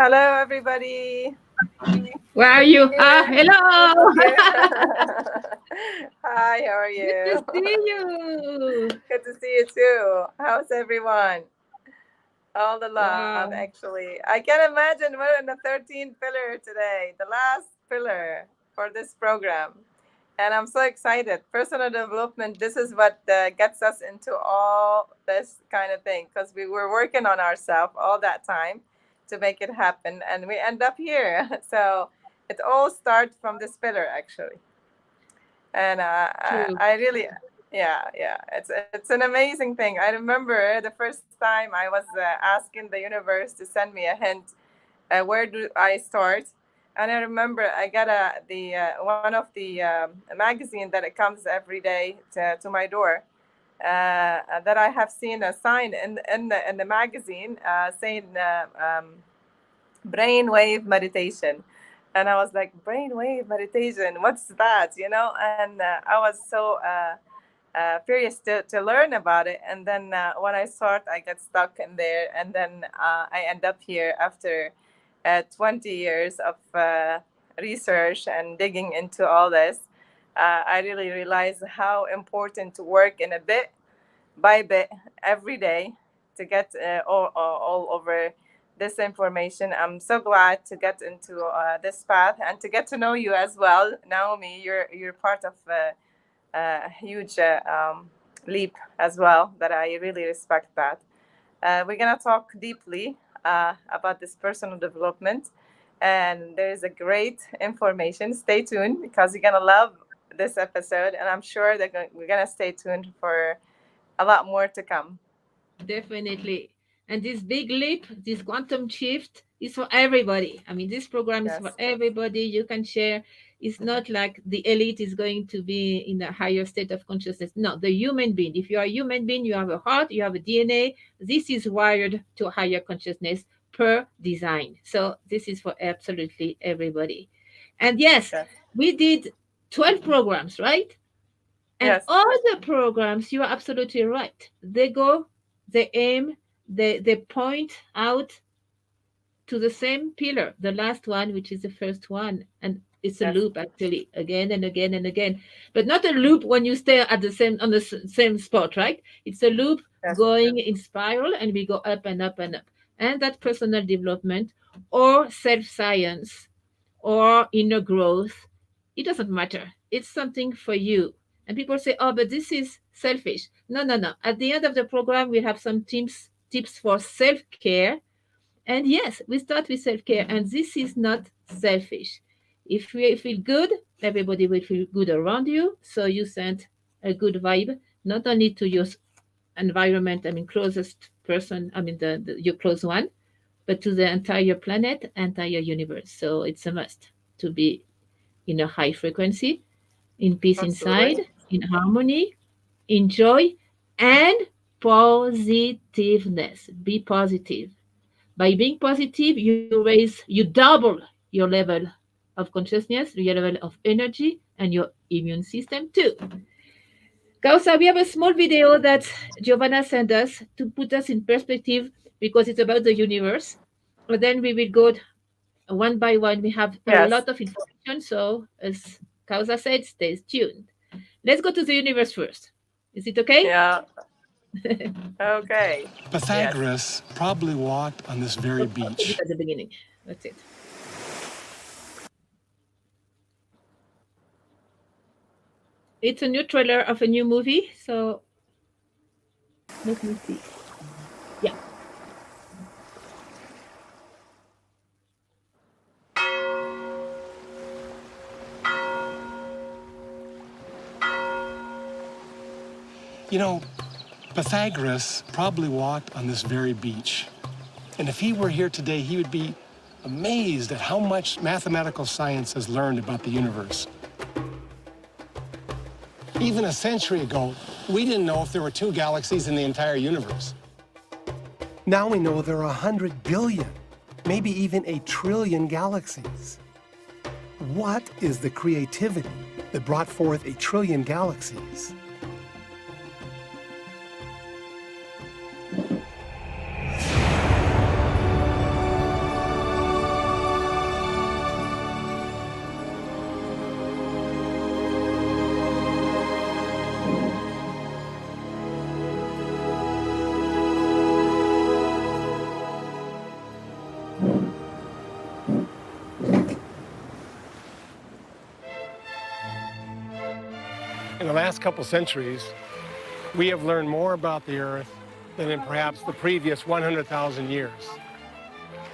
Hello, everybody. Where are Good to see you? Ah, you. Good to hello. see you. Hi, how are Good to you? see you. Good to see you too. How's everyone? All the love, Wow. actually. I can imagine we're in the 13th pillar today, the last pillar for this program. And I'm so excited. Personal development, this is what gets us into all this kind of thing because we were working on ourselves all that time to make it happen. And we end up here. So it all starts from this pillar, actually. And True. I really, yeah, it's an amazing thing. I remember the first time I was asking the universe to send me a hint, where do I start? And I remember I got the one of the magazine that it comes every day to my door. That I have seen a sign in the magazine saying brainwave meditation, and I was like, brainwave meditation, what's that? And I was so curious to learn about it. And then when I start, I get stuck in there, and then I end up here after 20 years of research and digging into all this. I really realized how important to work in a bit by bit every day to get all over this information. I'm so glad to get into this path and to get to know you as well, Naomi. You're part of a huge leap as well. That I really respect that. We're gonna talk deeply about this personal development, and there is a great information. Stay tuned because you're gonna love this episode, and I'm sure that we're gonna stay tuned for a lot more to come. Definitely. And this big leap, this quantum shift is for everybody. I mean, this program is for Yes, everybody. You can share. It's not like the elite is going to be in a higher state of consciousness. No, the human being. If you are a human being, you have a heart, you have a DNA. This is wired to higher consciousness per design. So this is for absolutely everybody. And yes, yes, we did 12 programs, right? And yes, all the programs, you are absolutely right. They aim, they point out to the same pillar, the last one, which is the first one. And it's a yes, loop actually, again and again and again. But not a loop when you stay at the same on the same spot, right? It's a loop yes, going in spiral and we go up and up and up. And that personal development or self-science or inner growth, it doesn't matter. It's something for you. And people say, oh, but this is selfish. No, no, no. At the end of the program, we have some tips for self care. And yes, we start with self care. And this is not selfish. If we feel good, everybody will feel good around you. So you send a good vibe, not only to your environment, I mean, closest person, I mean, your close one, but to the entire planet, entire universe. So it's a must to be in a high frequency, in peace absolutely. inside, in harmony, in joy, and positiveness. Be positive. By being positive, you double your level of consciousness, your level of energy, and your immune system too. Kausa, we have a small video that Giovanna sent us to put us in perspective because it's about the universe. And then we will go one by one. We have a Yes. lot of information. So, as Kausa said, stay tuned. Let's go to the universe first. Is it okay? Yeah. Okay. Yes. Pythagoras probably walked on this very Okay, I'll put it beach. at the beginning. That's it. It's a new trailer of a new movie. So, let me see. Yeah. You know, Pythagoras probably walked on this very beach. And if he were here today, he would be amazed at how much mathematical science has learned about the universe. Even a century ago, we didn't know if there were 2 galaxies in the entire universe. Now we know there are 100 billion, maybe even a trillion galaxies. What is the creativity that brought forth a trillion galaxies? In the last couple centuries, we have learned more about the Earth than in perhaps the previous 100,000 years.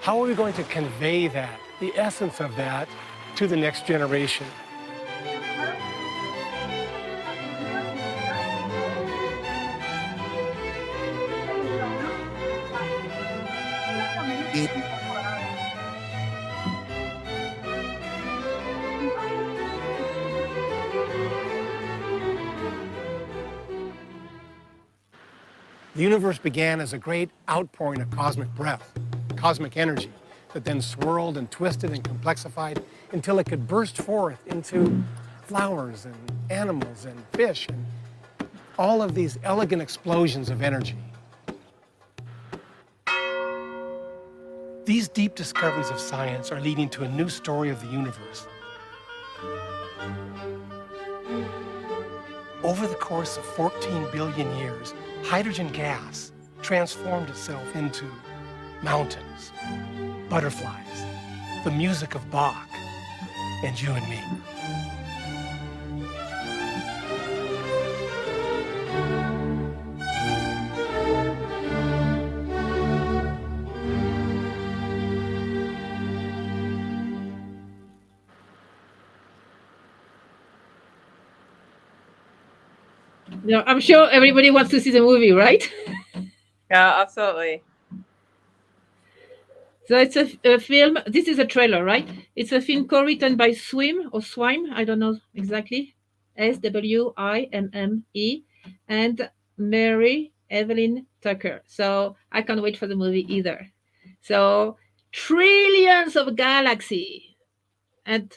How are we going to convey that, the essence of that, to the next generation? The universe began as a great outpouring of cosmic breath, cosmic energy, that then swirled and twisted and complexified until it could burst forth into flowers and animals and fish and all of these elegant explosions of energy. These deep discoveries of science are leading to a new story of the universe. Over the course of 14 billion years, hydrogen gas transformed itself into mountains, butterflies, the music of Bach, and you and me. No, I'm sure everybody wants to see the movie, right? Yeah, absolutely. So it's a film. This is a trailer, right? It's a film co-written by Swime, I don't know exactly, Swimme, and Mary Evelyn Tucker. So I can't wait for the movie either. So trillions of galaxies, and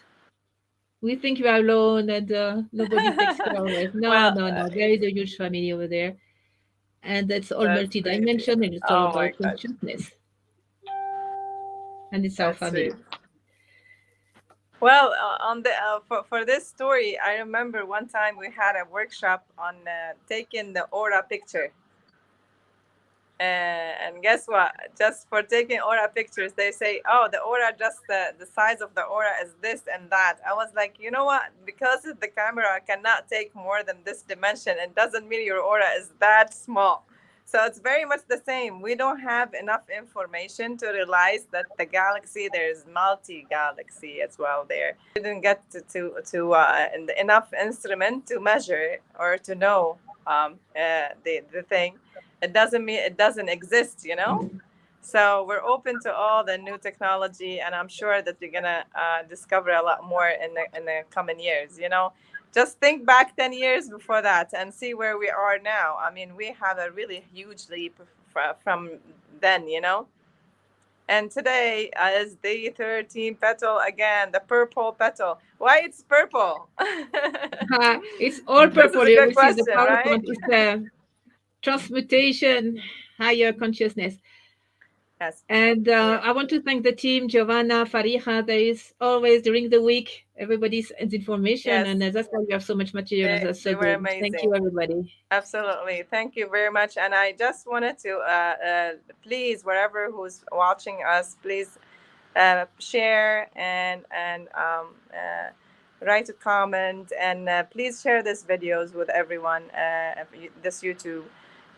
we think we are alone and nobody takes care of us. No, Well, no. There is a huge family over there, and it's all That's multi-dimensional, and it's all Oh my about God. consciousness, and it's our That's family. sweet. Well, on the for this story, I remember one time we had a workshop on taking the aura picture. And guess what? Just for taking aura pictures, they say, "Oh, the aura, just the size of the aura is this and that." I was like, you know what? Because the camera cannot take more than this dimension, it doesn't mean your aura is that small. So it's very much the same. We don't have enough information to realize that the galaxy, there's multi-galaxy as well there. We didn't get to enough instrument to measure or to know the thing. It doesn't mean it doesn't exist, you know. So we're open to all the new technology, and I'm sure that we're gonna discover a lot more in the coming years, you know. Just think back 10 years before that and see where we are now. I mean, we have a really huge leap from then, you know. And today is the 13th petal again, the purple petal. Why it's purple? It's all This is purple. a You good will see the question, PowerPoint. right? It's transmutation, higher consciousness. Yes. And I want to thank the team, Giovanna, Fariha. There is always during the week, everybody sends information, Yes. and that's why we have so much material. That's so They were good. Thank amazing. you, everybody. Absolutely. Thank you very much. And I just wanted to please, wherever who's watching us, please share and write a comment, and please share these videos with everyone, this YouTube.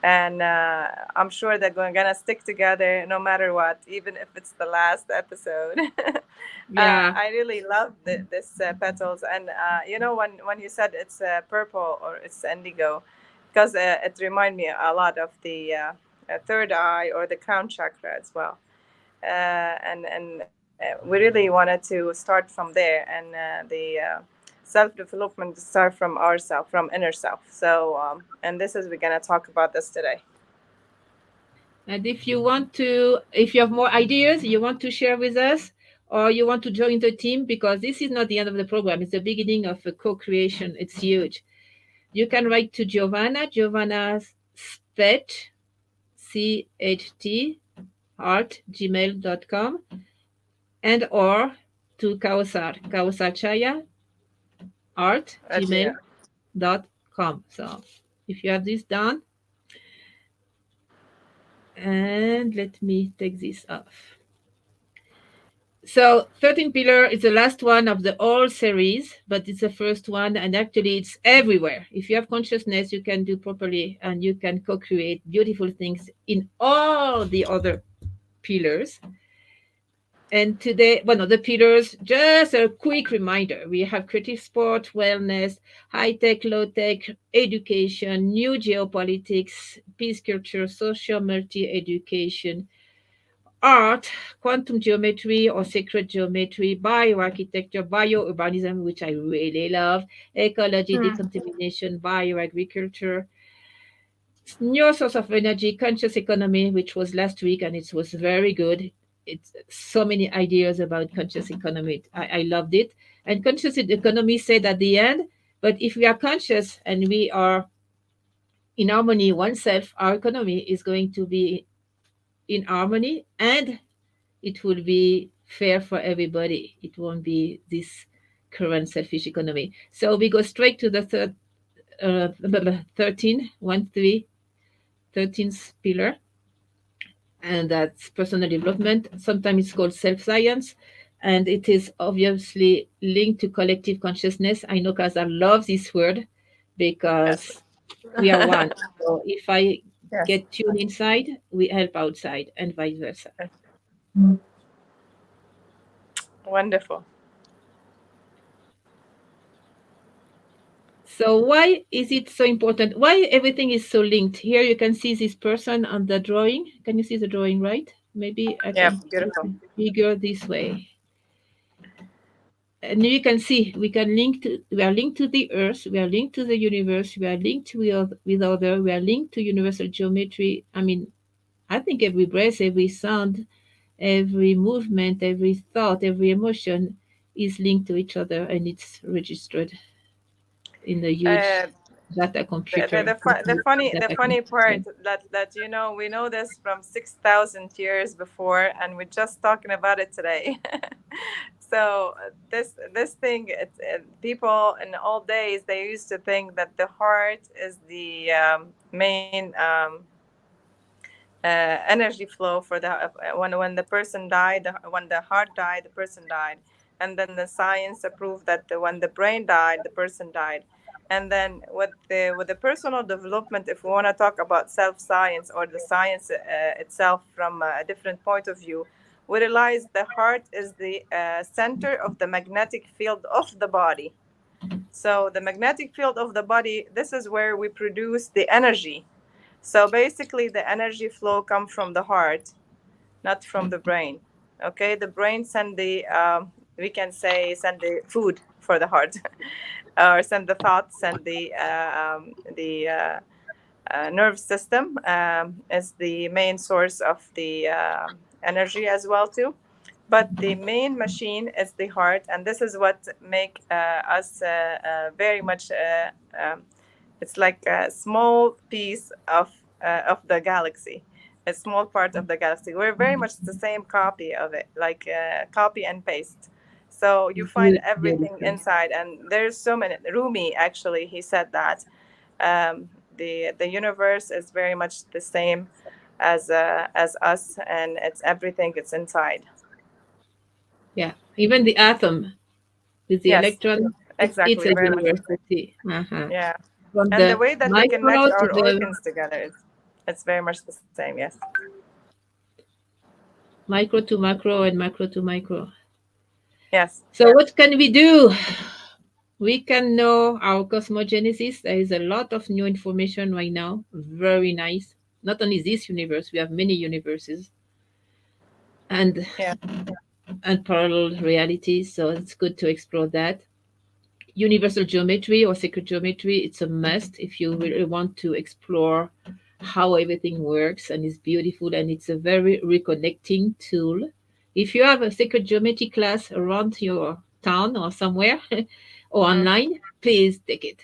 And I'm sure they're gonna stick together no matter what, even if it's the last episode. Yeah. I really love this petals, and you know, when you said it's purple or it's indigo, because it reminds me a lot of the third eye or the crown chakra as well. And we really wanted to start from there, and the self-development start from ourself, from inner self. So and this is, we're going to talk about this today. And if you have more ideas you want to share with us, or you want to join the team, because this is not the end of the program, it's the beginning of a co-creation. It's huge. You can write to Giovanna Specht, CHT, gmail.com, and or to Kawsar Chaya, gmail.com. So if you have this done, and let me take this off. So 13 pillar is the last one of the whole series, but it's the first one, and actually it's everywhere. If you have consciousness, you can do properly, and you can co-create beautiful things in all the other pillars. And today, one of the pillars, just a quick reminder, we have creative sport, wellness, high tech, low tech, education, new geopolitics, peace culture, social multi education, art, quantum geometry or sacred geometry, bioarchitecture, biourbanism, which I really love, ecology, decontamination, bioagriculture, new source of energy, conscious economy, which was last week and it was very good. It's so many ideas about conscious economy. I loved it. And conscious economy said at the end, but if we are conscious and we are in harmony oneself, our economy is going to be in harmony and it will be fair for everybody. It won't be this current selfish economy. So we go straight to the 13, 13th pillar, and that's personal development. Sometimes it's called self-science, and it is obviously linked to collective consciousness. I know Kaza loves this word because we are one. So if I get tuned inside, we help outside and vice versa. Wonderful. So why is it so important? Why everything is so linked? Here you can see this person on the drawing. Can you see the drawing, right? Maybe I can beautiful. figure this way. And you can see we are linked to the earth, we are linked to the universe, we are linked with other, we are linked to universal geometry. I mean, I think every breath, every sound, every movement, every thought, every emotion is linked to each other, and it's registered in the huge data computer. The funny part that we know this from 6,000 years before, and we're just talking about it today. So this thing, people in old days, they used to think that the heart is the main energy flow for the when the person died, when the heart died, the person died, and then the science proved that when the brain died, the person died. And then with the personal development, if we want to talk about self-science or the science itself from a different point of view, we realize the heart is the center of the magnetic field of the body. So the magnetic field of the body, this is where we produce the energy. So basically the energy flow comes from the heart, not from the brain. Okay, the brain send the we can say send the food for the heart, or send the thoughts, send the nerve system is the main source of the energy as well too. But the main machine is the heart, and this is what make us very much. It's like a small piece of the galaxy, a small part of the galaxy. We're very much the same copy of it, like copy and paste. So you find everything inside, and there's so many. Rumi actually, he said that the universe is very much the same as us, and it's everything. It's inside. Yeah, even the atom with the electron. Exactly, it's a university. Yeah. From and the way that we connect our to organs together, it's very much the same. Yes. Micro to macro and macro to micro. Yes. So what can we do? We can know our cosmogenesis. There is a lot of new information right now. Very nice. Not only this universe, we have many universes and parallel realities. So it's good to explore that. Universal geometry or sacred geometry, it's a must if you really want to explore how everything works, and it's beautiful, and it's a very reconnecting tool. If you have a sacred geometry class around your town or somewhere or online, please take it.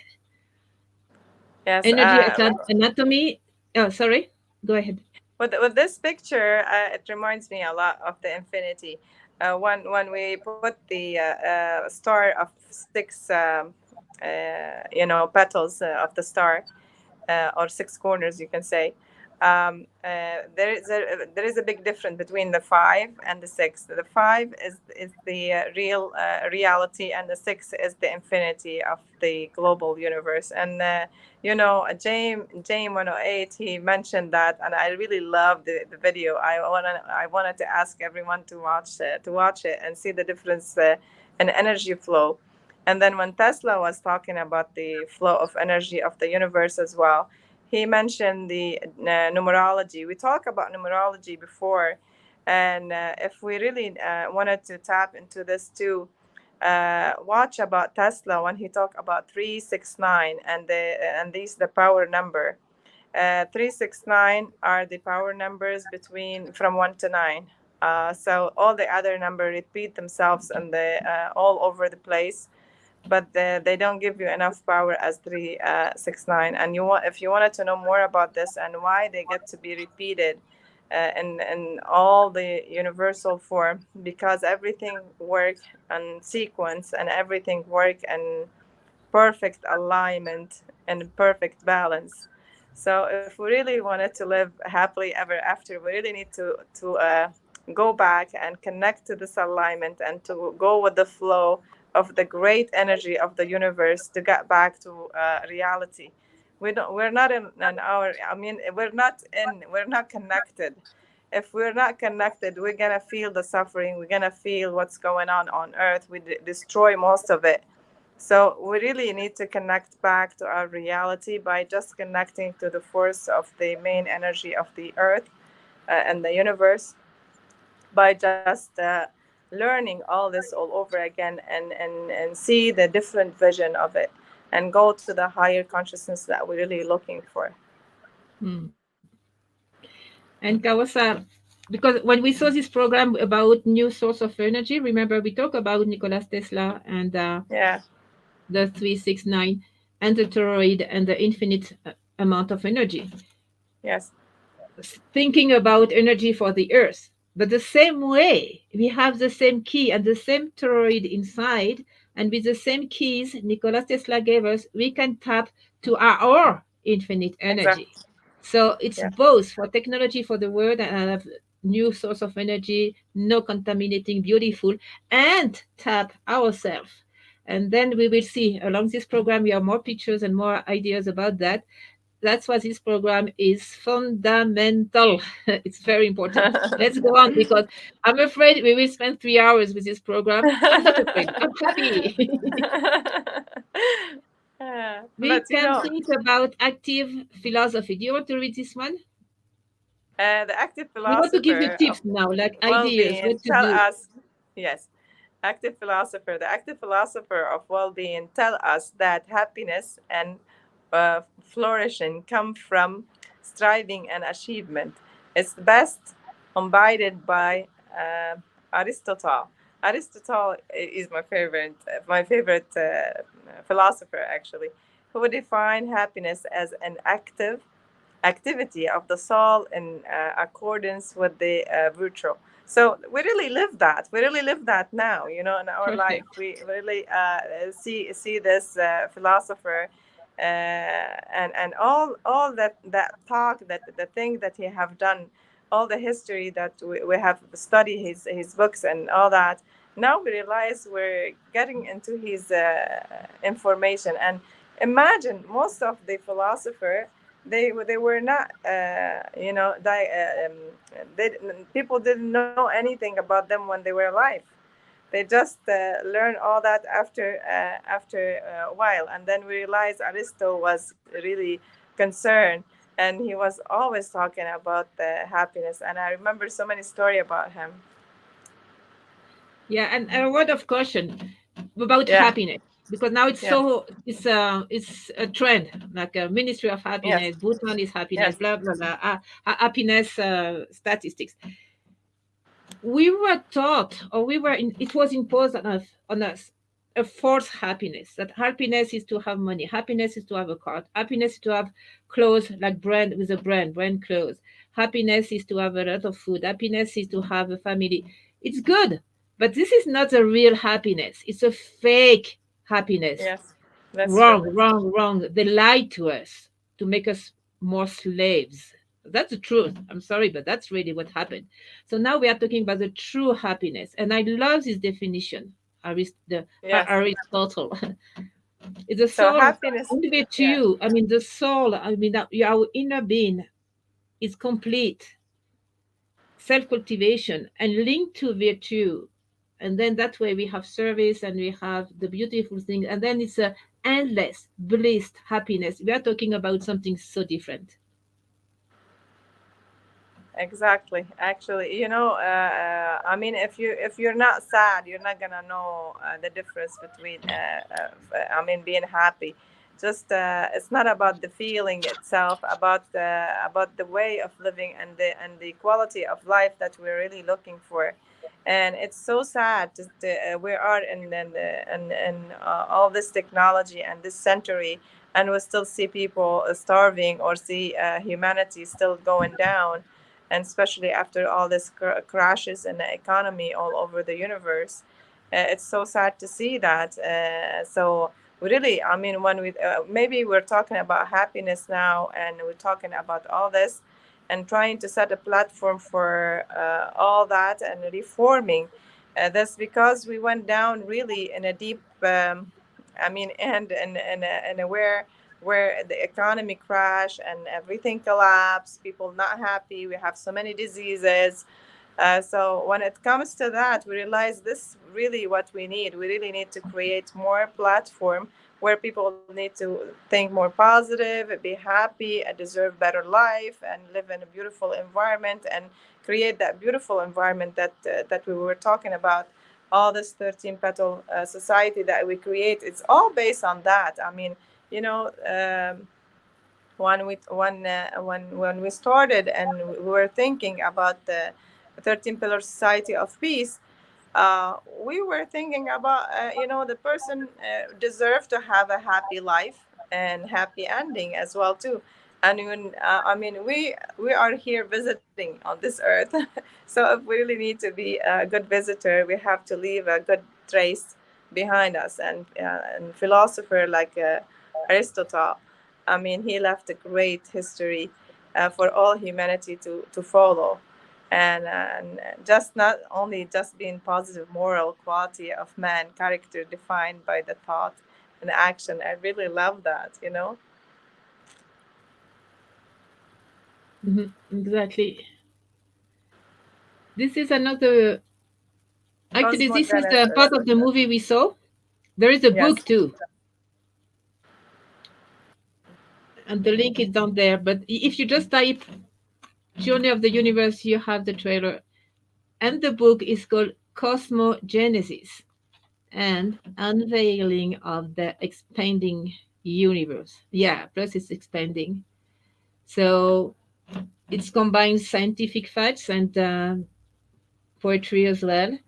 Yes. Energy anatomy. Oh, sorry. Go ahead. With this picture, it reminds me a lot of the infinity. When we put the star of 6, petals of the star, or 6 corners, you can say. there is a big difference between the 5 and the 6. The 5 is the real reality, and the 6 is the infinity of the global universe. And James 108, he mentioned that, and I really love the video. I wanted to ask everyone to watch it and see the difference in energy flow. And then when Tesla was talking about the flow of energy of the universe as well, he mentioned the numerology. We talked about numerology before, and if we really wanted to tap into this too, watch about Tesla when he talked about 369 and these the power number. 369 are the power numbers between from 1 to 9. So all the other numbers repeat themselves and they all over the place, but they don't give you enough power as 369. And if you wanted to know more about this and why they get to be repeated in all the universal form, because everything work in sequence and everything work in perfect alignment and perfect balance. So if we really wanted to live happily ever after, we really need to go back and connect to this alignment and to go with the flow of the great energy of the universe to get back to reality. We're not in our, I mean, we're not connected. If we're not connected, we're gonna feel the suffering, we're gonna feel what's going on earth. We destroy most of it. So we really need to connect back to our reality by just connecting to the force of the main energy of the earth and the universe, by just learning all this all over again and see the different vision of it and go to the higher consciousness that we're really looking for. And Kawasa, because when we saw this program about new source of energy, remember we talked about Nikola Tesla and Yeah. the 369 and the toroid and the infinite amount of energy. Yes. Thinking about energy for the earth. But the same way, we have the same key and the same toroid inside, and with the same keys Nikola Tesla gave us, we can tap to our infinite energy. Exactly. So it's Yeah. both for technology for the world and have new source of energy, no contaminating, beautiful, and tap ourselves. And then we will see along this program, we have more pictures and more ideas about that. That's why this program is fundamental. It's very important. Let's go on, because I'm afraid we will spend 3 hours with this program. I'm not afraid. I'm happy. We But can think about active philosophy. Do you want to read this one? the active We want to give you philosopher of tips now, like ideas, well-being what to tell do. us, yes, the active philosopher of well-being tell us that happiness and flourishing come from striving and achievement. It's best embodied by Aristotle. Aristotle is my favorite philosopher, actually, who defined happiness as an activity of the soul in accordance with the virtue. So we really live that. We really live that now, in our life. Perfect. We really see this philosopher and all that talk, that the thing that he have done, all the history that we have studied his books and all that. Now we realize we're getting into his information. And imagine most of the philosopher, they were not people didn't know anything about them when they were alive. They just learned all that after a while, and then we realized Aristotle was really concerned, and he was always talking about the happiness. And I remember so many stories about him. Yeah, and a word of caution about Yeah. happiness, because now it's it's a trend, like a Ministry of Happiness. Bhutan is happiness, Yes. blah blah blah. Happiness statistics. We were taught, or it was imposed on us a false happiness. That happiness is to have money. Happiness is to have a car. Happiness is to have clothes, like brand clothes. Happiness is to have a lot of food. Happiness is to have a family. It's good, but this is not a real happiness. It's a fake happiness. Yes. That's Wrong, true. wrong, wrong. They lied to us to make us more slaves That's the truth. I'm sorry, but that's really what happened. So now we are talking about the true happiness. And I love this definition. Yes. Aristotle. It's the So soul happiness, give to yeah, you. I mean, the soul, I mean, that our inner being is complete self cultivation and linked to virtue. And then that way we have service and we have the beautiful thing. And then it's a endless bliss, happiness. We are talking about something so different. exactly. Actually, I mean, if you're not sad, you're not gonna know the difference between. I mean, being happy. Just it's not about the feeling itself, about the way of living and the quality of life that we're really looking for. And it's so sad. Just we are in all this technology and this century, and we still see people starving or see humanity still going down, and especially after all this crashes in the economy all over the universe. It's so sad to see that. So really, I mean, when we maybe we're talking about happiness now, and we're talking about all this, and trying to set a platform for all that and reforming. That's because we went down really in a deep, I mean, and and where the economy crash and everything collapse, people not happy, we have so many diseases. So when it comes to that, we realize this really what we need. We really need to create more platform where people need to think more positive, be happy, and deserve better life, and live in a beautiful environment, and create that beautiful environment that we were talking about. All this 13 petal society that we create, it's all based on that. I mean, you know. When we started and we were thinking about the 13 pillar society of peace, we were thinking about the person deserved to have a happy life and happy ending as well too. And when I mean, we are here visiting on this earth. So if we really need to be a good visitor, we have to leave a good trace behind us. And philosopher like Aristotle, I mean, he left a great history for all humanity to follow. And just not only just being positive moral quality of man, character defined by the thought and action. I really love that. Exactly. This is another. Actually, this is part Cosmogenesis. of the movie we saw. There is a Yes. book too, and the link is down there. But if you just type Journey of the Universe, you have the trailer. And the book is called Cosmogenesis and Unveiling of the Expanding Universe. Yeah, plus it's expanding. So it combines scientific facts and poetry as well.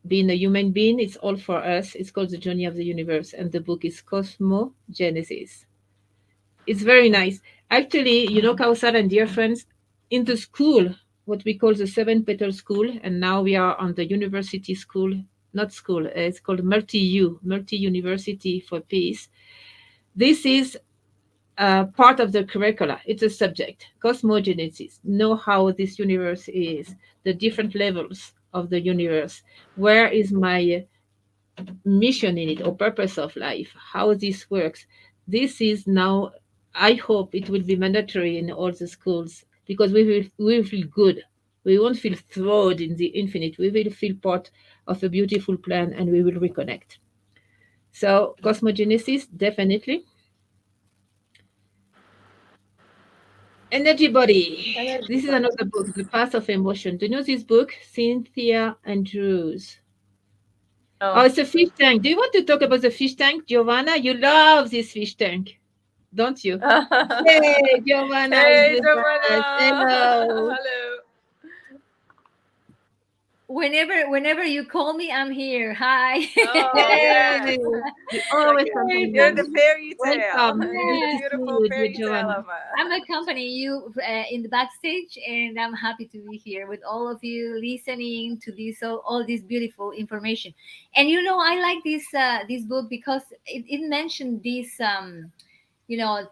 Being a human being, it's all for us. It's called The Journey of the Universe, and the book is Cosmogenesis. It's very nice. Actually, Kausar and dear friends, in the school, what we call the Seven Petal School, and now we are on the university school, not school, it's called Multi University for Peace. This is part of the curricula. It's a subject, cosmogenesis, know how this universe is, the different levels of the universe. Where is my mission in it or purpose of life, how this works. This is now, I hope it will be mandatory in all the schools because we will feel good. We won't feel thrown in the infinite. We will feel part of a beautiful plan and we will reconnect. So, cosmogenesis, definitely. Energy Body. Energy This is body. another book, The Path of Emotion. Do you know this book? Cynthia Andrews. Oh, Oh. it's a fish tank. Do you want to talk about the fish tank, Giovanna? You love this fish tank, don't you? Yay, Giovanna is Hey, with us. Giovanna. Hello. Hello. Whenever you call me, I'm here. Hi. Oh yes. Yay. We Like always come to you're you. the fairy tale. Welcome. You're Good the to Yes, see beautiful you, dear fairy tale Giovanna. of I'm accompanying you in the backstage, and I'm happy to be here with all of you, listening to all this beautiful information. And I like this book because it mentioned this. You know,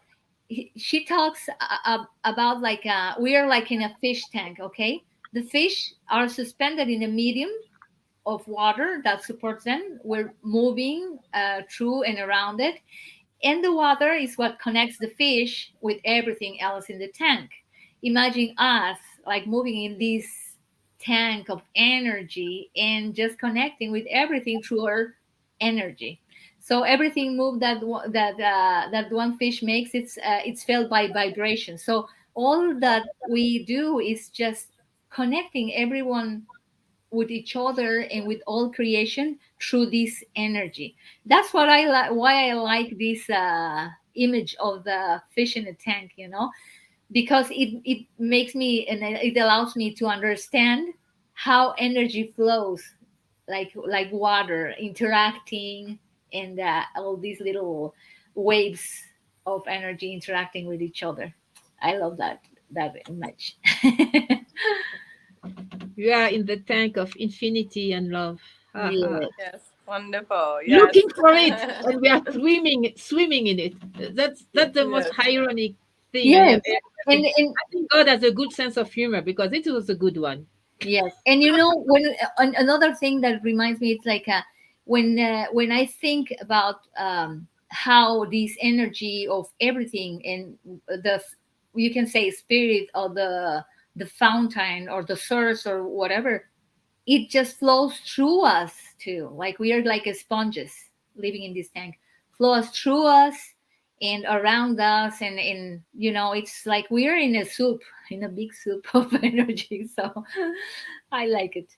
she talks about like we are like in a fish tank. Okay, the fish are suspended in a medium of water that supports them. We're moving through and around it, and the water is what connects the fish with everything else in the tank. Imagine us like moving in this tank of energy and just connecting with everything through our energy. So everything move that one fish makes, it's felt by vibration. So all that we do is just connecting everyone with each other and with all creation through this energy. That's what I like. Why I like this image of the fish in a tank. Because it makes me, and it allows me to understand how energy flows, like water interacting, and all these little waves of energy interacting with each other. I love that image. You are in the tank of infinity and love. Ha, ha. Yeah. Yes, wonderful. Yes. Looking for it, and we are swimming in it. That's the most Yes. ironic thing I Yes. have ever and, seen. and I think God has a good sense of humor because it was a good one. Yes, and when another thing that reminds me, it's like when I think about how this energy of everything and the, you can say, spirit or the fountain or the source or whatever, it just flows through us too. Like we are like a sponges living in this tank, flows through us and around us, and it's like we're in a soup, in a big soup of energy. So I like it.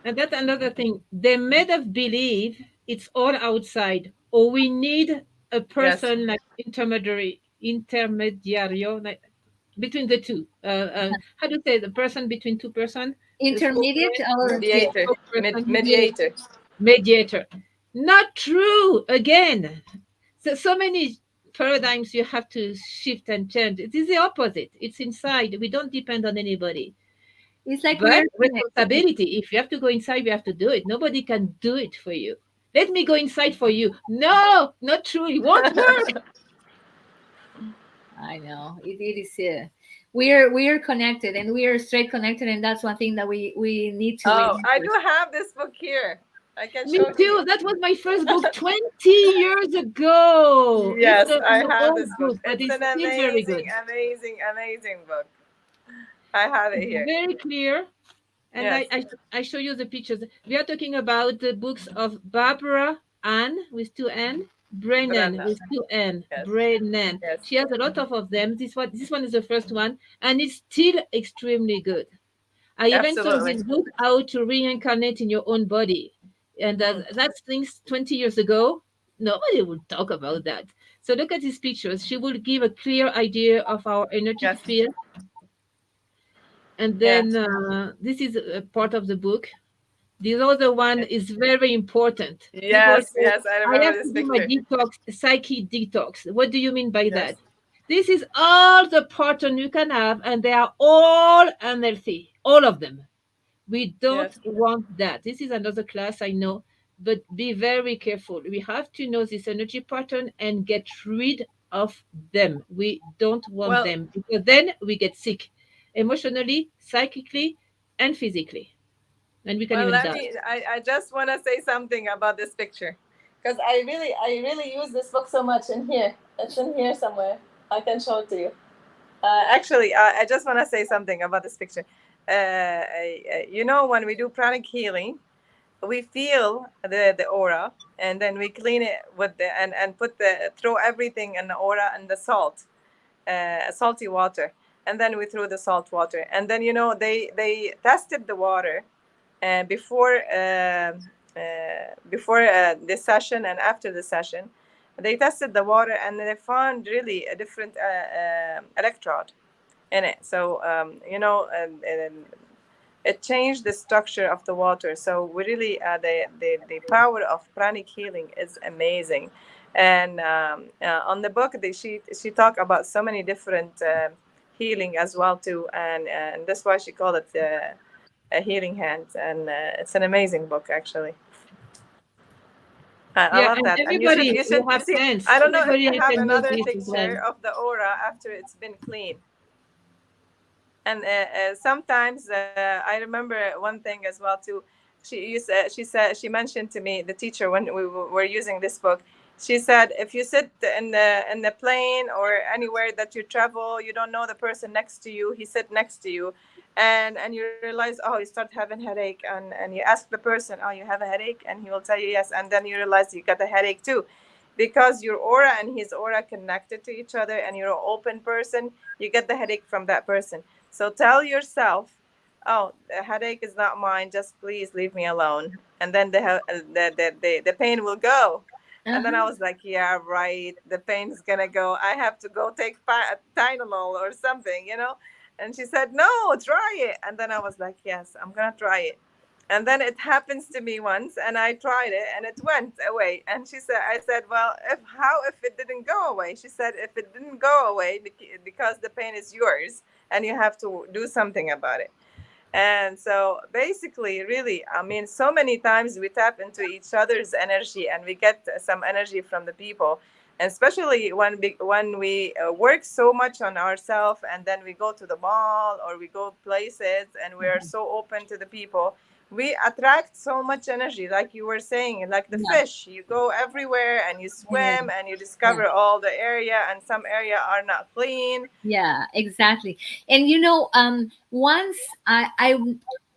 And that's another thing. They made us believe it's all outside, or we need a Yes. person like intermediario, like between the two. How do you say the person between two person? The Intermediate or yeah. Mediator. spokesperson, Mediator. mediator. Not true. Again, so many paradigms you have to shift and change. It is the opposite. It's inside. We don't depend on anybody. It's like we But are connected. responsibility, if you have to go inside, you have to do it. Nobody can do it for you. Let me go inside for you. No, not true. It won't work. I know it is. We are connected, and we are straight connected, and that's one thing that we need to Oh, I remember. do have this book here. I can Me show it to too. you. That was my first book 20 years ago. It's Yes, I an have old this book. book, but It's it's an still very amazing, good. amazing, amazing book. I have it It's here. very clear. And Yes, I show you the pictures. We are talking about the books of Barbara Ann with two N, Brennan Brenda. with two N, Yes, Brennan. yes, She has a lot of them. This one is the first one, and it's still extremely good. I even sold absolutely. this book How to Reincarnate in Your Own Body, and Mm, that's things 20 years ago. Nobody would talk about that. So look at these pictures. She will give a clear idea of our energetic yes, field, and yes, then this is a part of the book. The other one yes, is very important. People yes, say, yes. I I remember have this to do my picture. detox, psyche detox. What do you mean by Yes, that? This is all the pattern you can have, and they are all unhealthy, all of them. We yes, don't want that. This is another class, I know, but be very careful. We have to know this energy pattern and get rid of them. We don't want well, them because then we get sick emotionally, psychically, and physically, and we can well. even Let die. me. I just want to say something about this picture, because I really use this book so much in here. It's in here somewhere. I can show it to you. Actually, I just want to say something about this picture. When we do pranic healing, we feel the aura, and then we clean it with the and put the throw everything in the aura and the salty water, and then we threw the salt water, and then they tested the water before this session and after the session. They tested the water and they found really a different electrode in it. So and it changed the structure of the water. So we really the power of pranic healing is amazing. And on the book, she talked about so many different healing as well too, and that's why she called it a healing hand. And it's an amazing book actually. I Yeah, love and that. And everybody you who should have see. sense, I don't know if everybody you have can use another this as well. picture of the aura after it's been clean. And sometimes I remember one thing as well too. She mentioned to me, the teacher, when we were using this book. She said, if you sit in the plane or anywhere that you travel, you don't know the person next to you. He sit next to you, and you realize, oh, you start having headache, and you ask the person, oh, you have a headache, and he will tell you yes, and then you realize you got a headache too, because your aura and his aura connected to each other, and you're an open person. You get the headache from that person. So tell yourself, oh, the headache is not mine. Just please leave me alone. And then the pain will go. And then I Uh-huh. was like, yeah, right. The pain is going to go. I have to go take Tylenol or something, you know? And she said, no, try it. And then I was like, yes, I'm going to try it. And then it happens to me once, and I tried it, and it went away. And she said, I said, well, if it didn't go away? She said, if it didn't go away, because the pain is yours, and you have to do something about it. And so basically, really, I mean, so many times we tap into each other's energy, and we get some energy from the people. And especially when we work so much on ourselves, and then we go to the mall or we go places, and we are so open to the people, we attract so much energy, like you were saying, like the Yeah. fish. You go everywhere and you Yeah. swim and you Yeah. discover all the area, and some area are not clean. Yeah, exactly. And once I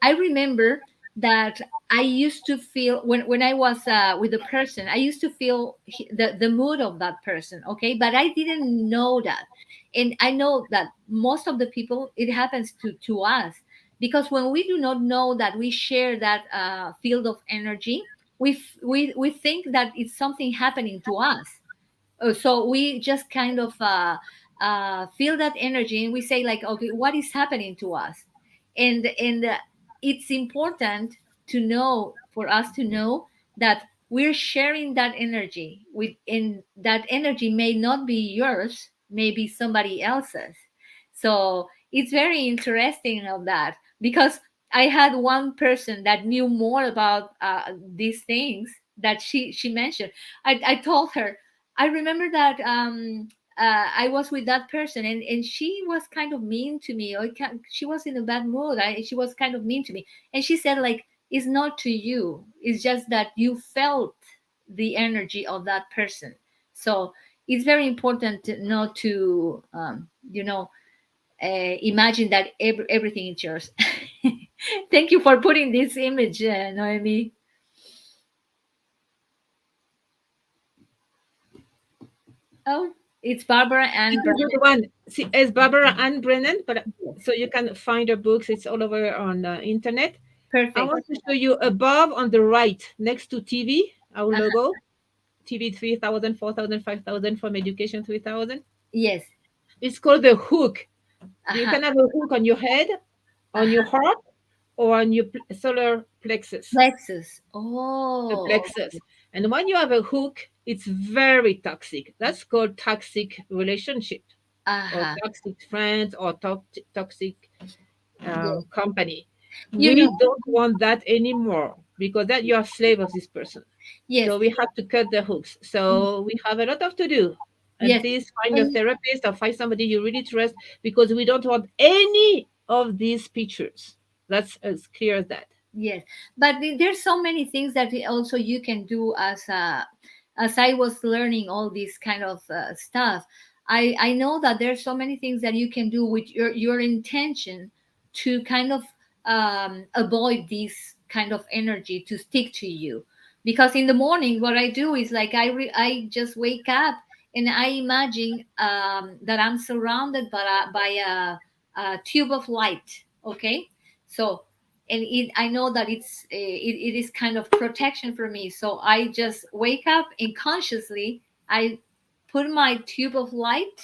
remember that I used to feel when I was with a person, I used to feel the mood of that person. Okay, but I didn't know that, and I know that most of the people it happens to us, because when we do not know that we share that field of energy, we think that it's something happening to us. So we just kind of feel that energy, and we say like, okay, what is happening to us? And it's important to know, for us to know, that we're sharing that energy with, and that energy may not be yours, maybe somebody else's. So it's very interesting of that, because I had one person that knew more about these things that she mentioned. I told her, I remember that I was with that person, and she was kind of mean to me. She was in a bad mood. She was kind of mean to me. And she said, like, it's not to you. It's just that you felt the energy of that person. So it's very important not to, imagine that everything is yours. Thank you for putting this image, Noemi. Oh, it's Barbara This and is the one. See, it's Barbara Ann Brennan, but so you can find her books. It's all over on the internet. I Perfect. want to show you above on the right, next to TV, our Uh-huh. logo, TV 3000, 4000, 5000 from Education 3000. Yes. It's called the hook. You Uh-huh. can have a hook on your head, on your Uh-huh. heart, or on your solar plexus, Lexus. the Oh. plexus. And when you have a hook, it's very toxic. That's called toxic relationship, or Uh-huh. toxic friends, or toxic Yes. company. You We know, don't want that anymore, because that you are slave of this person. yes. So we have to cut the hooks. So we have a lot of to do. And Yes. please find your And therapist or find somebody you really trust, because we don't want any of these pictures. That's as clear as that. yes. But there's so many things that also you can do as I was learning all this kind of stuff. I know that there's so many things that you can do with your intention to kind of avoid this kind of energy to stick to you. Because in the morning, what I do is like I just wake up and I imagine that I'm surrounded by a tube of light. Okay, so and I know that it is kind of protection for me. So I just wake up and consciously I put my tube of light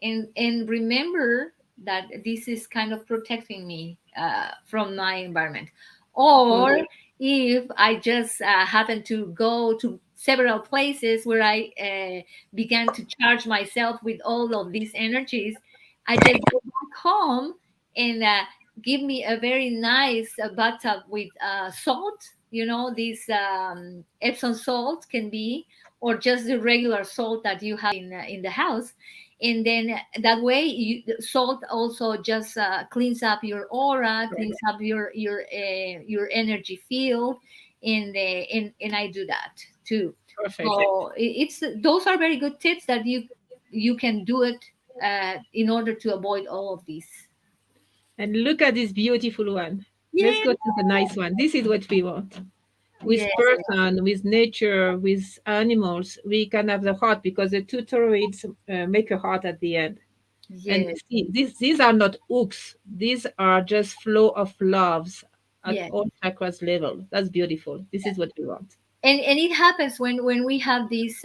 and remember that this is kind of protecting me from my environment. Or Good. if I just happen to go to several places where I began to charge myself with all of these energies, I just go back home and give me a very nice bathtub with salt, these Epsom salt can be, or just the regular salt that you have in the house. And then that way, salt also just cleans up your aura, cleans up your energy field, and I do that too. Perfect. So it's those are very good tips that you can do it in order to avoid all of these. And look at this beautiful one. Let's Yeah. go to the nice one. This is what we want. With Yes. person, with nature, with animals, we can have the heart because the two toroids make a heart at the end. And Yes. see, these are not hooks. These are just flow of loves at Yes. all chakras level. That's beautiful. This is what we want. And it happens when we have this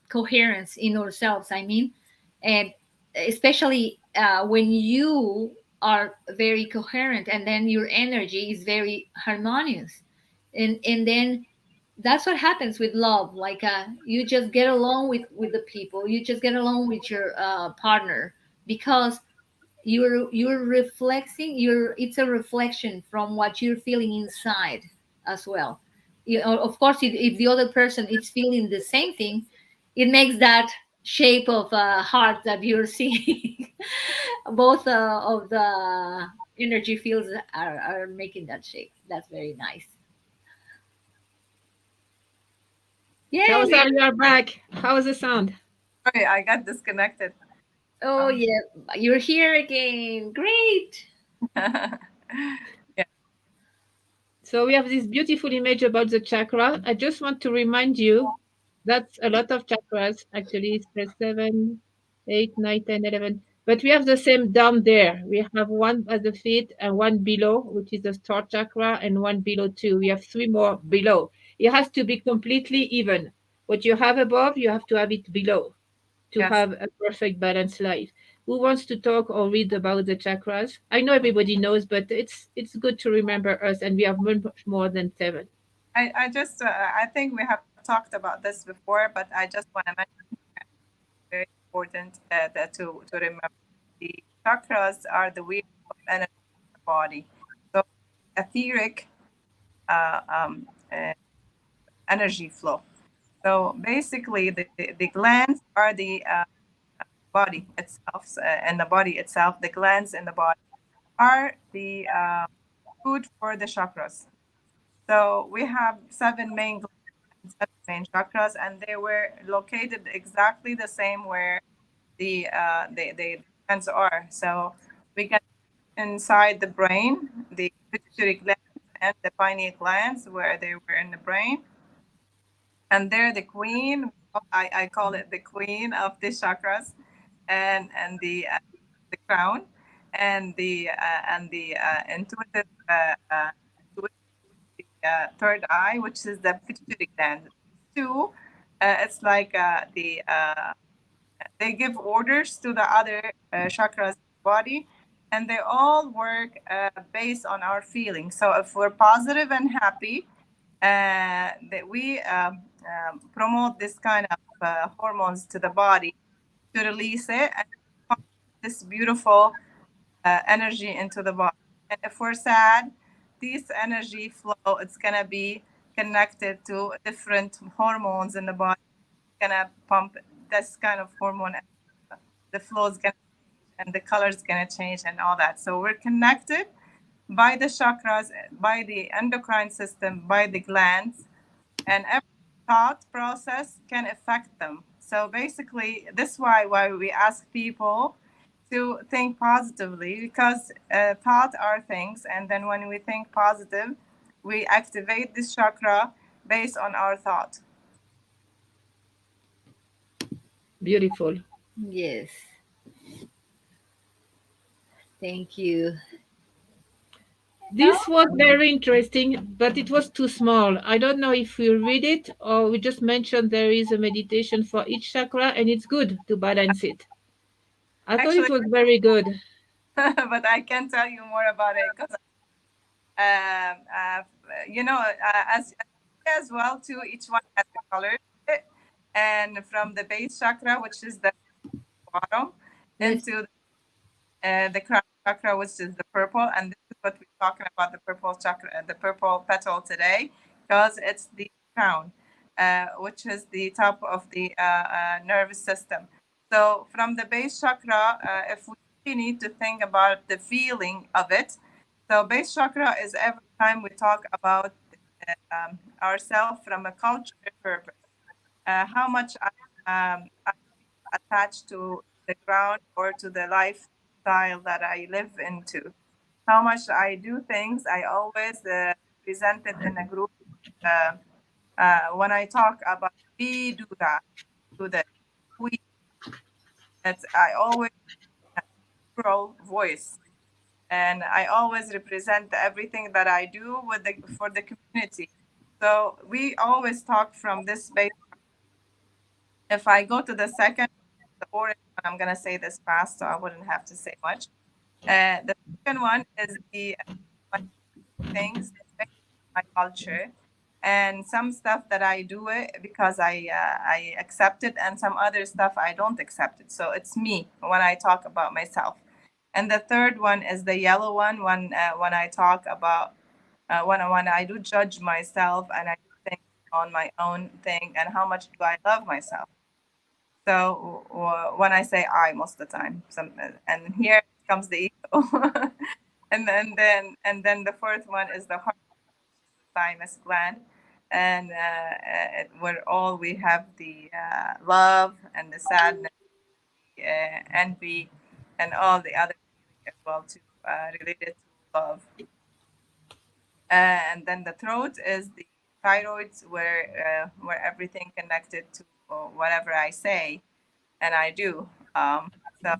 coherence in ourselves, I mean, and especially when you are very coherent, and then your energy is very harmonious, and then that's what happens with love. Like you just get along with the people, you just get along with your partner, because you're reflecting your it's a reflection from what you're feeling inside as well. Of course, if the other person is feeling the same thing, it makes that shape of heart that you're seeing. Both of the energy fields are making that shape. That's very nice. Yay. Kawasari, you are back. How is the sound? Sorry, I got disconnected. Oh yeah, you're here again. Great. Yeah. So we have this beautiful image about the chakra. I just want to remind you that's a lot of chakras. Actually, it's plus 7, 8, 9, 10, 11. But we have the same down there. We have one at the feet and one below, which is the start chakra, and one below too. We have three more below. It has to be completely even. What you have above, you have to have it below to Yes. have a perfect balanced life. Who wants to talk or read about the chakras? I know everybody knows, but it's good to remember us, and we have much more than 7. I think we have talked about this before, but I just want to mention very important that to remember the chakras are the wheel of energy in the body. So etheric uh, um, uh, energy flow. So basically, the glands are the body itself, and the body itself, the glands in the body are the food for the chakras. So we have seven main chakras, and they were located exactly the same where the glands are. So we get inside the brain, the pituitary glands and the pineal glands, where they were in the brain, and they're the queen. I call it the queen of the chakras, and the crown, and the intuitive third eye, which is the pituitary gland. Two, it's like they give orders to the other chakras in the body, and they all work based on our feelings. So if we're positive and happy, that we promote this kind of hormones to the body to release it and pump this beautiful energy into the body. And if we're sad, this energy flow, it's gonna be connected to different hormones in the body. It's gonna pump this kind of hormone. The flow is gonna change, and the color is gonna change, and all that. So we're connected by the chakras, by the endocrine system, by the glands, and every thought process can affect them. So basically, this is why we ask people to think positively, because thought are things, and then when we think positive, we activate this chakra based on our thought. Beautiful. Yes. Thank you. This was very interesting, but it was too small. I don't know if we read it or we just mentioned there is a meditation for each chakra, and it's good to balance it. I thought Actually, it was very good. but I can tell you more about it because, as well too, each one has a color to it. And from the base chakra, which is the bottom, Yes. into the crown chakra, which is the purple, and this is what we're talking about, the purple chakra, the purple petal today, because it's the crown, which is the top of the nervous system. So from the base chakra, if we really need to think about the feeling of it, so base chakra is every time we talk about ourselves from a culture purpose. How much I attached to the ground or to the lifestyle that I live into. How much I do things, I always present it in a group. Uh, when I talk about we do that, do that, we, that I always grow voice, and I always represent everything that I do with the for the community. So we always talk from this base. If I go to the second, the orange one, I'm gonna say this fast, so I wouldn't have to say much. The second one is the things, my culture, and some stuff that I do it because I accept it, and some other stuff I don't accept it. So it's me when I talk about myself. And the third one is the yellow one when I talk about when I do judge myself and I do things on my own thing and how much do I love myself. So when I say I most of the time, and here comes the ego, and then the fourth one is the heart thymus gland, and where all we have the love and the sadness, envy, and all the other feelings as well too related to love. And then the throat is the thyroid, where everything connected to whatever I say and I do. So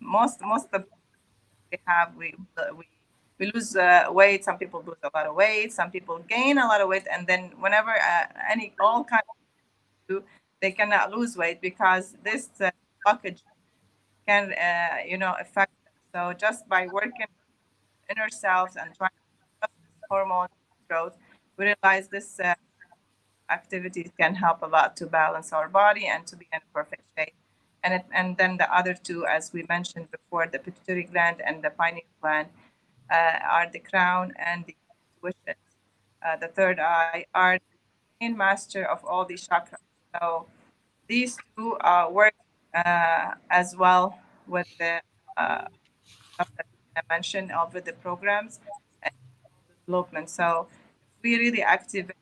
most of we have we lose weight. Some people lose a lot of weight. Some people gain a lot of weight, and then whenever any all kind of do, they cannot lose weight because this blockage can affect them. So just by working inner selves and trying to stop this hormone growth, we realize this activities can help a lot to balance our body and to be in perfect shape. And then the other two, as we mentioned before, the pituitary gland and the pineal gland are the crown and the intuition. The third eye are the main master of all the chakras. So these two work as well with the stuff that I mentioned over the programs and development. So if we really activate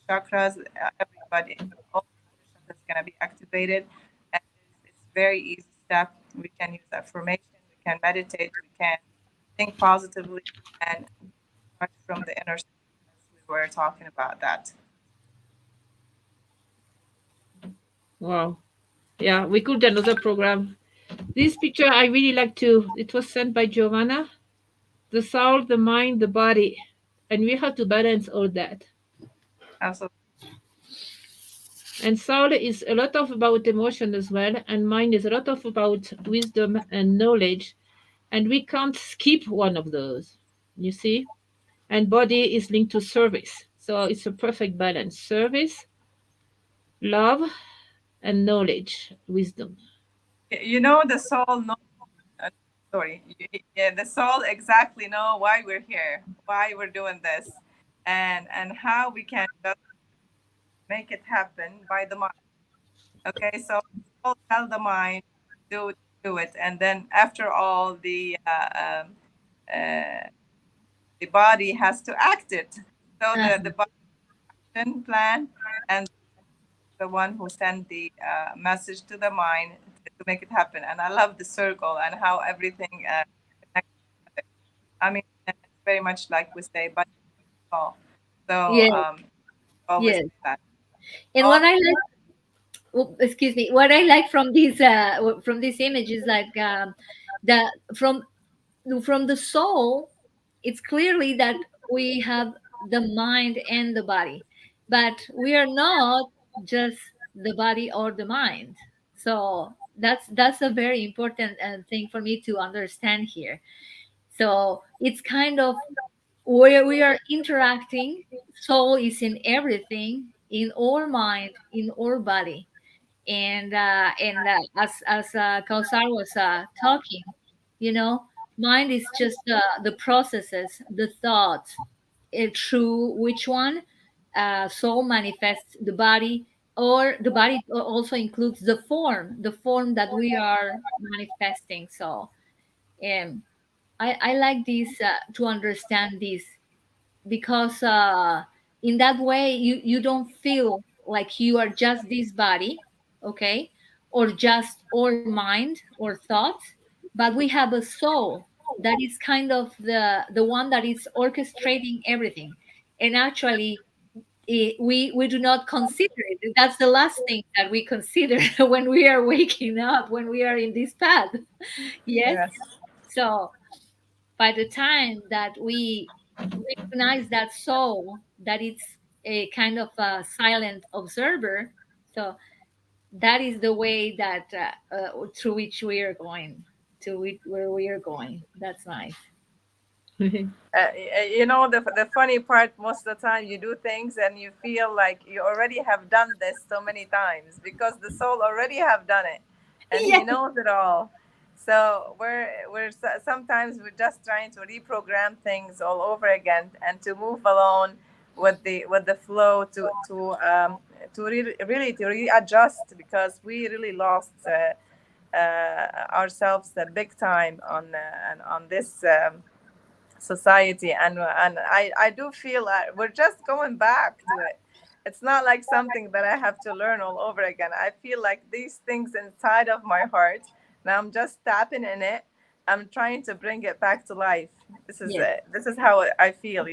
chakras, everybody, all the chakras going to be activated. And it's very easy step. We can use affirmation, we can meditate, we can think positively, and start from the inner self as we were talking about that. Wow. Yeah, we could do another program. This picture I really like too. It was sent by Giovanna. The soul, the mind, the body. And we have to balance all that. Also, And soul is a lot of about emotion as well, and mind is a lot of about wisdom and knowledge. And we can't skip one of those, you see? And body is linked to service. So it's a perfect balance. Service, love, and knowledge, wisdom. the soul knows. Sorry, yeah, the soul exactly know why we're here, why we're doing this, and how we can just make it happen by the mind. Okay, so we'll tell the mind do it, and then after all, uh, the body has to act it. So the body action plan and the one who sent the message to the mind to make it happen. And I love the circle and how everything connects together. I mean, it's very much like we say, but all. So Yes, always yes. say that. And All what I like, oh, excuse me, what I like from this image is like the from the soul, it's clearly that we have the mind and the body, but we are not just the body or the mind. So that's a very important thing for me to understand here. So it's kind of where we are interacting. Soul is in everything, in our mind, in our body, and as Kausar was talking, you know, Mind is just the processes, the thoughts, through which one soul manifests the body, or the body also includes the form that we are manifesting. So I like this to understand this, because in that way you don't feel like you are just this body, okay, or just or mind or thought, but we have a soul that is kind of the one that is orchestrating everything. And actually we do not consider it. That's the last thing that we consider when we are waking up, when we are in this path. Yes. Yes. So by the time that we recognize that soul, that it's a kind of a silent observer, so that is the way that through which we are going, where we are going. That's nice. The funny part, most of the time you do things and you feel like you already have done this so many times because the soul already have done it, and he Yes. knows it all. So sometimes we're just trying to reprogram things all over again and to move along with the flow really to readjust, because we really lost ourselves a big time on this society, and I do feel we're just going back to it. It's not like something that I have to learn all over again. I feel like these things inside of my heart, now I'm just tapping in it. I'm trying to bring it back to life. This is Yes. it. This is how I feel.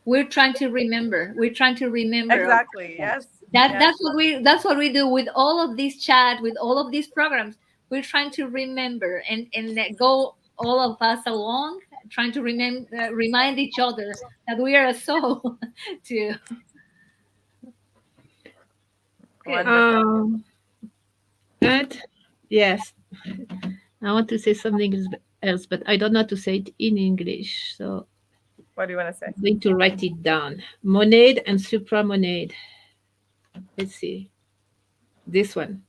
We're trying to remember. We're trying to remember. Exactly. Yes. That Yes. that's what we do with all of these chat, with all of these programs. We're trying to remember and let go, all of us along, trying to remind each other that we are a soul too. Good. Wonderful. And yes, I want to say something else, but I don't know how to say it in English. So What do you want to say? I'm going to write it down. Monade and supramonade. Let's see. This one.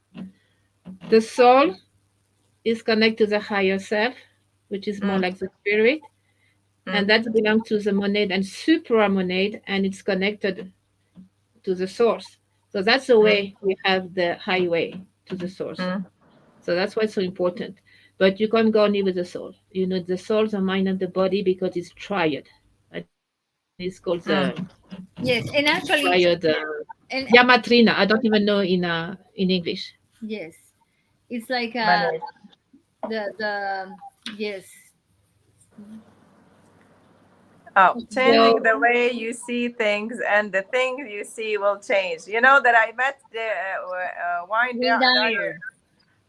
The soul is connected to the higher self, which is more Mm, like the spirit, and mm, that belongs to the monade and supramonade, and it's connected to the source. So that's the mm, way we have the highway to the source. mm, So that's why it's so important. But you can't go only with the soul. You know, the soul, the mind, and the body, because it's triad. And it's called the mm. Yes, and triad actually, and Yamatrina. I don't even know in English. yes, it's like Money. the yes. Oh, changing So the way you see things, and the things you see will change. You know that I met the wine Wayne dyer. Dyer.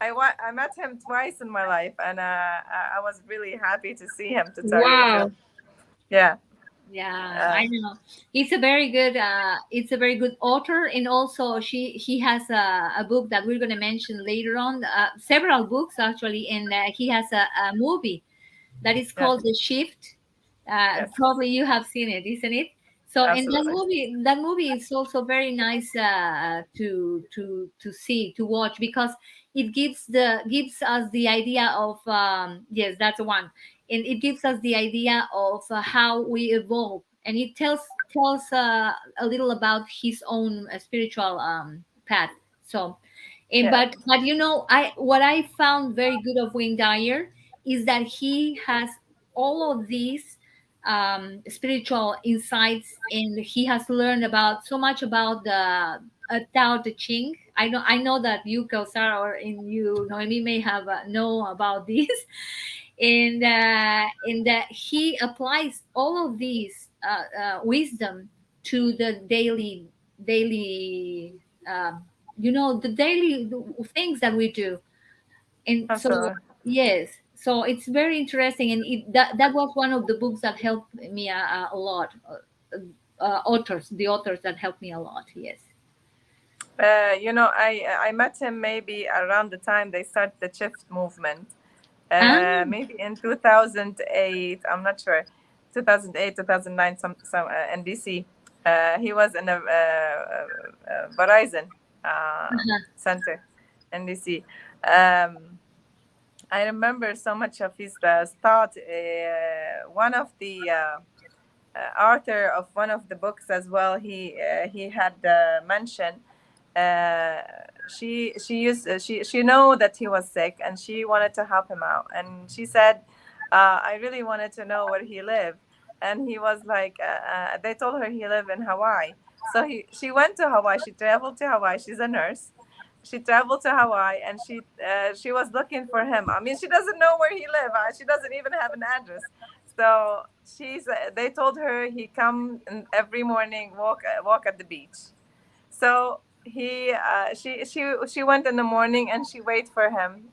I met him twice in my life, and I was really happy to see him. To tell you the truth, wow. yeah. Yeah, Uh, I know. He's a very good it's a very good author, and also he has a book that we're going to mention later on, several books actually, and he has a movie that is yeah. called The Shift. Yes. Probably you have seen it, isn't it? So, and Absolutely. that movie is also very nice to see, to watch, because it gives us the idea of yes, that's the one, and it gives us the idea of how we evolve, and it tells a little about his own spiritual path. So, and Yeah. but I what I found very good of Wayne Dyer is that he has all of these spiritual insights, and he has learned about so much about the Tao Te Ching. I know that you, Kausar, or in you, Noemi, may have know about this, and that he applies all of these wisdom to the daily the daily things that we do. And so Absolutely. yes, so it's very interesting, and that was one of the books that helped me a lot. The authors that helped me a lot. Yes. I met him maybe around the time they started the shift movement. Ah, Maybe in 2008. I'm not sure. 2008, 2009, some in DC. He was in a Verizon uh-huh. center in DC. Um, I remember so much of his thought. One of the author of one of the books as well, he had mentioned uh, she know that he was sick and she wanted to help him out, and she said, I really wanted to know where he lived, and he was like, they told her he lived in Hawaii. So she went to Hawaii. She traveled to Hawaii. She's a nurse. She traveled to Hawaii, and she was looking for him. I mean, she doesn't know where he lived. She doesn't even have an address. So they told her he come every morning, walk at the beach. So she went in the morning and she waited for him,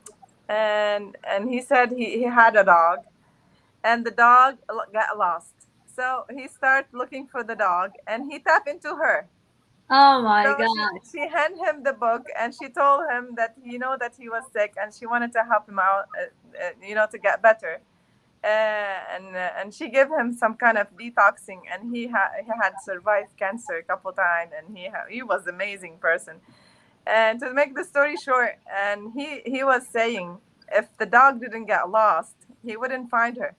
and he said he had a dog, and the dog got lost. So he started looking for the dog, and he tapped into her. Oh my So God. she handed him the book, and she told him that that he was sick, and she wanted to help him out, to get better. And she gave him some kind of detoxing, and he had survived cancer a couple times, and he was amazing person. And to make the story short, and he was saying if the dog didn't get lost, he wouldn't find her.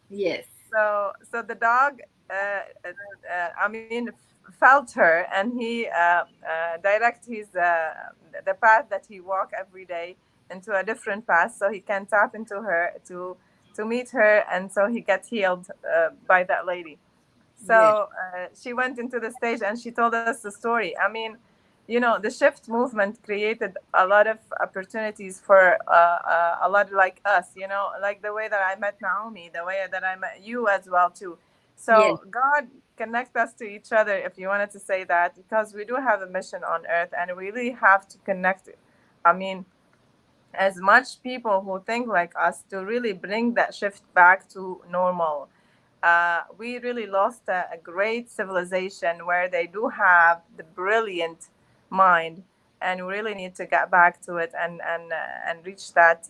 Yes. So the dog, I mean, felt her, and he direct his the path that he walk every day into a different path, so he can tap into her to meet her, and so he gets healed by that lady. Yes. So she went into the stage and she told us the story. I mean, the shift movement created a lot of opportunities for a lot like us, like the way that I met Naomi, the way that I met you as well too. Yes. So God connect us to each other, if you wanted to say that, because we do have a mission on earth, and we really have to connect. I mean, as much people who think like us to really bring that shift back to normal. We really lost a great civilization where they do have the brilliant mind, and we really need to get back to it and reach that.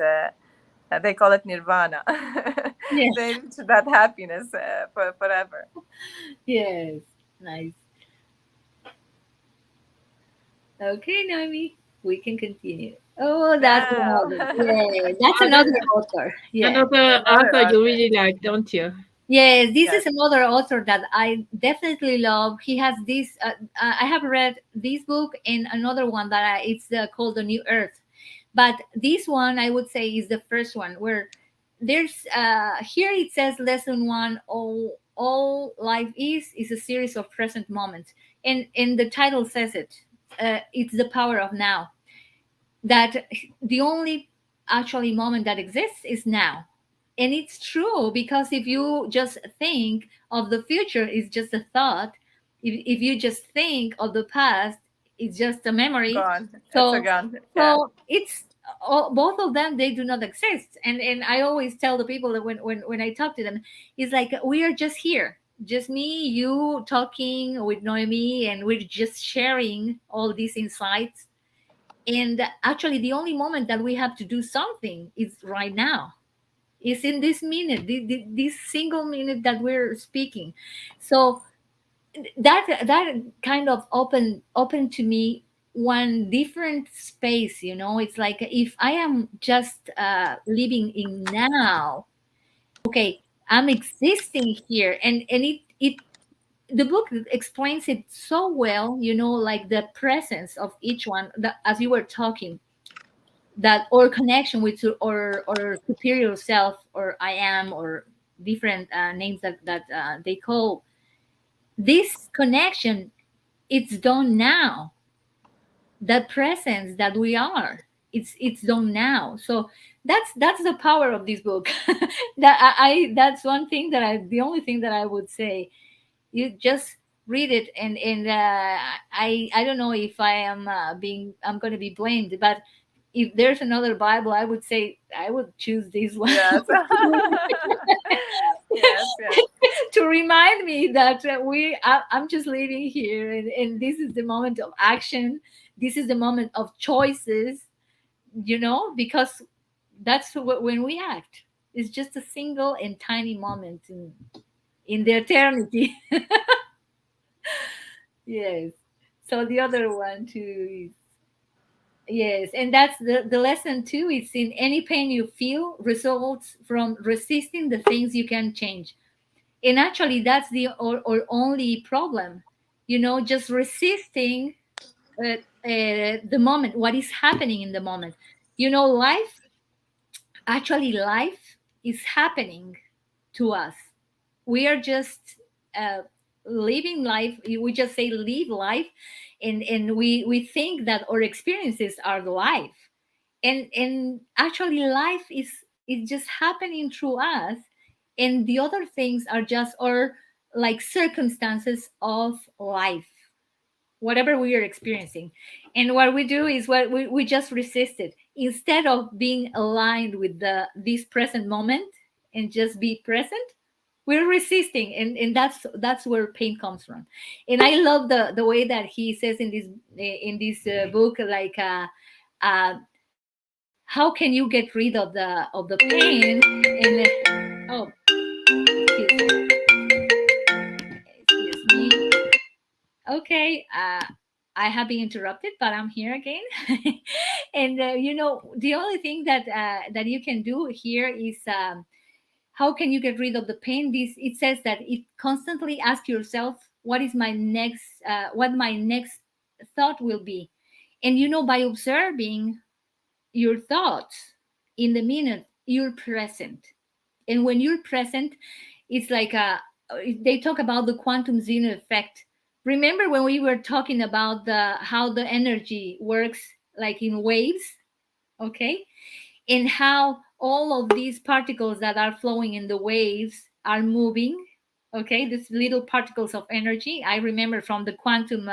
They call it nirvana. Yes. They reach that happiness forever. Yes. Nice. Okay, Naomi, we can continue. Oh, that's Now, another. Yeah, that's another author. Yeah. Another another author you author. really like, don't you? Yes, this Yes. is another author that I definitely love. He has this. I have read this book and another one that it's called The New Earth. But this one, I would say, is the first one where there's here it says lesson one: all life is a series of present moments, and the title says it. It's the power of now. That the only actually moment that exists is now, and it's true because if you just think of the future, it's just a thought. If you just think of the past, it's just a memory. Gone. It's a so gun. Yeah. so it's both of them, they do not exist. And I always tell the people that when I talk to them, it's like we are just here, just me, you talking with Noemi, and we're just sharing all these insights. And actually the only moment that we have to do something is right now, is in this minute, this single minute that we're speaking. So that kind of open to me one different space. It's like if I am just living in now, okay, I'm existing here. And it the book explains it so well, like the presence of each one, that as you were talking, that or connection with or superior self, or I am, or different names that they call this connection. It's done now. That presence that we are, it's done now. So that's the power of this book. That that's one thing that I the only thing that I would say. You just read it, and I don't know if I am I'm going to be blamed, but if there's another Bible, I would say I would choose this one. Yes. Yes. Yes. To remind me that I'm just living here, and this is the moment of action. This is the moment of choices, because that's when we act. It's just a single and tiny moment in the eternity. Yes. So the other one too is Yes, and that's the lesson too. It's in any pain you feel results from resisting the things you can change. And actually, that's the or only problem. Just resisting the moment, what is happening in the moment. Life, actually, life is happening to us. We are just uh, living life. We just say live life, and we think that our experiences are the life, and actually life is just happening through us, and the other things are just our like circumstances of life, whatever we are experiencing. And what we do is what we just resist it instead of being aligned with this present moment and just be present. We're resisting, and that's where pain comes from. And I love the way that he says in this book, like how can you get rid of the pain. And oh, excuse me. Okay, I have been interrupted, but I'm here again. And the only thing that you can do here is, how can you get rid of the pain? This, it says that it constantly ask yourself, what my next thought will be. And by observing your thoughts in the minute, you're present. And when you're present, it's like they talk about the quantum zero effect. Remember when we were talking about the how the energy works, like in waves, okay? And how all of these particles that are flowing in the waves are moving, okay? These little particles of energy, I remember from the quantum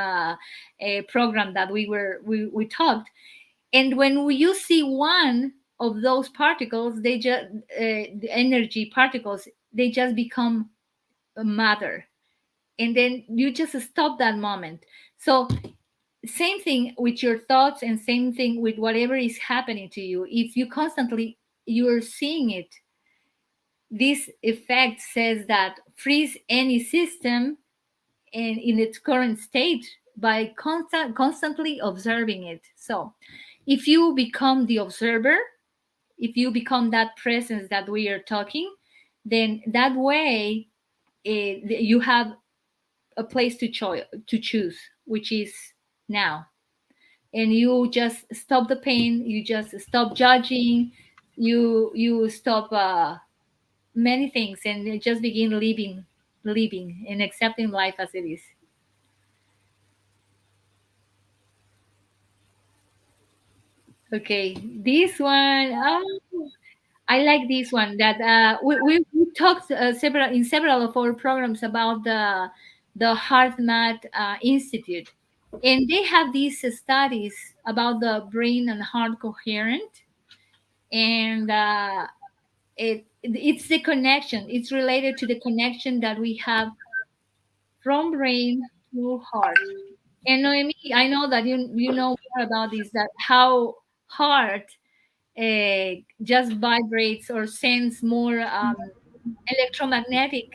program that we talked. And when you see one of those particles, they just the energy particles, they just become a matter, and then you just stop that moment. So same thing with your thoughts, and same thing with whatever is happening to you. If you constantly you're seeing it, this effect says that freeze any system in its current state by constantly observing it. So if you become the observer, if you become that presence that we are talking, then that way you have a place to choose, which is now. And you just stop the pain, you just stop judging, you stop many things, and you just begin living and accepting life as it is. Okay, this one, I like this one. That we talked several of our programs about the HeartMath Institute, and they have these studies about the brain and heart coherent, and it's the connection. It's related to the connection that we have from brain to heart. And Noemi, I know that you know more about this. That how heart just vibrates or sends more electromagnetic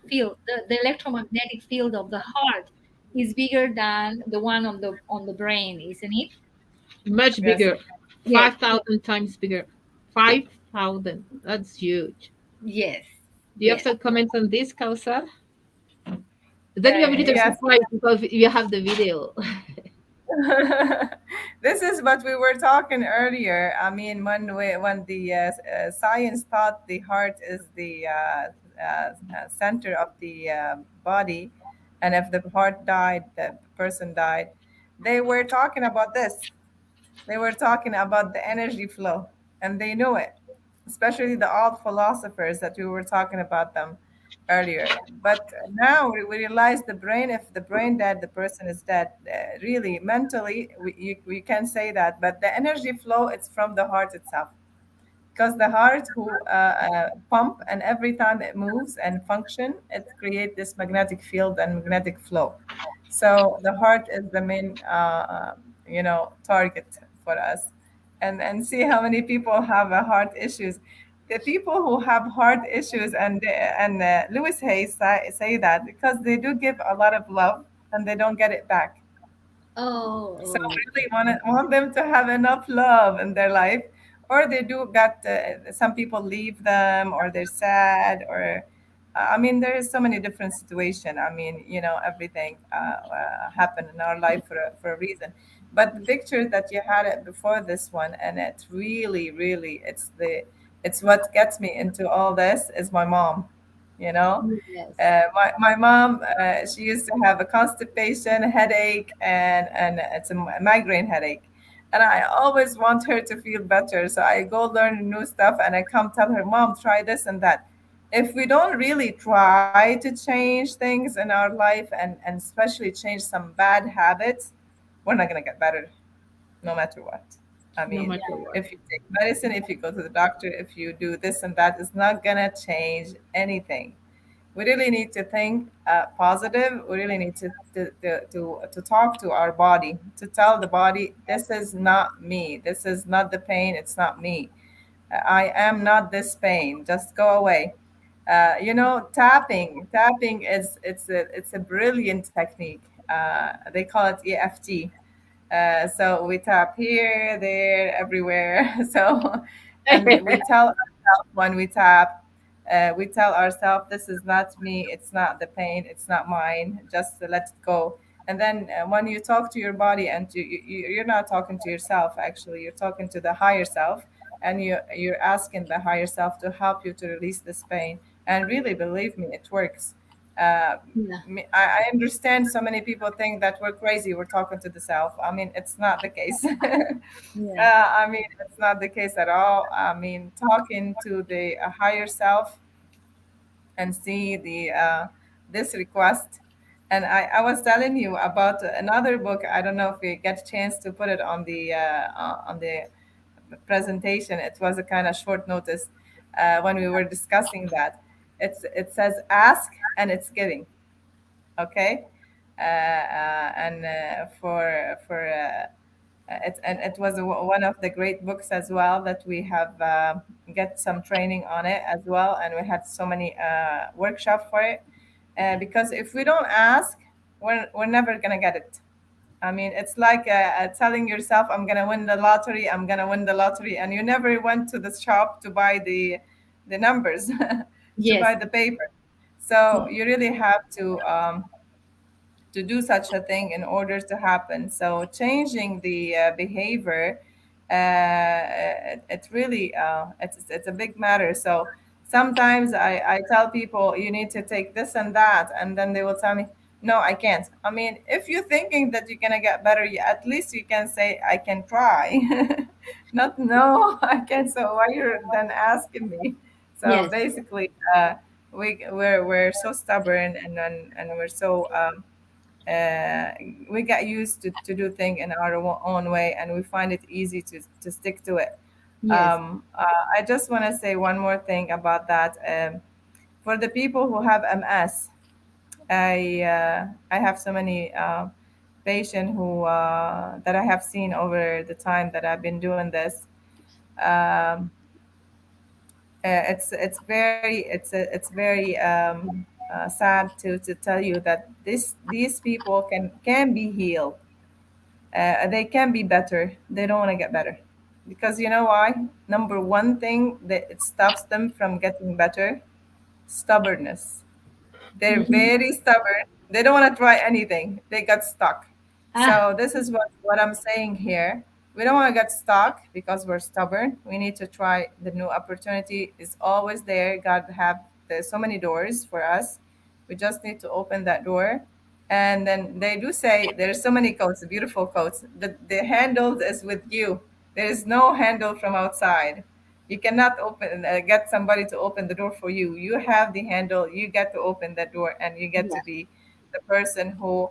field. The electromagnetic field of the heart is bigger than the one on the brain, isn't it? Much Yes. bigger, Yes, 5,000 times bigger. 5,000. That's huge. yes, Do you have yes. some comments on this, Kausar? Then we have a little Yes. surprise because you have the video. This is what we were talking earlier. I mean, when the science thought the heart is the center of the body, and if the heart died, the person died. They were talking about this. They were talking about the energy flow, and they knew it, especially the old philosophers that we were talking about them earlier. But now we realize the brain, if the brain dead, the person is dead. Really, mentally, we can say that. But the energy flow, it's from the heart itself, because the heart who pump, and every time it moves and function, it create this magnetic field and magnetic flow. So the heart is the main target for us. And see how many people have heart issues. The people who have heart issues, and Lewis Hayes say that because they do give a lot of love and they don't get it back. So Oh, really want them to have enough love in their life, or they do got some people leave them, or they're sad, or I mean, there is so many different situation. I mean, everything happened in our life for a reason. But the picture that you had it before this one, and it really, really, it's what gets me into all this is my mom. You know, yes. my mom, she used to have a constipation headache, and it's a migraine headache. And I always want her to feel better. So I go learn new stuff and I come tell her, Mom, try this and that. If we don't really try to change things in our life, and especially change some bad habits, we're not going to get better no matter what. I No mean, matter what. if you take medicine, if you go to the doctor, if you do this and that, it's not going to change anything. We really need to think positive. We really need to talk to our body, to tell the body, this is not me. This is not the pain. It's not me. I am not this pain. Just go away. Tapping is it's a brilliant technique. They call it EFT. So we tap here, there, everywhere. So, and we tell ourselves when we tell ourselves, this is not me, it's not the pain, it's not mine, just let it go. And then when you talk to your body, and you're not talking to yourself, actually, you're talking to the higher self, and you're asking the higher self to help you to release this pain. And really, believe me, it works. Uh, Yeah. I understand so many people think that we're crazy, we're talking to the self. I mean, it's not the case. Yeah. I mean, it's not the case at all. I mean, talking to the higher self and see the this request. And I was telling you about another book. I don't know if we get a chance to put it on the presentation. It was a kind of short notice when we were discussing that. It says ask and it's giving. Okay, and it was one of the great books as well that we have get some training on it as well, and we had so many workshop for it. Because if we don't ask, we're never gonna get it. I mean, it's like telling yourself, I'm gonna win the lottery, I'm gonna win the lottery, and you never went to the shop to buy the numbers, to Yes. buy the paper. So you really have to do such a thing in order to happen. So changing the behavior, it really it's a big matter. So sometimes I tell people you need to take this and that, and then they will tell me, no, I can't. I mean, if you're thinking that you're gonna get better, at least you can say I can try. Not no, I can't. So why you're then asking me? So Yes. basically, we're so stubborn, and we're so uh, we get used to do things in our own way, and we find it easy to stick to it. Yes. I just want to say one more thing about that. For the people who have MS, I have so many patients who that I have seen over the time that I've been doing this. Um, it's very sad to tell you that these people can be healed. They can be better. They don't want to get better because you know why? Number one thing that it stops them from getting better: stubbornness. They're Mhm. very stubborn. They don't want to try anything. They got stuck. Ah, So this is what I'm saying here. We don't want to get stuck because we're stubborn. We need to try. The new opportunity is always there. God have there's so many doors for us. We just need to open that door. And then they do say there's so many coats, beautiful coats. The handle is with you. There is no handle from outside. You cannot get somebody to open the door for you. You have the handle. You get to open that door, and you get to yeah. be the person who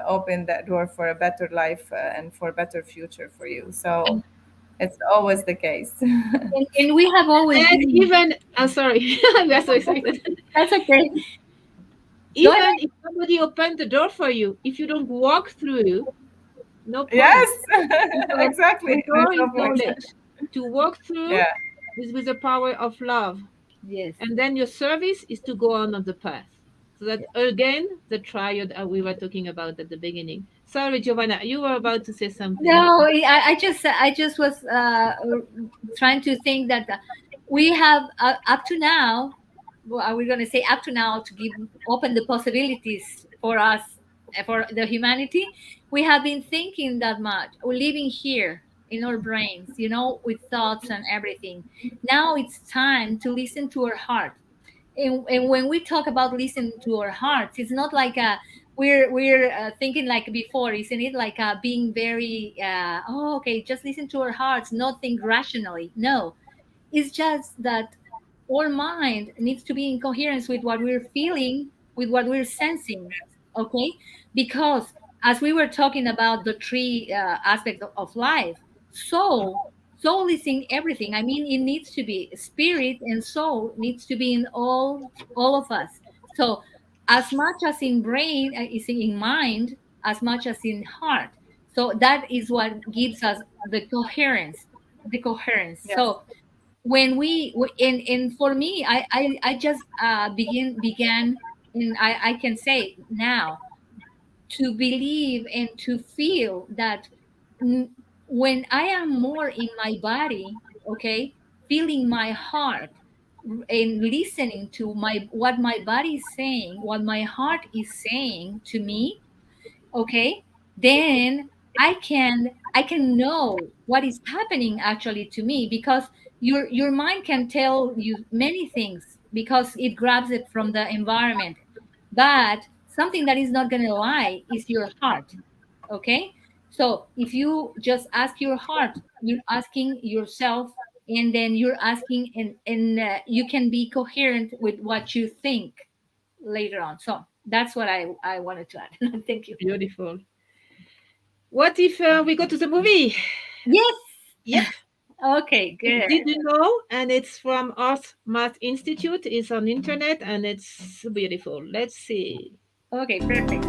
opened that door for a better life and for a better future for you. So it's always the case. And we have always And been. even, I'm sorry, we are so excited. That's okay. Go ahead. Even if somebody opened the door for you, if you don't walk through, no point. Yes, Because the exactly. There's door is no point. knowledge. To walk through Yeah. is with the power of love. Yes. And then your service is to go on the path. So that Yeah. again, the triad we were talking about at the beginning. Sorry, Giovanna, you were about to say something. No, I just was trying to think that we have up to now. Well, are we going to say up to now to give open the possibilities for us, for the humanity? We have been thinking that much, or living here in our brains, with thoughts and everything. Now it's time to listen to our heart. And when we talk about listening to our hearts, it's not like we're thinking like before, isn't it? Like being very oh, okay, just listen to our hearts, not think rationally. No, it's just that our mind needs to be in coherence with what we're feeling, with what we're sensing. Okay, because as we were talking about the three aspects of life, soul is in everything. I mean, it needs to be spirit, and soul needs to be in all of us. So as much as in brain is in mind, as much as in heart. So that is what gives us the coherence. Yes. So when and for me, I just began, and I can say now, to believe and to feel that n- when I am more in my body, okay, feeling my heart and listening to what my body is saying, what my heart is saying to me, okay, then I can know what is happening actually to me, because your mind can tell you many things because it grabs it from the environment. But something that is not going to lie is your heart. Okay, so if you just ask your heart, you're asking yourself, and then you're asking, and you can be coherent with what you think later on. So that's what I wanted to add. Thank you. Beautiful. What if we go to the movie? Yes. Yep. Okay, good. Did you know? And it's from Earth Math Institute. It's on internet and it's beautiful. Let's see. Okay, perfect.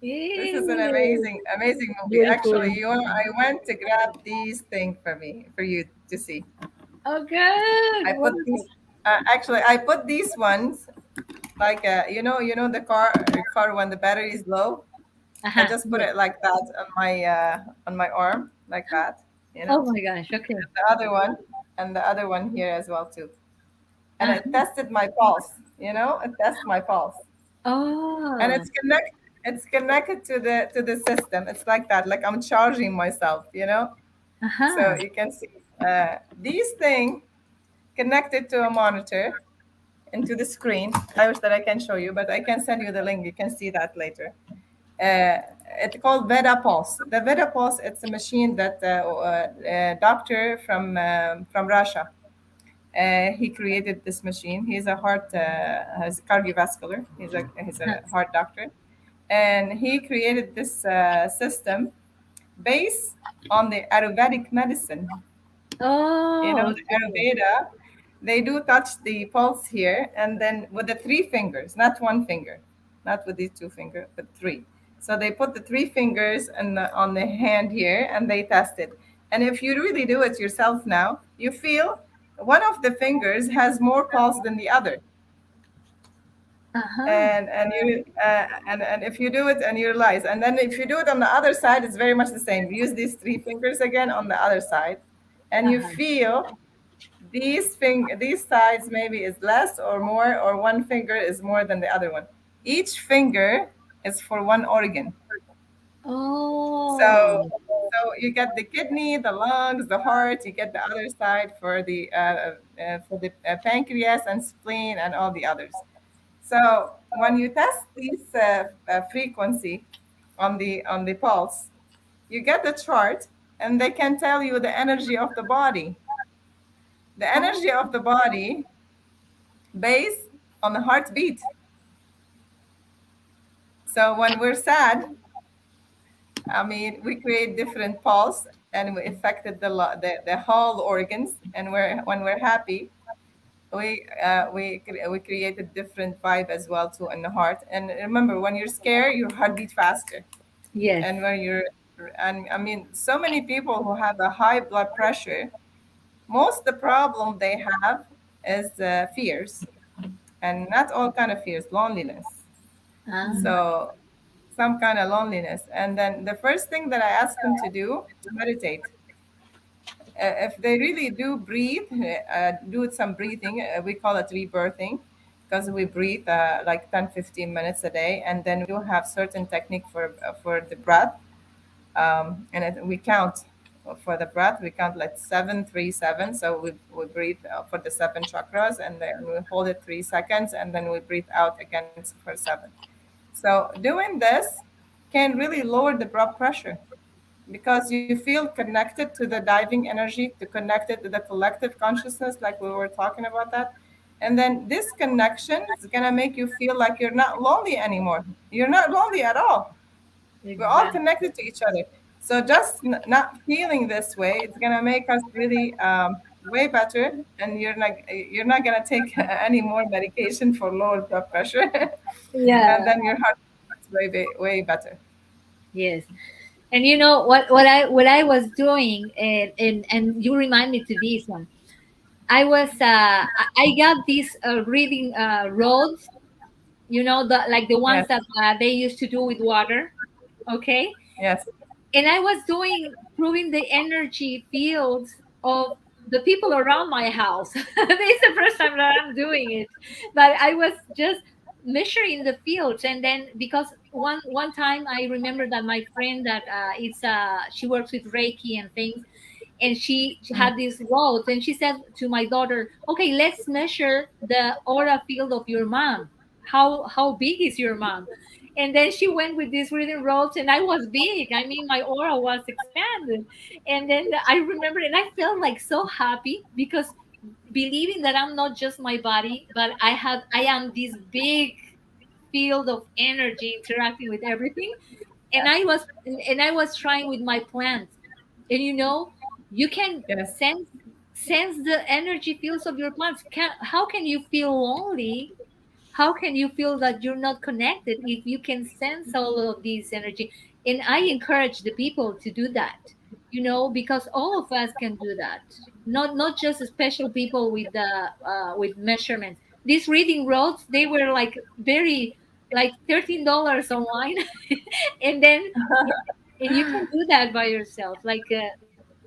This is an Yay. amazing movie. Beautiful. Actually, I went to grab these things for you to see. Oh, good. I put these. Wonderful. Actually, I put these ones like the car when the battery is low. I Uh-huh. just put Yes. it like that on my arm, like that. You Oh know, my gosh. Okay. the other one and the other one here as well too. And it Uh-huh. tested my pulse. It tests my pulse, and Oh. it's connect. It's connected to the system. It's like that, like I'm charging myself, you know. So Uh-huh. you can see these things connected to a monitor into the screen. I wish that I can show you, but I can send you the link. You can see that later. Uh, it's called Veda Pulse. The Veda Pulse, it's a machine that a doctor from Russia. He created this machine. He's a heart, has cardiovascular. He's a heart doctor, and he created this system based on the Ayurvedic medicine. You know, Oh, the Ayurveda, they do touch the pulse here, and then with the three fingers, not one finger, not with these two fingers, but three. So they put the three fingers on the hand here, and they test it. And if you really do it yourself now, you feel one of the fingers has more pulse than the other. uh-huh. And if you do it and you realize, and then if you do it on the other side, it's very much the same. Use these three fingers again on the other side, and you Uh-huh. feel these sides maybe is less or more, or one finger is more than the other one. Each finger is for one organ. So Oh, so you get the kidney, the lungs, the heart. You get the other side for the pancreas and spleen and all the others. So when you test this frequency on the pulse, you get the chart, and they can tell you the energy of the body. The oh, energy of the body based on the heartbeat. So when we're sad, I mean, we create different pulse, and we affected the whole organs. And when we're happy, we created different vibe as well too in the heart. And remember, when you're scared, your heart beat faster. yes. And when you're and I mean, so many people who have a high blood pressure, most the problem they have is fears, and not all kind of fears, loneliness. Ah, So some kind of loneliness. And then the first thing that I ask them to do to meditate. If they really do breathe, do some breathing. We call it rebirthing, because we breathe like 10, 15 minutes a day, and then we do have certain technique for the breath. We count for the breath. We count like 7, 3, 7. So we breathe for the seven chakras, and then we hold it 3 seconds, and then we breathe out again for seven. So doing this can really lower the blood pressure, because you feel connected to the diving energy, to connected to the collective consciousness, like we were talking about that. And then this connection is gonna make you feel like you're not lonely anymore. You're not lonely at all. We're all exactly. connected to each other. So just not feeling this way, it's gonna make us really way better, and you're not gonna take any more medication for lower blood pressure, and Yeah, then your heart is way better. yes. And you know what I was doing, and you remind me to this one. I got these reading roads, the like the ones Yes, that they used to do with water, okay? yes, And I was doing proving the energy fields of the people around my house. This is the first time that I'm doing it, but I was just measuring the fields. And then because one time I remember that my friend that it's she works with Reiki and things, and she mm, had these roads, and she said to my daughter, okay, let's measure the aura field of your mom. How big is your mom? And then she went with these reading roads, and I was big. I mean, my aura was expanded. And then I remember, and I felt like so happy because believing that I'm not just my body, but I am this big field of energy interacting with everything. And I was trying with my plants. And you can yes. sense the energy fields of your plants. How can you feel lonely? How can you feel that you're not connected if you can sense all of this energy? And I encourage the people to do that, because all of us can do that. Not just special people with the with measurements. These reading roads, they were like very, like $13 online. And then and you can do that by yourself, like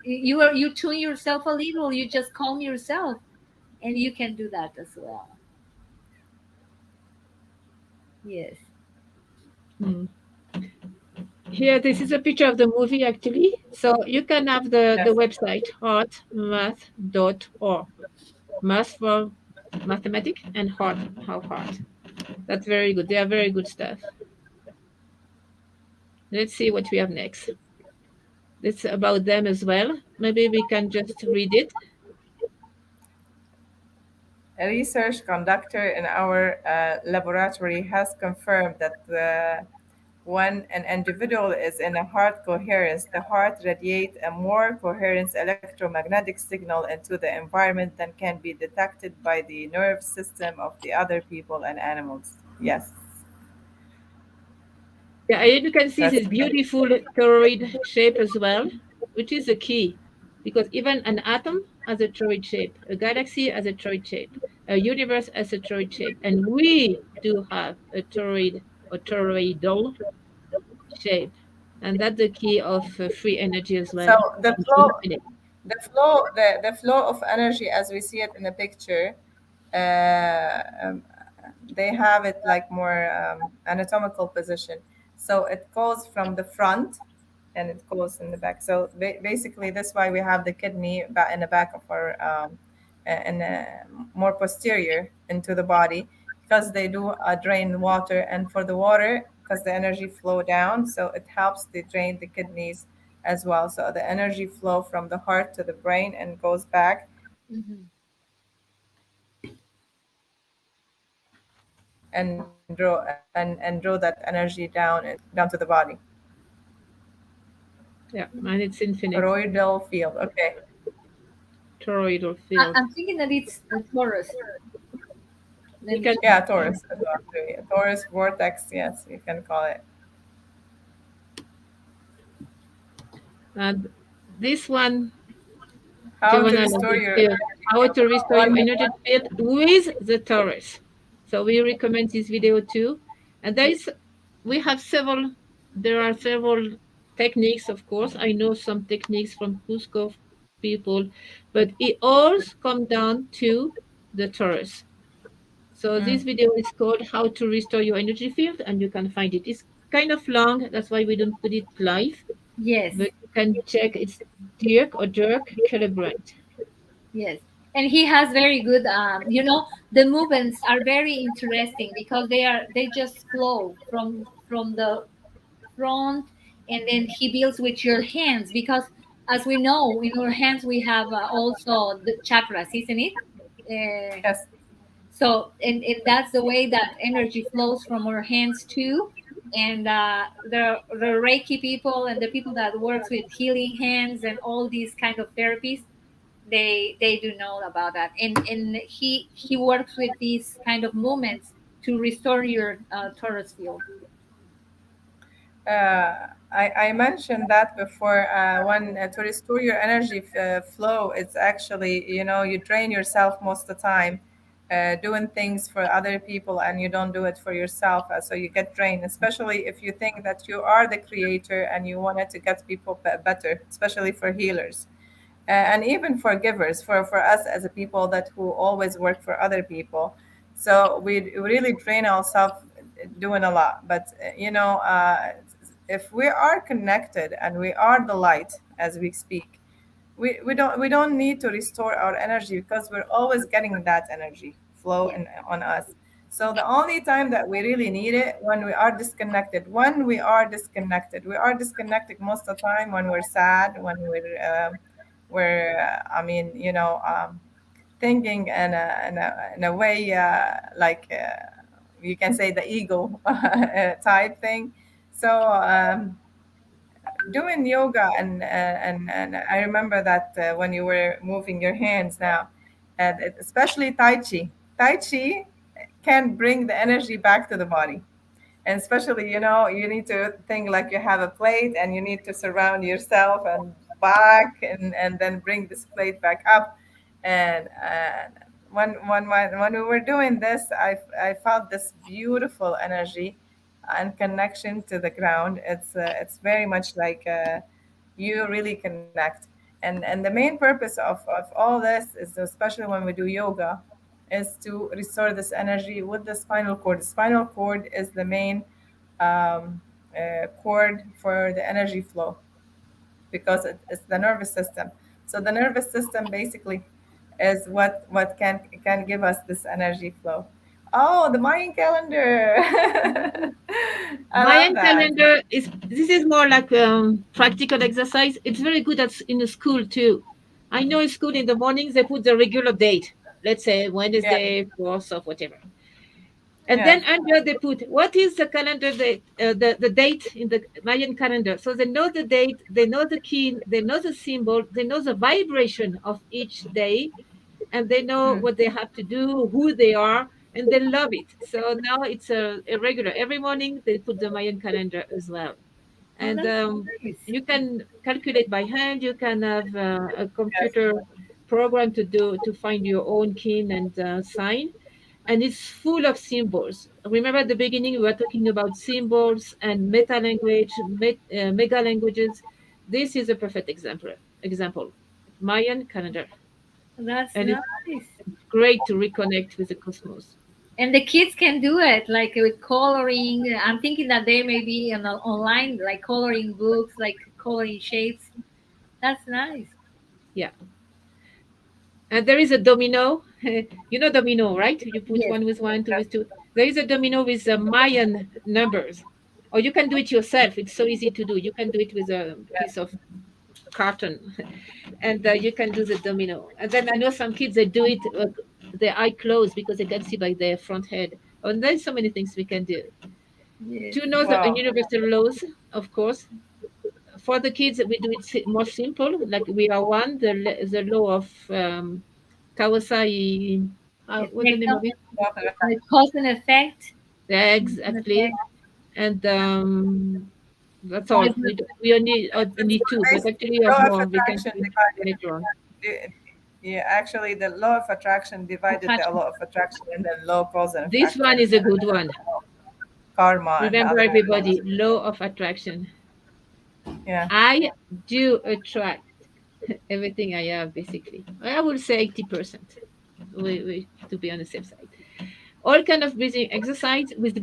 you tune yourself a little, you just calm yourself, and you can do that as well. Yes. Mm. Here, this is a picture of the movie actually. So you can have the Yes. website heartmath.org. Math for mathematics and heart, how heart. That's very good. They are very good stuff. Let's see what we have next. It's about them as well. Maybe we can just read it. A research conductor in our laboratory has confirmed that when an individual is in a heart coherence, the heart radiates a more coherent electromagnetic signal into the environment than can be detected by the nerve system of the other people and animals. Yes, Yeah, and you can see that's this beautiful toroid shape as well, which is the key. Because even an atom has a toroid shape, a galaxy has a toroid shape, a universe has a toroid shape, and we do have a toroid or toroidal shape. And that's the key of free energy as so well, and infinite. the flow of energy as we see it in the picture. Uh, um, they have it like more anatomical position. So it goes from the front and it goes in the back. So basically, that's why we have the kidney in the back of our and more posterior into the body because they do drain water, and for the water, because the energy flow down, so it helps to drain the kidneys as well. So the energy flow from the heart to the brain and goes back Mhm. and draw that energy down to the body. Yeah, and it's infinite. Toroidal field. Okay. Toroidal field. I'm thinking that it's a Taurus. We Let me can, check. Yeah, Taurus as well. Too. Taurus vortex. Yes, you can call it. and this one, How to Giovanna, restore is your field. energy How field. to restore your One. energy field with the Taurus. So we recommend this video too. And we have there are several techniques, of course. I know some techniques from Cusco people, but it all comes down to the Taurus. So this Mm. video is called How to Restore Your Energy Field, and you can find it. It's kind of long, that's why we don't put it live, Yes, but you can check. It's Dirk Celebrant. yes. And he has very good, the movements are very interesting because they just flow from the front, and then he builds with your hands because, as we know, in our hands we have also the chakras, isn't it? Uh, Yes. so and that's the way that energy flows from our hands too. And the Reiki people and the people that works with healing hands and all these kind of therapies, they do know about that. And he works with these kind of movements to restore your Taurus field. I mentioned that before. When to restore your energy flow, it's actually, you drain yourself most of the time doing things for other people and you don't do it for yourself. So you get drained, especially if you think that you are the creator and you wanted to get people better, especially for healers. And even for givers, for us as a people that who always work for other people. So we really drain ourselves doing a lot. But if we are connected and we are the light as we speak, we don't need to restore our energy because we're always getting that energy flow Yes. on us. So the only time that we really need it when we are disconnected. When we are disconnected most of the time when we're sad, when I mean, thinking in a way like you can say the ego type thing. So doing yoga and I remember that when you were moving your hands now, and especially Tai Chi. Tai Chi can bring the energy back to the body. And especially, you need to think like you have a plate and you need to surround yourself and back and then bring this plate back up. And when we were doing this, I felt this beautiful energy and connection to the ground. It's very much like you really connect. And the main purpose of all this is, especially when we do yoga, is to restore this energy with the spinal cord. The spinal cord is the main um, cord for the energy flow because it's the nervous system. So the nervous system basically is what can give us this energy flow. Oh, the Mayan calendar. I love Mayan that. calendar is this is more like practical exercise. It's very good in the school too. I know in school in the mornings they put the regular date. Let's say Yeah, Wednesday, 4th of whatever. And yeah. then under they put what is the calendar date, the date in the Mayan calendar. So they know the date, they know the key, they know the symbol, they know the vibration of each day, and they know Mm. what they have to do, who they are, and they love it. So now it's a regular. Every morning they put the Mayan calendar as well. Oh, And that's nice. you can calculate by hand. You can have a computer program to find your own kin and sign, and it's full of symbols. Remember at the beginning we were talking about symbols and meta language, mega languages. This is a perfect example. Mayan calendar, That's and it's nice. great to reconnect with the cosmos. And the kids can do it like with coloring. I'm thinking that there may be an online like coloring books, like coloring shapes. That's nice. Yeah, and there is a domino. You know domino, right? You put Yes. one with one, two with two. There is a domino with Mayan numbers, or you can do it yourself. It's so easy to do. You can do it with a piece of carton, and you can do the domino. And then I know some kids they do it their eye closed because they can see by their front head. And there's so many things we can do. Yes. To know the Wow. universal laws, of course. For the kids, we do it more simple, like we are one. The law of Kawasaki. What's the Effect name of of it? Love the like effect. cause and effect. Yeah, And exactly. effect. And that's all. We only need two, but actually we have Law of more. We can attraction do it divided. later on. Yeah, actually, the law of attraction divided the Attachment. law of attraction and the law cause and This effect, one is a good one. karma and the Remember, other laws. everybody, law of attraction. Yeah. I do attract everything I have, basically. I will say 80%. To be on the safe side. All kind of breathing exercise with the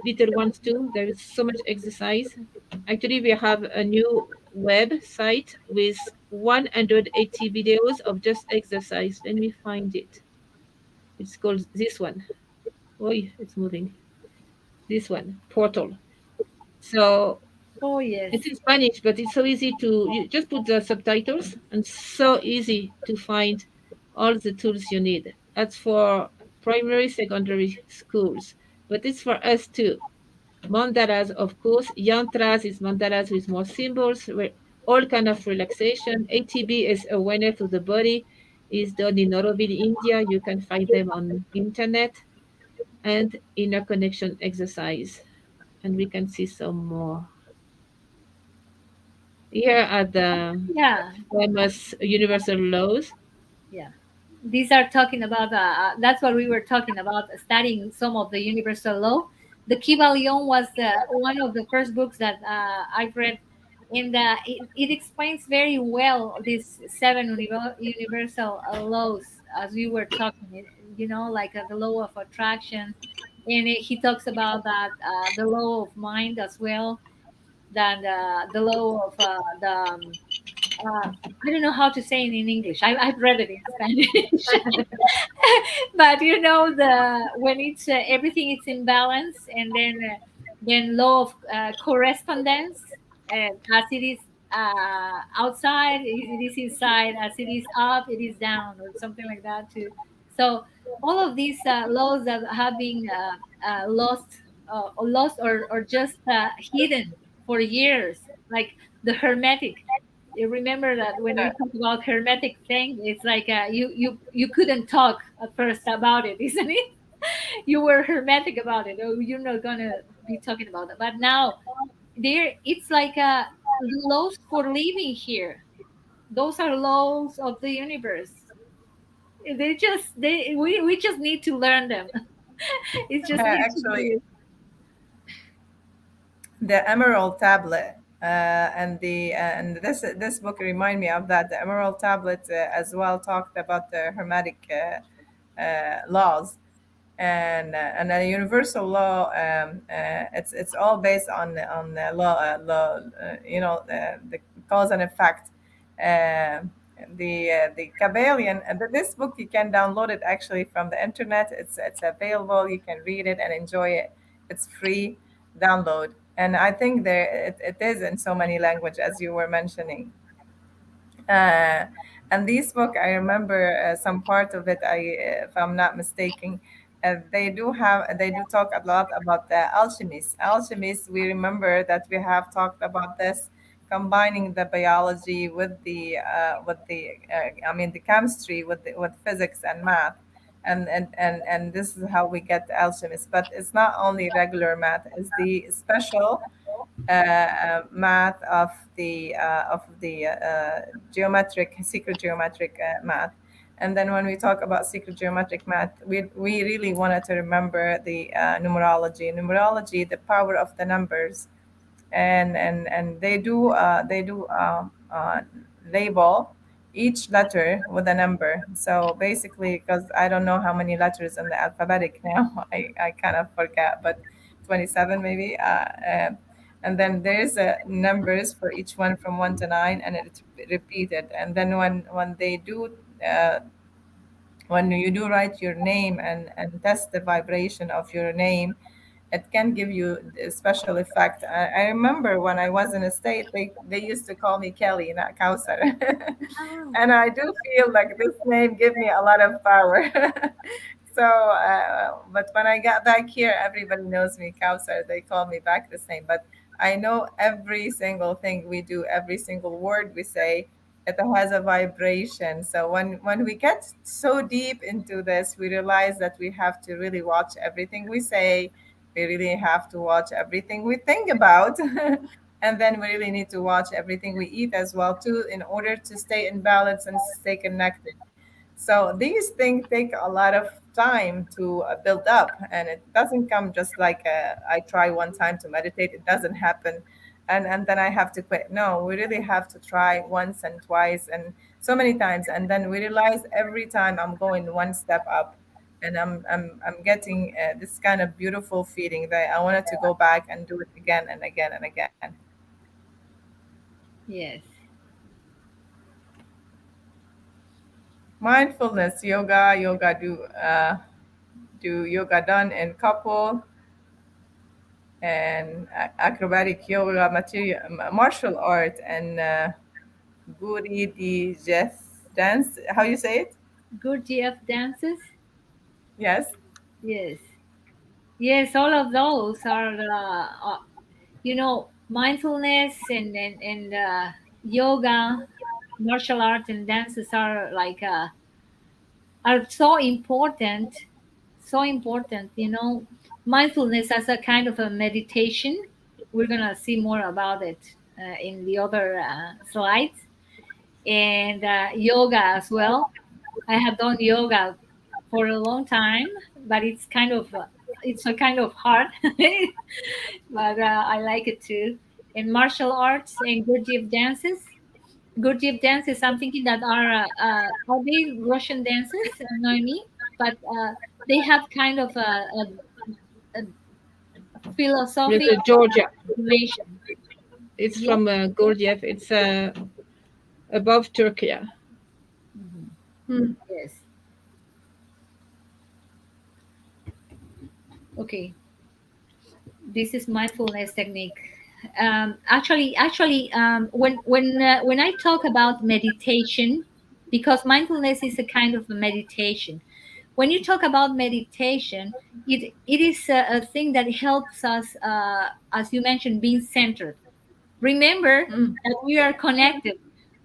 little ones too. There is so much exercise. Actually, we have a new website with 180 videos of just exercise. Let me find it. It's called this one. Oh, it's moving. This one, Portal. So Oh yes. it's in Spanish, but it's so easy to you just put the subtitles and so easy to find all the tools you need. That's for primary, secondary schools, but it's for us too. Mandalas, of course. Yantras is mandalas with more symbols. All kind of relaxation. ATB is awareness of the body. Is done in Auroville, India. You can find them on internet. And inner connection exercise. And we can see some more. Here are the Yeah. famous universal laws. Yeah. These are talking about that's what we were talking about, studying some of the universal law. The Kybalion was one of the first books that I've read, and it explains very well these seven universal laws as we were talking, like the law of attraction, and he talks about that the law of mind as well, than the law of I don't know how to say it in English. I've read it in Spanish, but the when it's everything is in balance, and then law of correspondence, as it is outside, it is inside. As it is up, it is down, or something like that too. So all of these laws that have been or just hidden for years, like the hermetic. You remember that when we talk about hermetic thing, it's like you couldn't talk at first about it, isn't it? You were hermetic about it. Oh, you're not gonna be talking about it. But now there, it's like laws for living here. Those are laws of the universe. We just need to learn them. It just Yeah, needs to actually, be. the Emerald Tablet and this book remind me of that. The Emerald Tablet as well talked about the hermetic laws, and a universal law. It's all based on the law, the cause and effect. Uh, the Kabbalion, and this book you can download it actually from the internet. It's available. You can read it and enjoy it. It's free download, and I think it is in so many languages as you were mentioning. Uh, and this book, I remember some part of it. If I'm not mistaken, they do talk a lot about the alchemists. Alchemists, we remember that we have talked about this, combining the biology I mean the chemistry with physics and math, and this is how we get the alchemists. But it's not only regular math; it's the special math of the secret geometric math. And then when we talk about secret geometric math, we really wanted to remember the numerology, the power of the numbers, and they do label each letter with a number. So basically, because I don't know how many letters in the alphabetic now, I kind of forget, but 27 maybe. And then there's numbers for each one from 1 to 9, and it's repeated. And then when they do when you do write your name and test the vibration of your name, it can give you a special effect. I remember when I was in a state, they used to call me Kelly, not Kausar. And I do feel like this name give me a lot of power. So, but when I got back here, everybody knows me Kausar. They call me back the same. But I know every single thing we do, every single word we say, it has a vibration. So when we get so deep into this, we realize that we have to really watch everything we say. We really have to watch everything we think about. And then we really need to watch everything we eat as well too, in order to stay in balance and stay connected. So these things take a lot of time to build up, and it doesn't come just like I try one time to meditate. It doesn't happen, and then I have to quit. No, we really have to try once and twice and so many times, and then we realize every time I'm going one step up, and I'm getting this kind of beautiful feeling that I wanted to go back and do it again and again and again. Yes. Mindfulness yoga do yoga done in couple, and acrobatic yoga, martial art, and Guri di Jeff dance. How you say it? Gurdjieff dances. Yes. Yes. Yes, all of those are, mindfulness and yoga, martial art, and dances are like are so important, so important. Mindfulness as a kind of a meditation. We're gonna see more about it in the other slides, and yoga as well. I have done yoga for a long time, but it's a kind of hard, but I like it too. And martial arts and Gurdjieff dances. Gurdjieff dances, I'm thinking that are they Russian dances, Noemi? But they have kind of a With philosophy Georgia. of relation. It's Yes. from Gurdjieff. It's above Turkey. Hmm. Yes. Okay. This is mindfulness technique. When I talk about meditation, because mindfulness is a kind of a meditation. When you talk about meditation, it is a thing that helps us, as you mentioned, being centered. Remember Mm. that we are connected,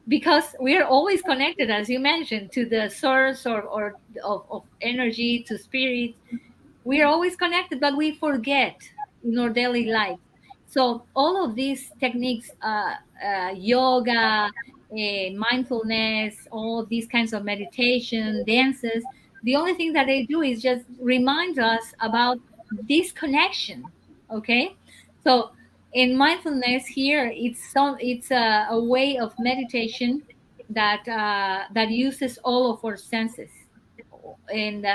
because we are always connected, as you mentioned, to the source or of energy, to spirit. We are always connected, but we forget in our daily life. So all of these techniques, yoga, mindfulness, all these kinds of meditation, dances, the only thing that they do is just remind us about this connection. Okay, so in mindfulness here, it's a way of meditation that uses all of our senses, and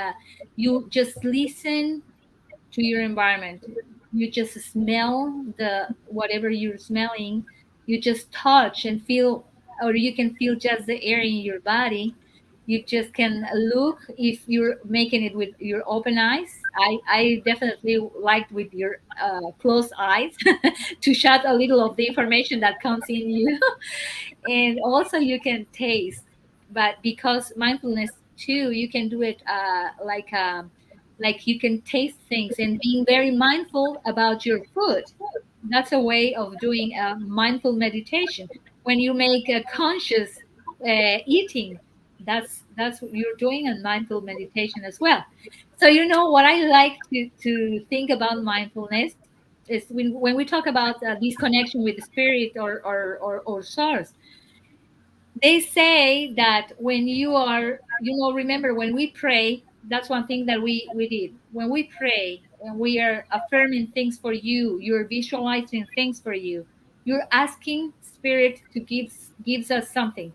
you just listen to your environment. You just smell the whatever you're smelling. You just touch and feel, or you can feel just the air in your body. You just can look if you're making it with your open eyes. I definitely liked with your closed eyes to shut a little of the information that comes in you. And also you can taste, but because mindfulness too, you can do it like you can taste things and being very mindful about your food. That's a way of doing a mindful meditation. When you make a conscious eating, that's what you're doing a mindful meditation as well. So you know what I like to think about mindfulness is when we talk about this connection with the spirit or source. They say that when you are, remember when we pray, that's one thing that we did. When we pray, when we are affirming things for you, you're visualizing things for you, you're asking spirit to gives us something.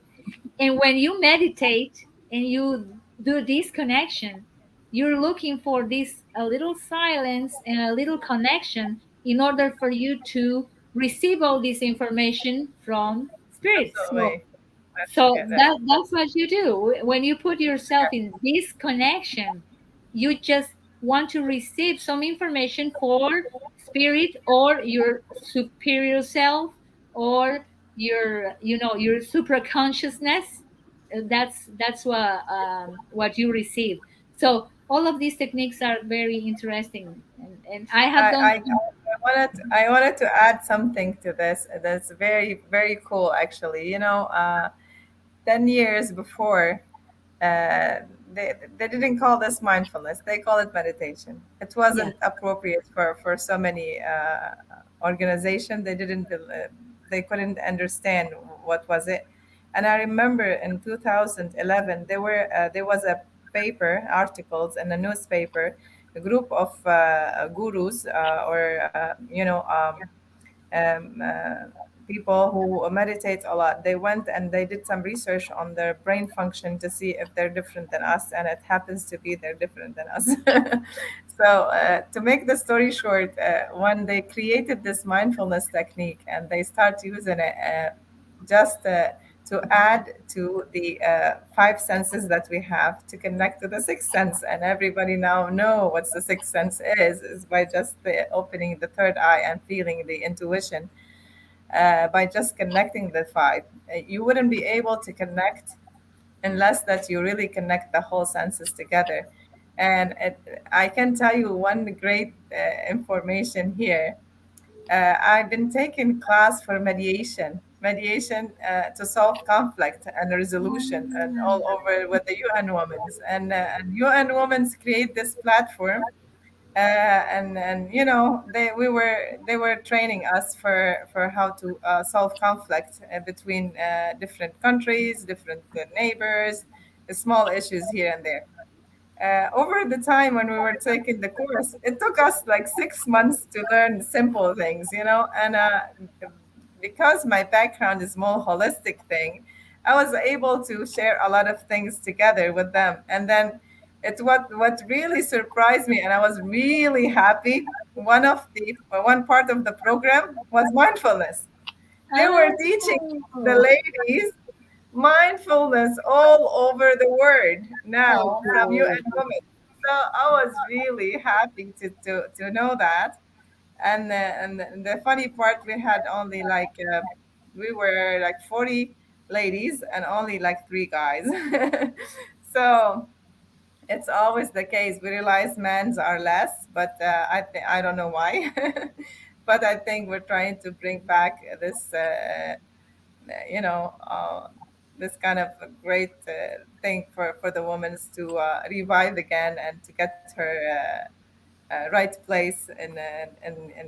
And when you meditate and you do this connection, you're looking for this a little silence and a little connection in order for you to receive all this information from spirit. So Absolutely. I so get it. that's what you do. When you put yourself in this connection, you just want to receive some information for spirit or your superior self or your super consciousness. That's what you receive. So all of these techniques are very interesting, and I have done. I wanted to add something to this that's very, very cool, actually. 10 years before, uh, they didn't call this mindfulness, they call it meditation. It Yeah. wasn't appropriate for so many organizations. They couldn't understand what was it. And I remember in 2011 there was a paper articles in a newspaper, a group of gurus or um, uh, people who meditate a lot. They went and they did some research on their brain function to see if they're different than us, and it happens to be they're different than us. So, to make the story short, when they created this mindfulness technique and they start using it, just to add to the five senses that we have to connect to the sixth sense, and everybody now know what the sixth sense is by just opening the third eye and feeling the intuition, by just connecting the five. You wouldn't be able to connect unless that you really connect the whole senses together. And I can tell you one great information here. I've been taking class for mediation to solve conflict and resolution, and all over with the UN Women's. And UN Women's create this platform, and they were training us for how to solve conflict between different countries, different neighbors, small issues here and there. Over the time when we were taking the course, it took us like 6 months to learn simple things, and because my background is more holistic thing, I was able to share a lot of things together with them. And then it's what really surprised me, and I was really happy. One part of the program was mindfulness. They were teaching the Oh, ladies mindfulness all over the world oh, now from UN good. Women. So I was really happy to know that. And the funny part, we had only like we were like 40 ladies and only like three guys. So it's always the case. We realize men's are less, but I don't know why. But I think we're trying to bring back this, you know, uh, this kind of a great thing for the women to revive again and to get her right place in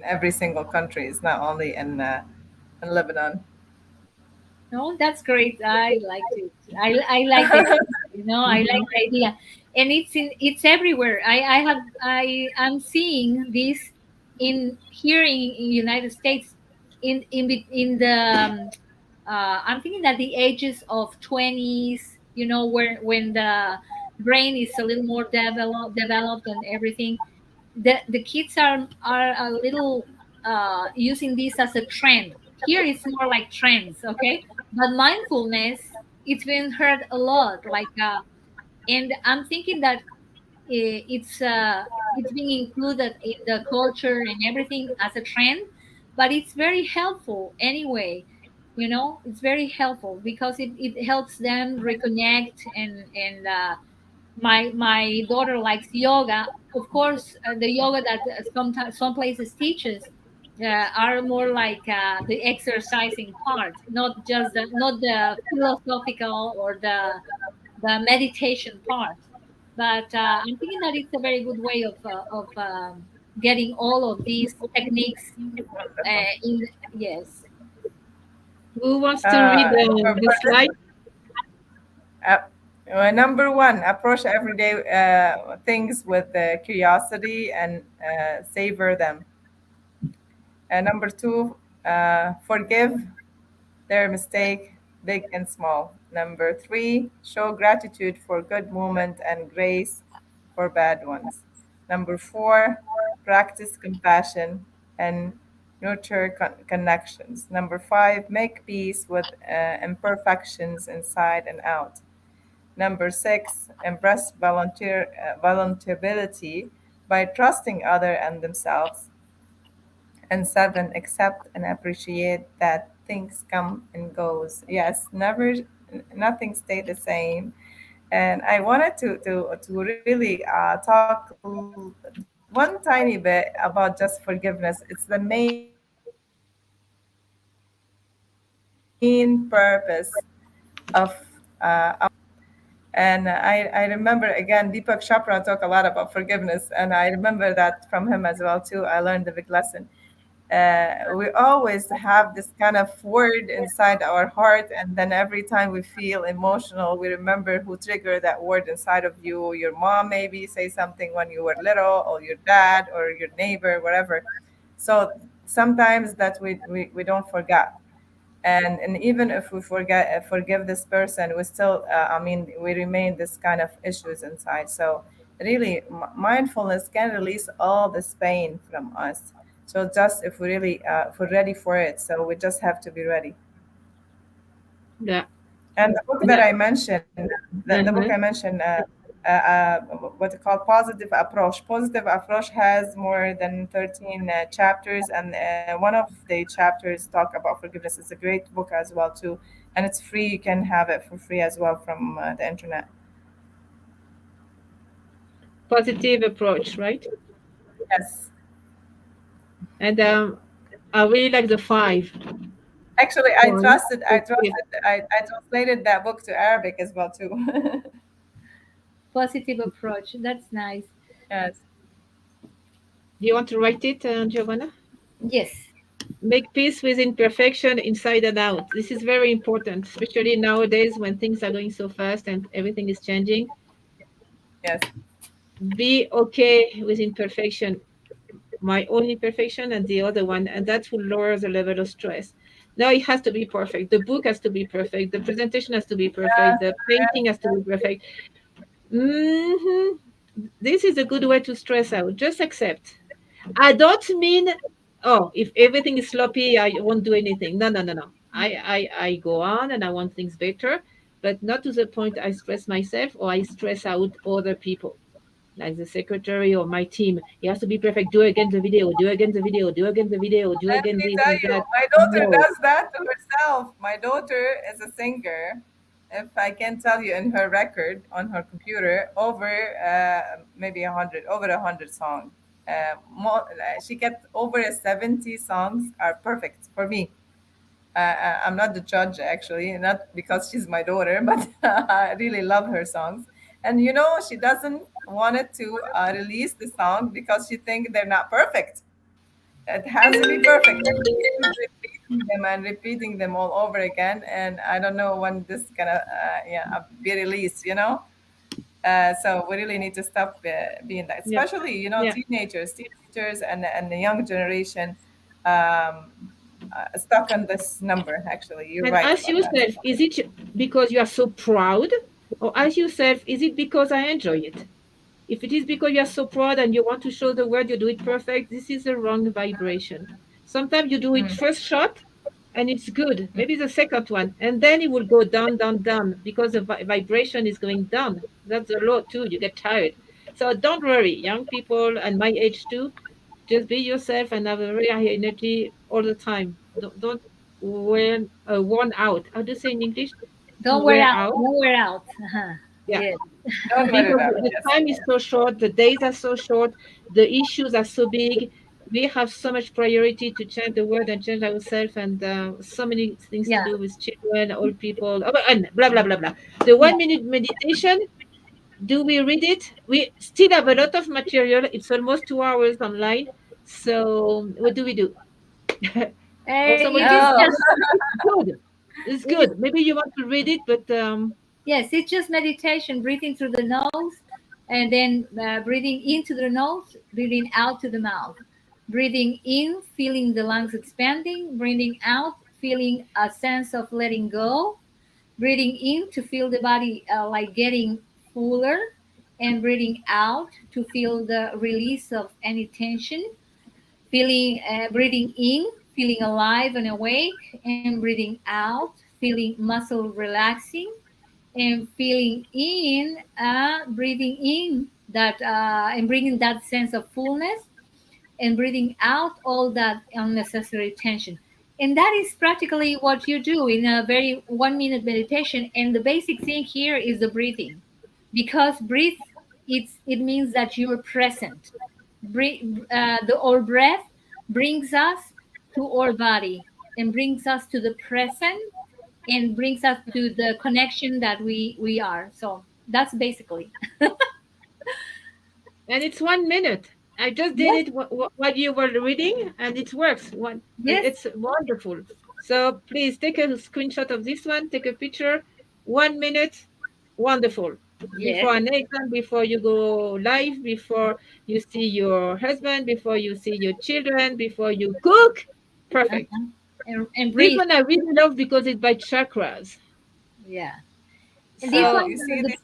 every single country. It's not only in Lebanon. No, that's great. I liked it. I like the idea. I like the idea, and it's everywhere. I'm seeing this in here in United States in the I'm thinking that the ages of 20s. Where when the brain is a little more developed and everything. The kids are a little using this as a trend. Here it's more like trends, okay? But mindfulness, it's been heard a lot, like, and I'm thinking that it's being included in the culture and everything as a trend, but it's very helpful anyway. It's very helpful because it helps them reconnect. And my daughter likes yoga. Of course, the yoga that sometimes some places teaches are more like the exercising part, not the philosophical or the meditation part. But I'm thinking that it's a very good way of getting all of these techniques in. Yes. Who wants to read the slide? Number one, approach everyday things with curiosity and savor them. Number two, forgive their mistake, big and small. Number three, show gratitude for good moment and grace for bad ones. Number four, practice compassion and nurture connections. Number five, make peace with imperfections inside and out. Number six, embrace vulnerability by trusting other and themselves. And seven, accept and appreciate that things come and goes. Yes, never, nothing stay the same. And I wanted to really talk one tiny bit about just forgiveness. It's the main purpose of our and I remember again Deepak Chopra talk a lot about forgiveness, and I remember that from him as well too. I learned a big lesson. We always have this kind of word inside our heart, and then every time we feel emotional, we remember who triggered that word inside of you. Your mom maybe say something when you were little, or your dad, or your neighbor, whatever. So sometimes that we don't forget. And even if we forgive this person, we still I mean we remain this kind of issues inside. So really mindfulness can release all this pain from us. So just if we really if we're ready for it, so we just have to be ready. Yeah. And the book that I mentioned, the book I mentioned, what it called Positive Approach. Positive Approach has more than 13 chapters, and one of the chapters talk about forgiveness. It's a great book as well too, and it's free. You can have it for free as well from the internet. Positive approach, right? Yes. And I really like the 5. Actually, I One, trusted. I two, three. trusted. I translated that book to Arabic as well too. Positive approach. That's nice. Yes. Do you want to write it, Giovanna? Yes. Make peace with imperfection inside and out. This is very important, especially nowadays when things are going so fast and everything is changing. Yes. Be okay with imperfection, my own imperfection and the other one, and that will lower the level of stress. Now it has to be perfect. The book has to be perfect. The presentation has to be perfect. The painting has to be perfect. This is a good way to stress out. Just accept. I don't mean, oh, if everything is sloppy, I won't do anything. No, no, no, no. I go on and I want things better, but not to the point I stress myself or I stress out other people, like the secretary or my team. It has to be perfect. Do again the video, do again the video, do again the video, do Let again me this tell and you, that. my daughter No. does that to herself. My daughter is a singer. If I can tell you, in her record on her computer, over maybe 100, over 100 songs. She kept over 70 songs are perfect for me. I'm not the judge actually, not because she's my daughter, but I really love her songs. And she doesn't want it to release the song because she thinks they're not perfect. It has to be perfect. And she keeps repeating them and repeating them all over again. And I don't know when this gonna be released. So we really need to stop being that, Yeah. especially Yeah. teenagers and the young generation um, stuck on this number. Actually, you're And right ask about that. yourself, is it because you are so proud Or ask yourself, is it because I enjoy it? If it is because you're so proud and you want to show the world you do it perfect, this is the wrong vibration. Sometimes you do it Mm, first shot and it's good. Maybe the second one, and then it will go down, down, down because the vibration is going down. That's a lot too. You get tired. So don't worry, young people and my age too. Just be yourself and have a very high energy all the time. Don't wear worn out. How do you say in English? To Don't wear wear out. out. Don't wear out. Uh-huh. Yeah, Yes. don't let it because out. the Yes. time is so short, the days are so short, the issues are so big. We have so much priority to change the world and change ourselves, and so many things to Yeah. do with children, old people, and blah blah blah blah. The Yeah. 1 minute meditation. Do we read it? We still have a lot of material. It's almost 2 hours online. So what do we do? Or somebody It is says, Oh, "Oh, just. it's good. It's It is. good." Maybe you want to read it, but Yes, it's just meditation, breathing through the nose, and then breathing into the nose, breathing out to the mouth. Breathing in, feeling the lungs expanding. Breathing out, feeling a sense of letting go. Breathing in to feel the body like getting fuller, and breathing out to feel the release of any tension. Breathing in, feeling alive and awake, and breathing out, feeling muscle relaxing, and feeling in, breathing in that, and bringing that sense of fullness, and breathing out all that unnecessary tension. And that is practically what you do in a very 1 minute meditation. And the basic thing here is the breathing, because breathe, it means that you're present. Our breath brings us to our body, and brings us to the present, and brings us to the connection that we are. So that's basically. and it's 1 minute. I just did Yes. it while you were reading, and it works. Yes. It's wonderful. So please take a screenshot of this one. Take a picture. 1 minute, wonderful. Yes. Before an exam, before you go live, before you see your husband, before you see your children, before you cook, perfect. Uh-huh. And This breathe. one I really love because it's by chakras. Yeah. And these so So you ones see are the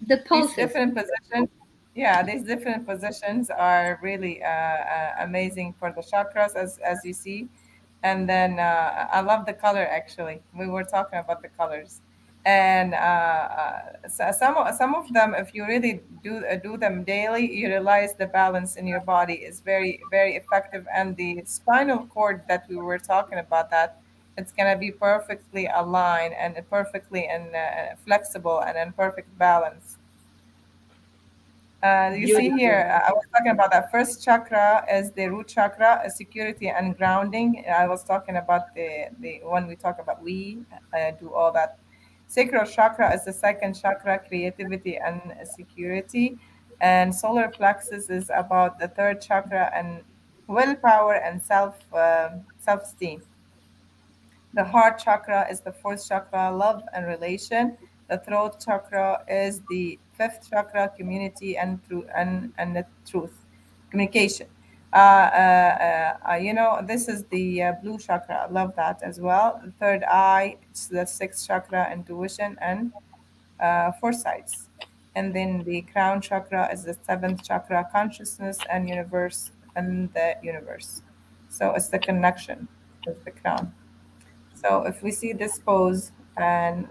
these poses. different positions. Yeah, these different positions are really amazing for the chakras, as you see. And then I love the color. Actually, we were talking about the colors, and so some of them, if you really do them daily, you realize the balance in your body is very very effective, and the spinal cord that we were talking about, that it's gonna be perfectly aligned and perfectly and flexible and in perfect balance. You see beautiful. here, I was talking about that first chakra is the root chakra, security and grounding. I was talking about the when we talk about we do all that. Sacral chakra is the second chakra, creativity and security. And solar plexus is about the third chakra and willpower and self-esteem. The heart chakra is the fourth chakra, love and relation. The throat chakra is the fifth chakra, community and and the truth, communication. This is the blue chakra. I love that as well. The third eye, it's the sixth chakra, intuition and foresights. And then the crown chakra is the seventh chakra, consciousness and universe and the universe. So it's the connection with the crown. So if we see this pose, and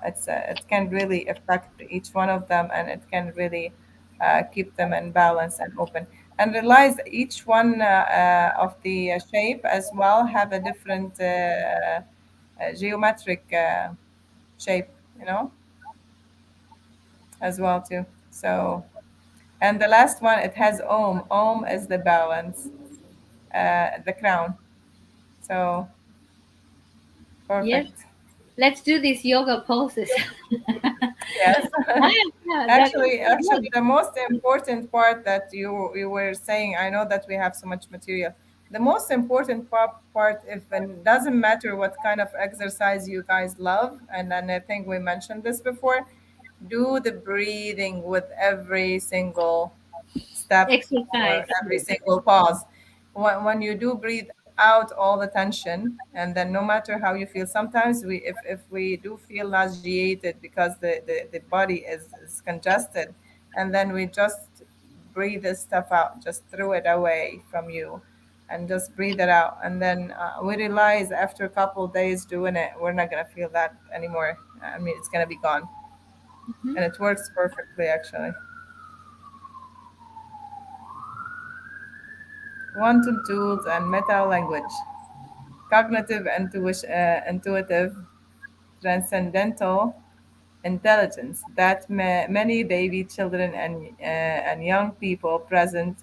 it can really affect each one of them, and it can really keep them in balance and open. And realize each one of the shape as well have a different geometric shape, you know, as well too. So, and the last one, it has Om. Om is the balance, the crown. So Yes. perfect. Let's do these yoga poses. Yes. Yeah, that is Actually, good. the most important part that you were saying, I know that we have so much material. The most important part, if it doesn't matter what kind of exercise you guys love, and then I think we mentioned this before, do the breathing with every single step or Exercise. every single pause. When you do breathe out all the tension, and then no matter how you feel, sometimes if we do feel nauseated because the body is congested, and then we just breathe this stuff out, just throw it away from you and just breathe it out, and then we realize after a couple of days doing it, we're not going to feel that anymore. I mean, it's going to be gone, Mhm. and it works perfectly actually. Quantum tools and meta language, cognitive intuitive transcendental intelligence that many baby children and young people present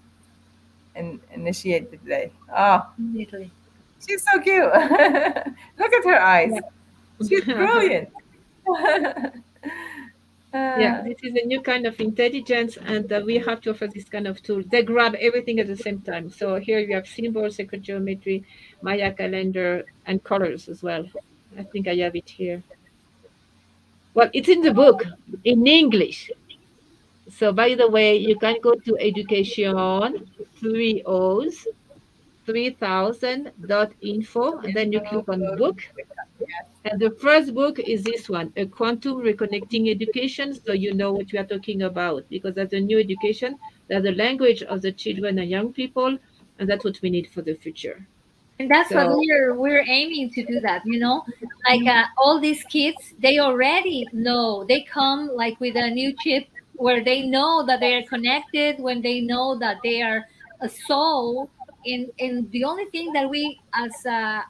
initiate today. Oh, Definitely. she's so cute. Look at her eyes. She's Yeah. brilliant. Yeah, Uh, this is a new kind of intelligence, and we have to offer this kind of tool. They grab everything at the same time. So here you have symbols, sacred geometry, Maya calendar, and colors as well. I think I have it here. Well, it's in the book in English. So by the way, you can go to education, three O's, 3000.info, and then you click on book. And the first book is this one, A Quantum Reconnecting Education. So you know what we are talking about, because that's a new education, that's the language of the children and young people, and that's what we need for the future. And that's what So we're aiming to do, that, like, all these kids, they already know, they come like with a new chip where they know that they are connected, when they know that they are a soul. And the only thing that we as a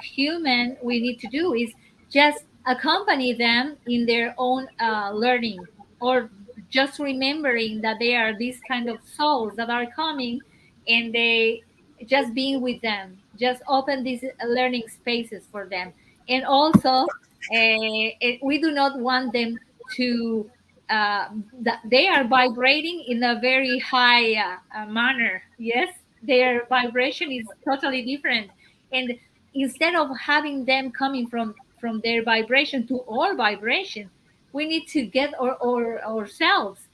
human we need to do is just accompany them in their own learning, or just remembering that they are these kind of souls that are coming, and they just being with them, just open these learning spaces for them. And also, we do not want them to that they are vibrating in a very high manner. Yes, their vibration is totally different. And instead of having them coming from their vibration to our vibration, we need to get ourselves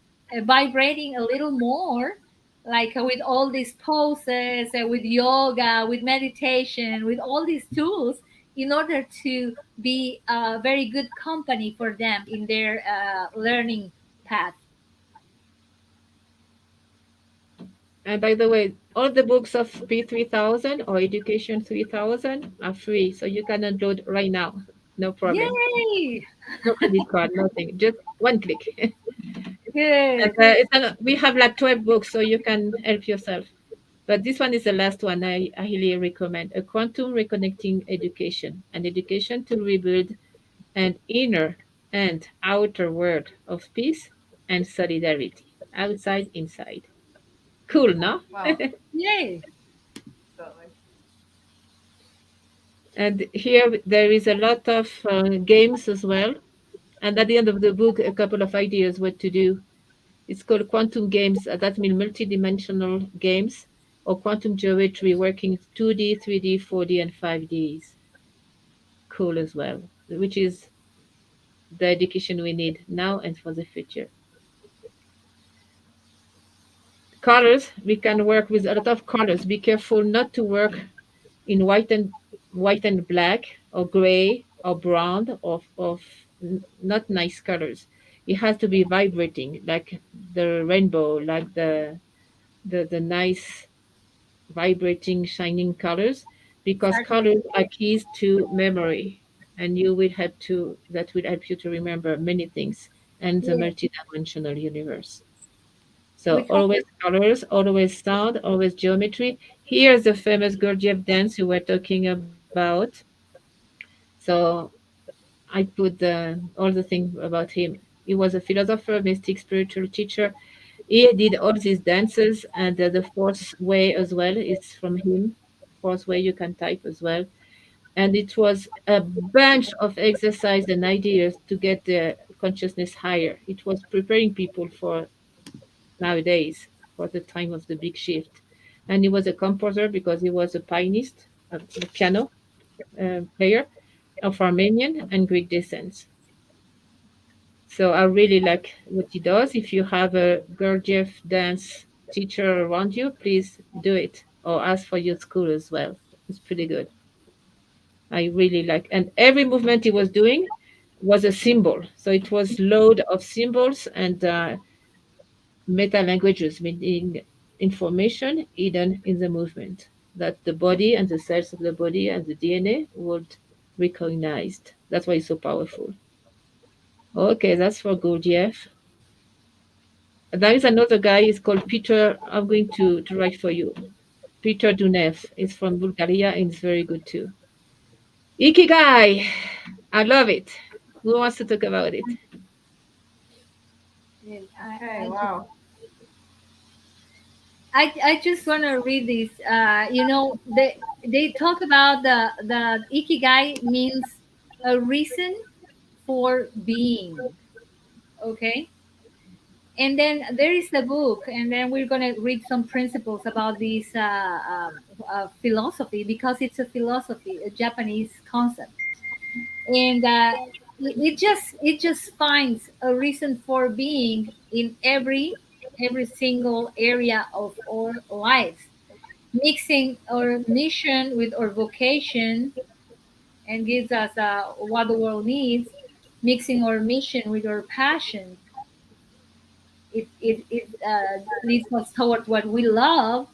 vibrating a little more, like with all these poses, with yoga, with meditation, with all these tools, in order to be a very good company for them in their learning path. and by the way, all the books of P3000 or Education 3000 are free. So you can download right now. No problem. Yay! No credit card, nothing. Just one click. And Good. we have like 12 books, so you can help yourself. But this one is the last one I highly recommend. A Quantum Reconnecting Education, an education to rebuild an inner and outer world of peace and solidarity, outside, inside. Cool, no? wow. Yay! Absolutely. And here there is a lot of games as well. And at the end of the book, a couple of ideas what to do. It's called quantum games. That means multidimensional games or quantum geometry working 2D, 3D, 4D, and 5Ds. Cool as well, which is the education we need now and for the future. Colors, we can work with a lot of colors. Be careful not to work in white and black or gray or brown of not nice colors. It has to be vibrating, like the rainbow, like the nice vibrating shining colors, because colors are keys to memory, and you will help to that will help you to remember many things and the Yeah. multidimensional universe. We So talk. always colors, always sound, always geometry. Here's the famous Gurdjieff dance you were talking about. So I put all the things about him. He was a philosopher, mystic, spiritual teacher. He did all these dances, and the fourth way as well is from him. Fourth way you can type as well. And it was a bunch of exercise and ideas to get the consciousness higher. It was preparing people for nowadays, for the time of the big shift. And he was a composer because he was a pianist, a piano player of Armenian and Greek descent. So I really like what he does. If you have a Gurdjieff dance teacher around you, please do it or ask for your school as well. It's pretty good. I really like, and every movement he was doing was a symbol. So it was load of symbols and meta languages, meaning information hidden in the movement that the body and the cells of the body and the DNA would recognize. That's why it's so powerful. Okay, that's for Gurdjieff. There is another guy, he's called Peter. I'm going to write for you. Peter Dunev is from Bulgaria and it's very good too. Ikigai. I love it. Who wants to talk about it? And Okay, wow. I just want to read this. They talk about the ikigai means a reason for being. Okay, and then there is a book, and then we're gonna read some principles about this philosophy, because it's a philosophy, a Japanese concept, and it just finds a reason for being in every single area of our lives, mixing our mission with our vocation, and gives us what the world needs, mixing our mission with our passion. It leads us toward what we love,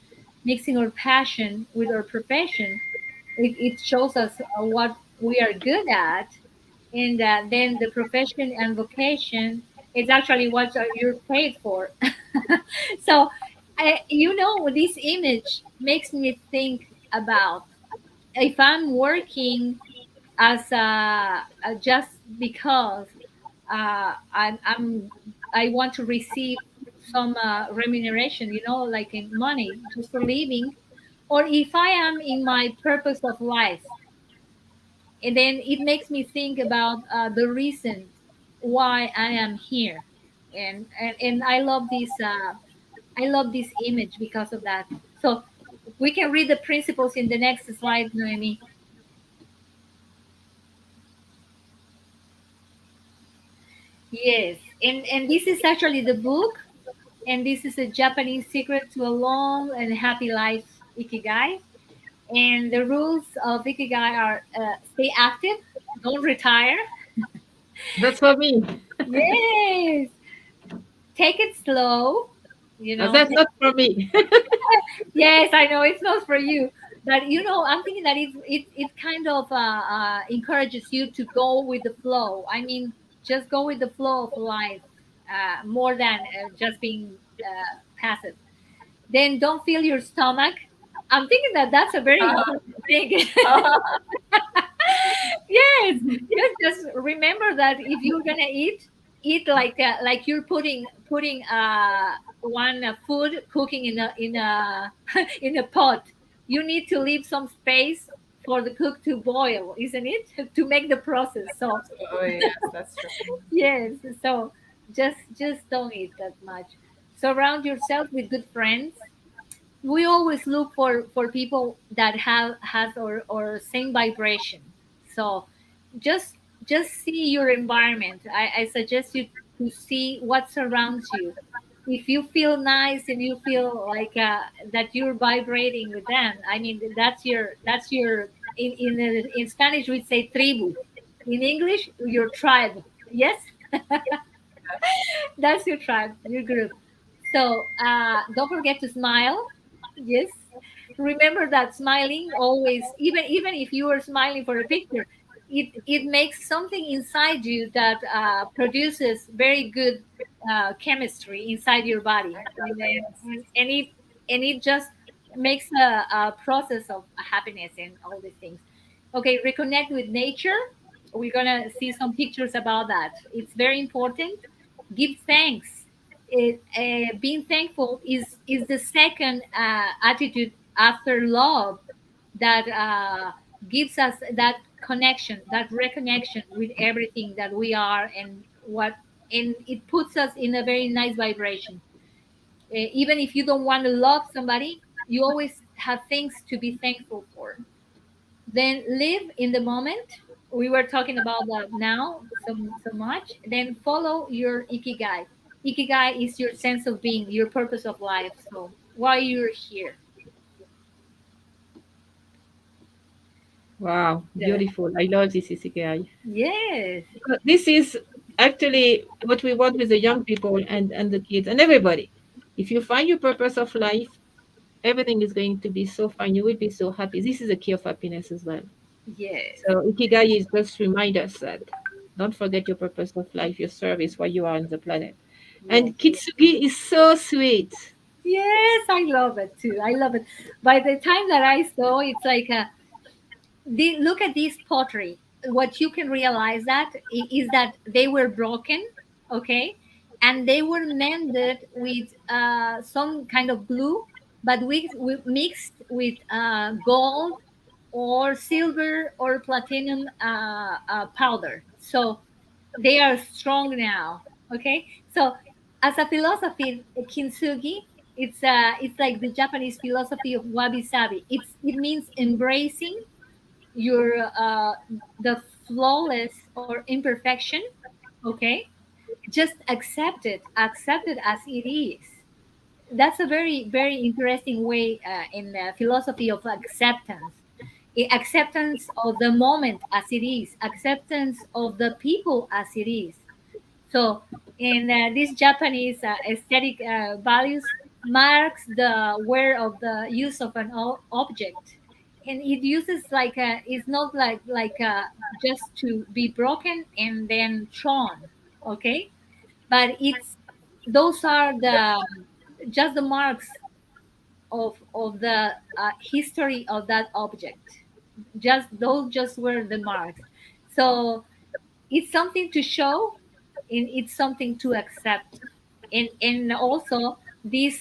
mixing our passion with our profession. It shows us what we are good at, and then the profession and vocation is actually what you're paid for. So, this image makes me think about, if I'm working as just because I want to receive some remuneration, like in money, just for living, or if I am in my purpose of life, and then it makes me think about the reason why I am here, and I love this image because of that. So we can read the principles in the next slide, Noemi. Yes, and this is actually the book, and this is a Japanese secret to a long and happy life, Ikigai. And the rules of Ikigai are stay active, don't retire. That's for me. Yes, take it slow. That's not for me. Yes, I know it's not for you, but I'm thinking that it kind of encourages you to go with the flow. I mean, just go with the flow of life, more than just being passive. Then don't fill your stomach. I'm thinking that that's a very important thing. Yes, yes. Just remember that if you're gonna eat like you're putting one food cooking in a in a pot. You need to leave some space for the cook to boil, isn't it? To make the process. So Oh, yes, that's true. yes, so just don't eat that much. Surround yourself with good friends. We always look for people that has or same vibration. So just just see your environment. I suggest you to see what surrounds you. If you feel nice and you feel like that you're vibrating with them, I mean, that's your in Spanish we'd say tribu, in English your tribe. Yes. That's your tribe, your group. So don't forget to smile. Yes. Remember that smiling always, even if you are smiling for a picture, it makes something inside you that produces very good chemistry inside your body, and it just makes a process of happiness and all these things. Okay, reconnect with nature. We're gonna see some pictures about that. It's very important. Give thanks. Being thankful is the second attitude after love that gives us that connection, that reconnection with everything that we are, and it puts us in a very nice vibration. Even if you don't want to love somebody, you always have things to be thankful for. Then live in the moment. We were talking about that now so much. Then follow your ikigai. Ikigai is your sense of being, your purpose of life. So why you're here. Wow, beautiful. I love this isekai. Yes. This is actually what we want with the young people and the kids and everybody. If you find your purpose of life, everything is going to be so fine. You will be so happy. This is a key of happiness as well. Yes. So ikigai is just remind us that don't forget your purpose of life, your service, why you are on the planet. Yes. And kitsugi is so sweet. Yes, I love it too. I love it. By the time that I saw, it's like look at this pottery. What you can realize that is that they were broken, okay, and they were mended with some kind of glue, but we mixed with gold or silver or platinum powder. So they are strong now. Okay, so as a philosophy, kintsugi, it's like the Japanese philosophy of wabi sabi. It means embracing your the flawless or imperfection. Okay, just accept it as it is. That's a very interesting way in the philosophy of acceptance. Acceptance of the moment as it is, acceptance of the people as it is. So in these Japanese aesthetic values marks the wear of the use of an object, and it uses like it's not like just to be broken and then thrown, okay? But it's those are the just the marks of the history of that object. Just those just were the marks. So it's something to show and it's something to accept, and also these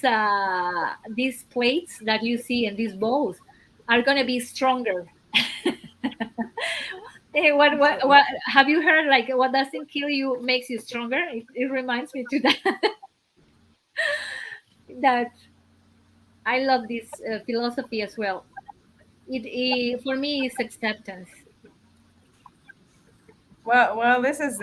plates that you see and these bowls are going to be stronger. Hey, what have you heard, like what doesn't kill you makes you stronger? It reminds me to that that I love this philosophy as well. It for me is acceptance. Well, this is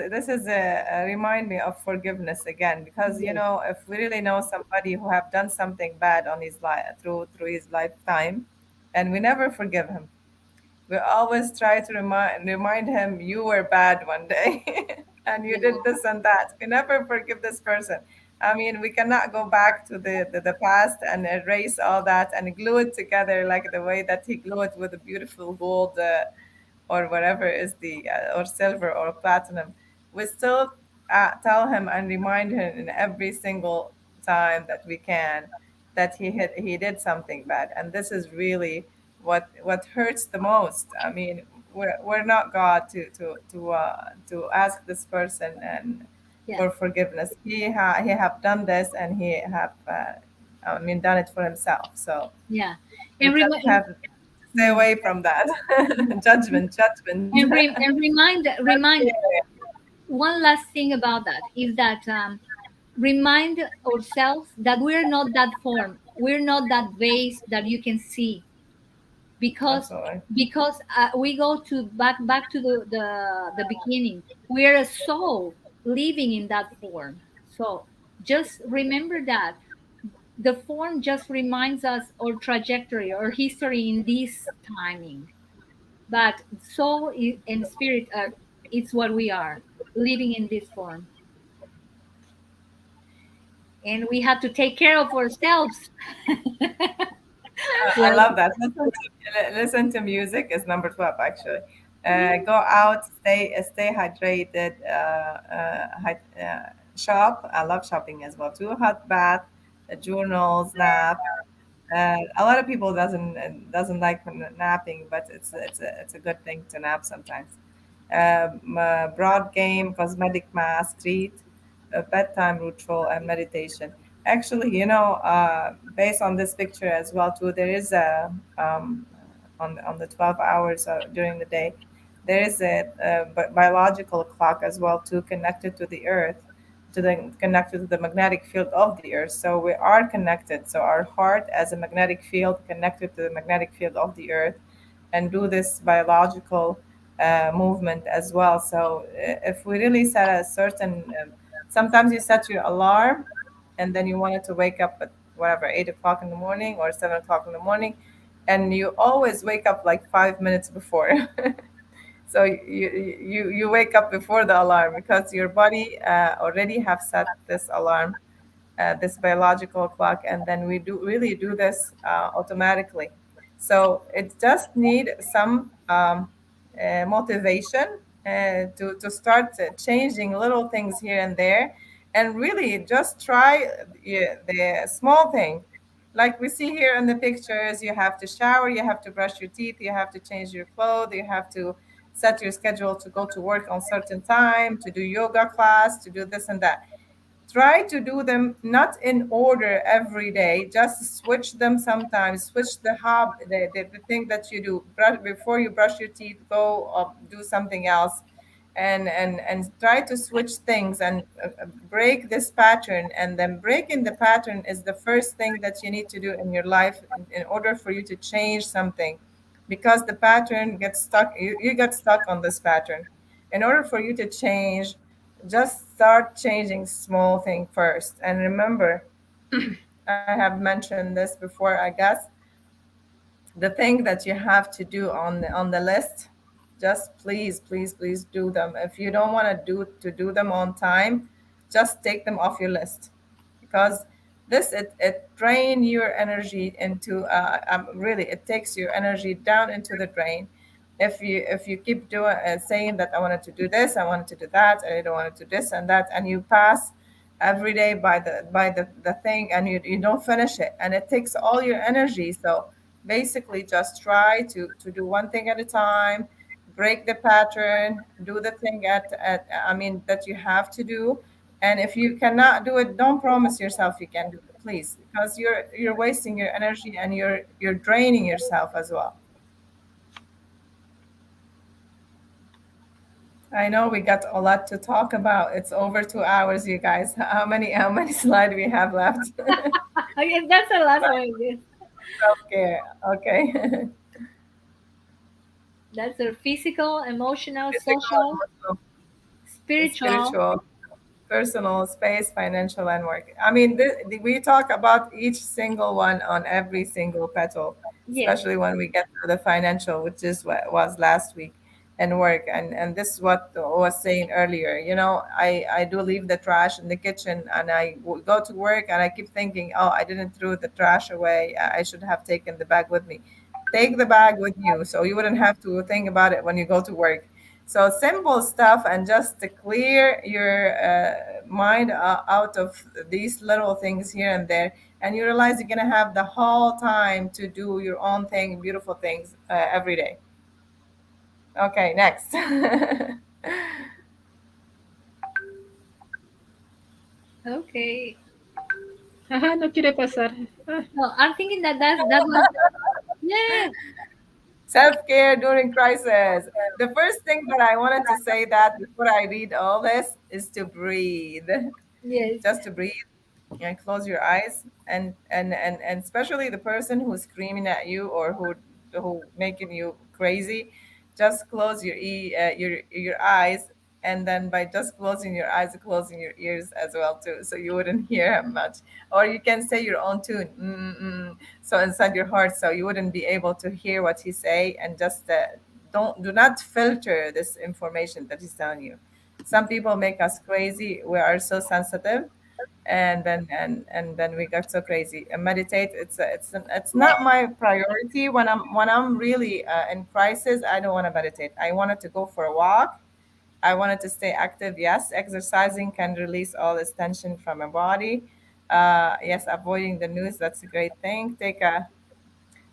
a remind me of forgiveness again, because Yes. if we really know somebody who have done something bad on his life through his lifetime, and we never forgive him, we always try to remind him, you were bad one day, and you did Yeah. this and that. We never forgive this person. I mean, we cannot go back to the past and erase all that and glue it together like the way that he glued with the beautiful gold, or whatever is the or silver or platinum. We still tell him and remind him in every single time that we can that he did something bad, and this is really what hurts the most. I mean, we're not God to ask this person and Yeah. for forgiveness. He have done this, and he have I mean, done it for himself. So Yeah. we And just have to stay mm, away from that. Judgment. and remind one last thing about that is that remind ourselves that we're not that form, we're not that vase that you can see, because Absolutely. we go to back to the beginning. We're a soul living in that form. So just remember that the form just reminds us our trajectory or history in this timing, but soul and spirit it's what we are living in this form, and we have to take care of ourselves. I Yeah. love that. Listen to music is number 12 actually. Go out, stay hydrated, shop. I love shopping as well too. Hot bath, journals, nap. A lot of people doesn't like napping, but it's a good thing to nap sometimes. Broad game, cosmetic mask, treat, bedtime ritual, and meditation. Actually, based on this picture as well too, there is a on the 12 hours during the day, there is a biological clock as well too, connected to the earth, connected to the magnetic field of the earth. So we are connected. So our heart as a magnetic field connected to the magnetic field of the earth, and do this biological movement as well. So if we really set a certain, sometimes you set your alarm, and then you wanted to wake up at whatever 8 o'clock in the morning or 7 o'clock in the morning. and you always wake up like 5 minutes before. So you wake up before the alarm because your body already have set this alarm, this biological clock, and then we do really do this automatically. So it just need some motivation to start changing little things here and there, and really just try the small thing. Like we see here in the pictures, you have to shower, you have to brush your teeth, you have to change your clothes, you have to set your schedule to go to work on certain time, to do yoga class, to do this and that. Try to do them not in order every day, just switch them sometimes. Switch the thing that you do before you brush your teeth, go do something else, and try to switch things and break this pattern. And then breaking the pattern is the first thing that you need to do in your life in order for you to change something, because the pattern gets stuck. You get stuck on this pattern. In order for you to change, just start changing small thing first. And remember, I have mentioned this before, I guess, the thing that you have to do on the list, just please, please, please do them. If you don't want to do them on time, just take them off your list, because it drain your energy into really, it takes your energy down into the drain. If you keep doing saying that I wanted to do this, I wanted to do that, and I don't want to do this and that, and you pass every day by the thing, and you don't finish it, and it takes all your energy. So basically just try to do one thing at a time, break the pattern, do the thing at I mean that you have to do. And if you cannot do it, don't promise yourself you can do it, please, because you're wasting your energy, and you're draining yourself as well. I know we got a lot to talk about. It's over 2 hours, you guys. How many slides we have left? Okay, that's the last one. Okay, okay. That's our physical, emotional, social, Physical, spiritual. spiritual, personal, space, financial, and work. I mean, we talk about each single one on every single petal, Yes. especially when we get to the financial, which is what was last week, and work. And this is what I was saying earlier. I do leave the trash in the kitchen, and I go to work, and I keep thinking, oh, I didn't throw the trash away. I should have taken the bag with me. Take the bag with you, so you wouldn't have to think about it when you go to work. So simple stuff, and just to clear your mind out of these little things here and there, and you realize you're gonna have the whole time to do your own thing, beautiful things every day. Okay, next. Okay. Ajá, no quiere pasar. Ah, No, I'm thinking that was, yeah. Self-care during crisis. The first thing that I wanted to say that before I read all this is to breathe. Yes. Just to breathe and close your eyes, and especially the person who's screaming at you, or who making you crazy, just close your eyes, and then by just closing your eyes, closing your ears as well too, so you wouldn't hear him much. Or you can say your own tune, so inside your heart, so you wouldn't be able to hear what he say. And just do not filter this information that he's telling you. Some people make us crazy. We are so sensitive, and then we got so crazy. And meditate, it's not my priority. When I'm really in crisis, I don't want to meditate. I wanted to go for a walk. I wanted to stay active. Yes, exercising can release all this tension from my body. Yes, avoiding the news, that's a great thing.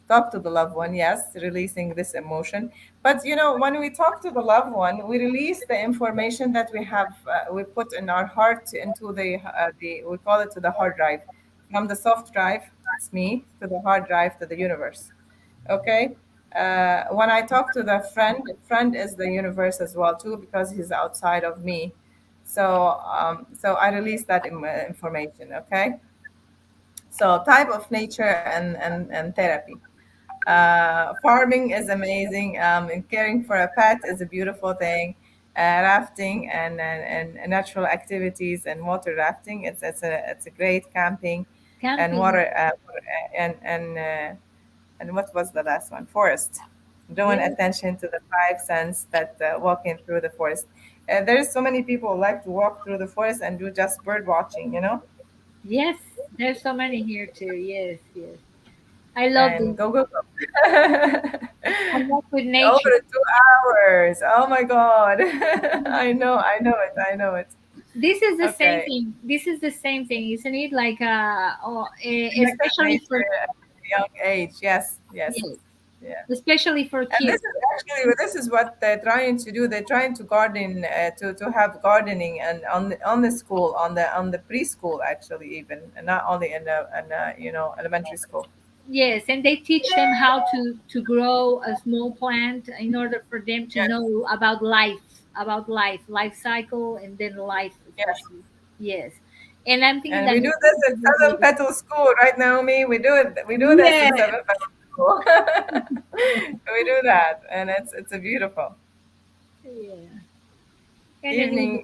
Talk to the loved one, yes, releasing this emotion. But when we talk to the loved one, we release the information that we put in our heart into the we call it, to the hard drive. From the soft drive, it's me, to the hard drive, to the universe. Okay. When I talk to the friend is the universe as well too, because he's outside of me. So I release that information. Okay. So type of nature and therapy. Farming is amazing. And caring for a pet is a beautiful thing. Rafting and natural activities and water rafting. It's a great camping and Camping. water and And what was the last one? Forest. Drawing Yes. attention to the five sense that walking through the forest. There's so many people who like to walk through the forest and do just bird watching, you know, Yes. There's so many here too. Yes. Yes. I love and this. go. Connect with Over nature. 2 hours. Oh my God. I know it. This is the same Okay. thing. This is the same thing, isn't it? Like, Connect with especially for, nature at a young age. Yes. yes, Yeah. especially for And kids. this is what they're trying to do. They're trying to garden, to have gardening and on the school, on the preschool actually, even, and not only in elementary school. Yes, and they teach them how to grow a small plant in order for them to Yes, know about life cycle, and then life, yes. especially. Yes, and I'm thinking And that we do this in Seven Petal School, right, Naomi? We do this Yeah. in Seven Petal School. We do that, and it's a beautiful yeah, and then you,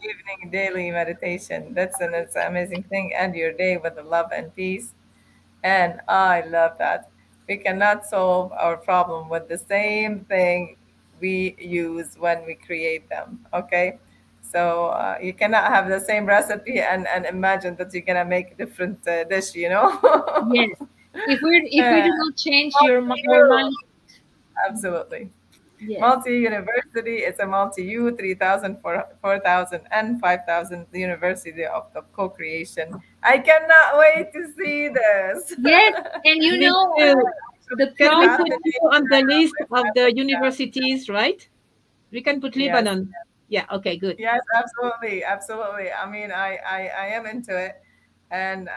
evening daily meditation. It's an amazing thing. End your day with the love and peace. And I love that. We cannot solve our problem with the same thing we use when we create them. Okay. So you cannot have the same recipe and imagine that you're gonna make a different dish, you know? yes, if we Uh, do not change our you, mind, absolutely. yes, Multi-university, it's a multi-U, 3,000, 4,000, and 5,000 University of Co-Creation. I cannot wait to see this. yes, and Me too. the It's Can we problem. put happening. you on the list of the Yeah. universities, right? We can put Yes. Lebanon. Yeah, okay, good. Yes, absolutely. I mean, I am into it, and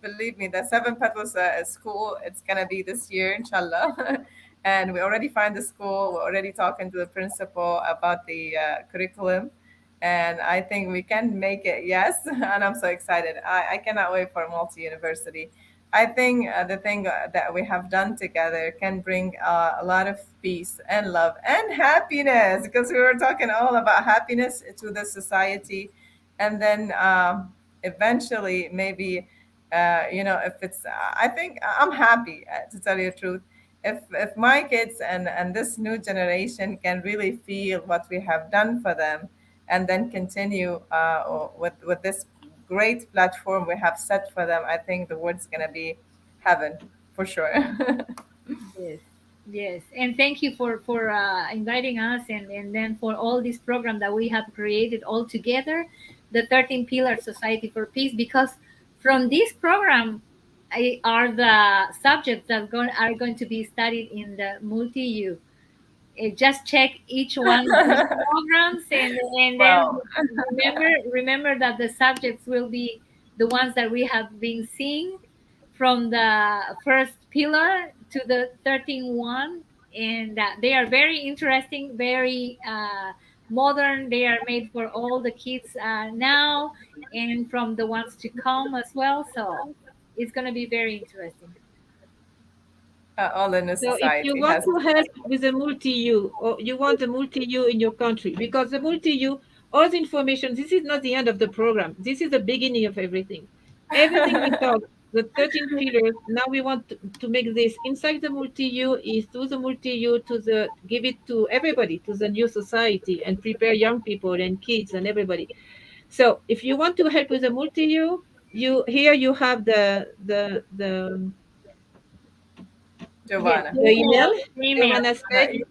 believe me, the Seven Petals school, it's gonna be this year, inshallah. And we already find the school. We're already talking to the principal about the curriculum, and I think we can make it. Yes, and I'm so excited. I cannot wait for multi university. I think the thing that we have done together can bring a lot of peace and love and happiness, because we were talking all about happiness to the society. And then eventually, maybe, if it's, I think I'm happy, to tell you the truth. If my kids and this new generation can really feel what we have done for them, and then continue with this great platform we have set for them, I think the world's gonna be heaven for sure. Yes, yes, and thank you for inviting us, and then for all this program that we have created all together, the 13 Pillar Society for Peace. Because from this program, are the subjects that are going to be studied in the multi U. Just check each one of these programs, and then Wow. remember that the subjects will be the ones that we have been seeing from the first pillar to the 13th one, and they are very interesting, very modern. They are made for all the kids now, and from the ones to come as well, so it's going to be very interesting. All in the So if you society want has to help with the multi-U, or you want a multi-U in your country, because the multi-U, all the information, this is not the end of the program. This is the beginning of everything. Everything we talk, the 13 pillars, now we want to make this inside the multi-U, is through the multi-U to give it to everybody, to the new society, and prepare young people and kids and everybody. So if you want to help with the multi-U, here you have the Yes, Giovanna. the email, email. Giovanna Her said, email,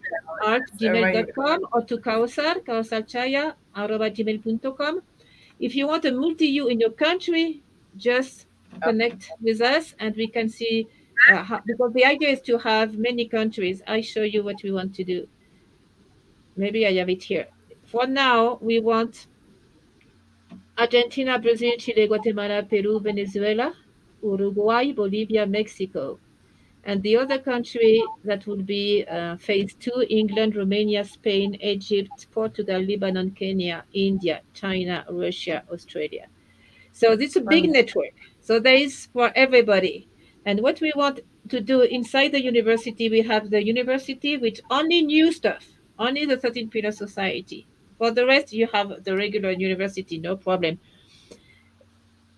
at it's right. gmail.com, or to kausarchaya@gmail.com. If you want a multi-U in your country, just connect with us and we can see because the idea is to have many countries. I show you what we want to do. Maybe I have it here. For now, we want Argentina, Brazil, Chile, Guatemala, Peru, Venezuela, Uruguay, Bolivia, Mexico. And the other country that would be phase two: England, Romania, Spain, Egypt, Portugal, Lebanon, Kenya, India, China, Russia, Australia. So this is a big Wonderful. network. So there is for everybody. And what we want to do inside the university, we have the university with only new stuff, only the 13 Pillar Society. For the rest, you have the regular university, no problem.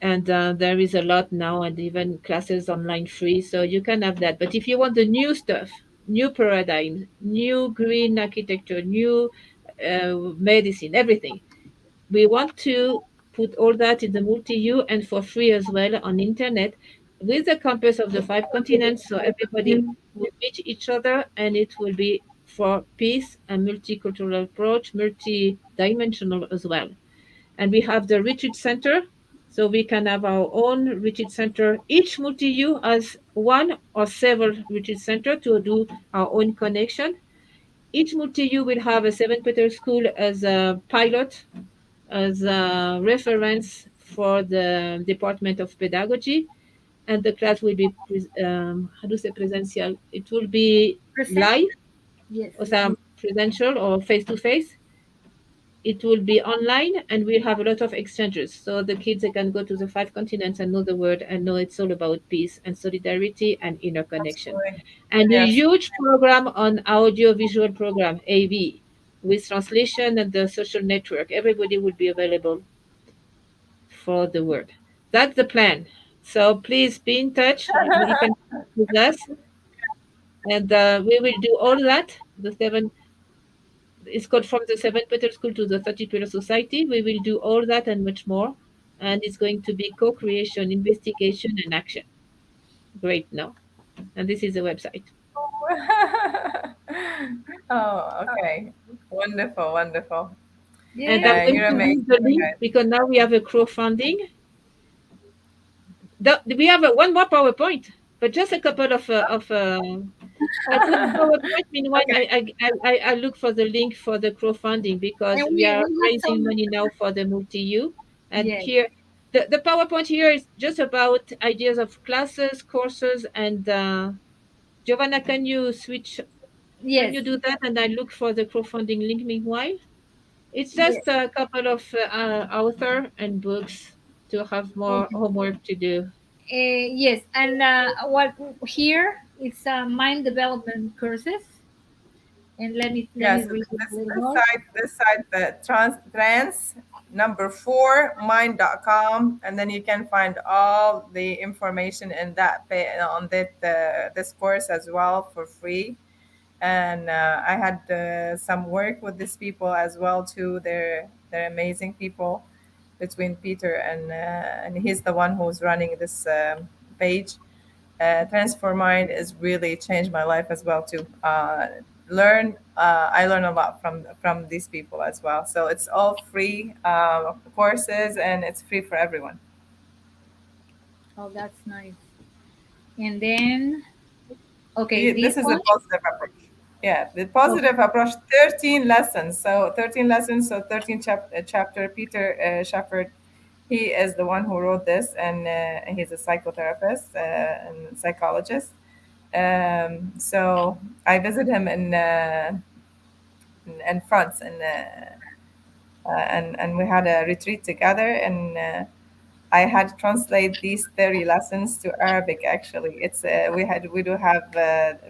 And there is a lot now, and even classes online free, so you can have that. But if you want the new stuff, new paradigm, new green architecture, new medicine, everything, we want to put all that in the multi-U and for free as well on internet with the campus of the five continents, so everybody will meet each other, and it will be for peace and multicultural approach, multi-dimensional as well. And we have the retreat center, so we can have our own retreat center. Each multi-U has one or several retreat center to do our own connection. Each multi-U will have a St. Peter School as a pilot, as a reference for the Department of Pedagogy, and the class will be how do you say presential? It will be live, Yes. or some presential or face to face. It will be online, and we'll have a lot of exchanges. So the kids, they can go to the five continents and know the word and know it's all about peace and solidarity and inner connection. Absolutely. And a Yes. huge program on audio-visual program, AV, with translation and the social network. Everybody will be available for the word. That's the plan. So please be in touch. You can with us, and we will do all that. The seven, it's called From the Seven Petal School to the 30 Pillar Society. We will do all that and much more. And it's going to be co-creation, investigation, and action. Great, no? And this is the website. Oh, okay. Wonderful, wonderful. And I'm Yeah. going You're to amazing, leave the link guys. because now we have a crowdfunding. We have one more PowerPoint, but just a couple of I put PowerPoint. Meanwhile, Okay. I look for the link for the crowdfunding because And we we are have raising some. money now for the multi-U. And Yes. here, the PowerPoint here is just about ideas of classes, courses, and Giovanna, can you switch? Can Yes. you do that? And I look for the crowdfunding link meanwhile. It's Yes. just a couple of author and books to have more Okay. homework to do. Yes. And what here it's mind development courses. And let me Yeah, so read it a little this more. site, the trans number 4 mind.com, and then you can find all the information in that on that this course as well for free. And I had some work with these people as well too. They're amazing people, between Peter and he's the one who's running this page. Transform Mind has really changed my life as well too. I learn a lot from these people as well. So it's all free courses, and it's free for everyone. Oh, that's nice. And then okay, this This is a one. positive approach. Yeah, the Okay. positive approach. 13 lessons. So 13 lessons. So 13 chapter. Peter Shepard, he is the one who wrote this, and he's a psychotherapist and psychologist. So I visit him in France, and we had a retreat together, and I had to translate these 30 lessons to Arabic. Actually, it's we do have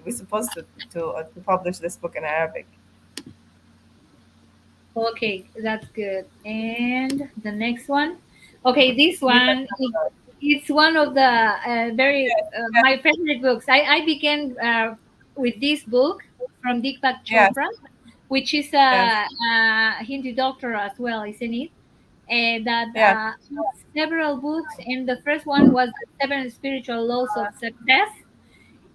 we're supposed to publish this book in Arabic. Okay, that's good. And the next one. Okay, this You one it's one of the very yes, my favorite books. I began with this book from Deepak yes, Chopra, which is yes, a Hindu doctor as well, isn't it? And that yes, has several books, and the first one was the Seven Spiritual Laws of Success.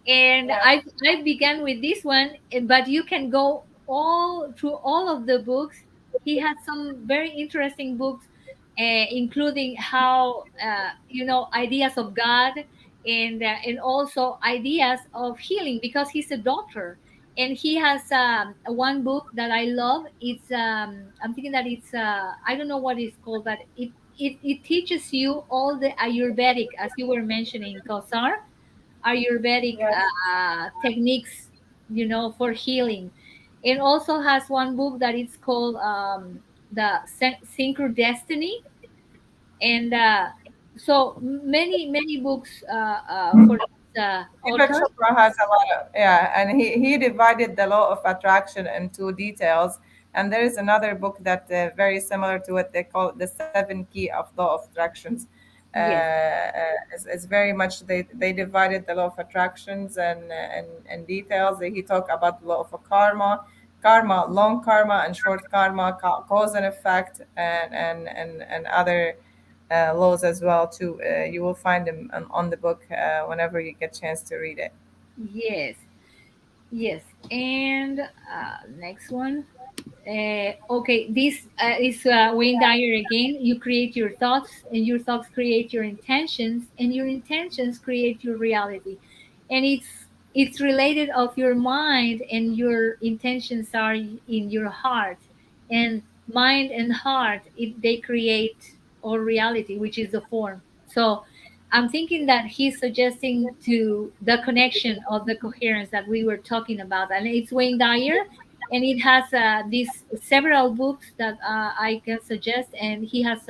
And yes, I began with this one, but you can go all through all of the books. He has some very interesting books, including how ideas of God, and also ideas of healing, because he's a doctor. And he has one book that I love. It's I'm thinking that it's I don't know what it's called, but it teaches you all the Ayurvedic, as you were mentioning, Kausar, Ayurvedic yes. techniques, for healing. It also has one book that is called the Synchro Destiny, and so many books for this Deepak author. Chopra has a lot of, yeah, and he divided the law of attraction into details. And there is another book that very similar to it. They call it the 7 key of law of attractions. Yes. Is very much they divided the law of attractions and details. He talked about the law of a karma, long karma and short karma, cause and effect, and other laws as well too. You will find them on the book whenever you get chance to read it. Yes. Yes. And next one. Okay, this is Wayne Dyer again. You create your thoughts, and your thoughts create your intentions, and your intentions create your reality. And it's related of your mind, and your intentions are in your heart, and mind and heart they create our reality, which is the form. So I'm thinking that he's suggesting to the connection of the coherence that we were talking about, and it's Wayne Dyer, and it has these several books that I can suggest, and he has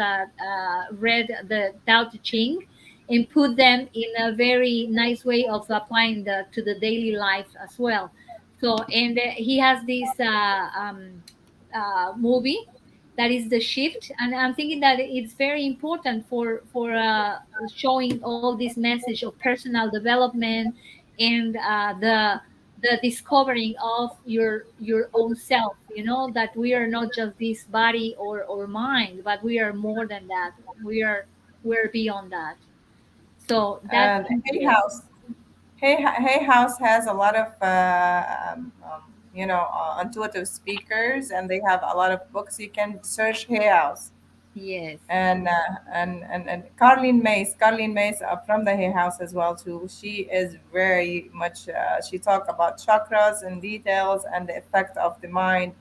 read the Tao Te Ching and put them in a very nice way of applying to the daily life as well. So, and he has this movie that is The Shift, and I'm thinking that it's very important for showing all this message of personal development and the discovering of your own self, that we are not just this body or mind, but we are more than that. We're beyond that. So that's And Hay yes. House. Hay House has a lot of intuitive speakers, and they have a lot of books. You can search Hay House. Yes. And Carlene Mays from the Hay House as well too. She is very much. She talk about chakras and details and the effect of the mind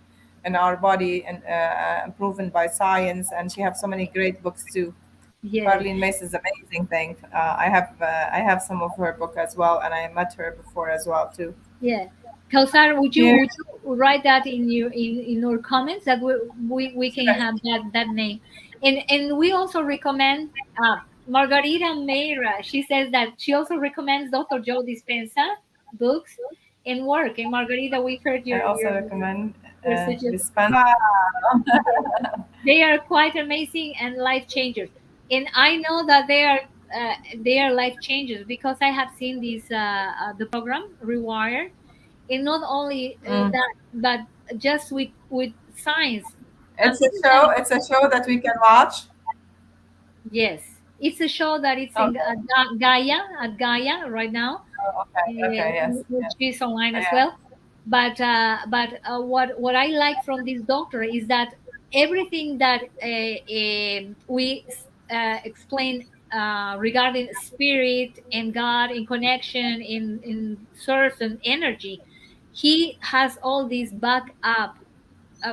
and our body, and proven by science. And she have so many great books too. Yes. Carlene Mays is amazing thing. I have some of her book as well, and I met her before as well too. Yeah. Kausar, would you Yeah, would you write that in your comments that we can sure. have that name, and we also recommend Margarita Meira. She says that she also recommends Dr. Joe Dispenza books and work. And Margarita, we've heard I also your recommend suggestions. Dispenza. They are quite amazing and life changers, and I know that they are life changers because I have seen these the program Rewire, and not only Mm. that, but just with science. I'm It's a thinking show. that It's a show that we can watch. yes, it's a show that it's in Okay. Gaia right now, Oh, okay. Okay. Yes. which Yes. is online as Yeah. well. But what I like from this doctor is that everything that we explain regarding spirit and God in connection in source and energy, he has all these back up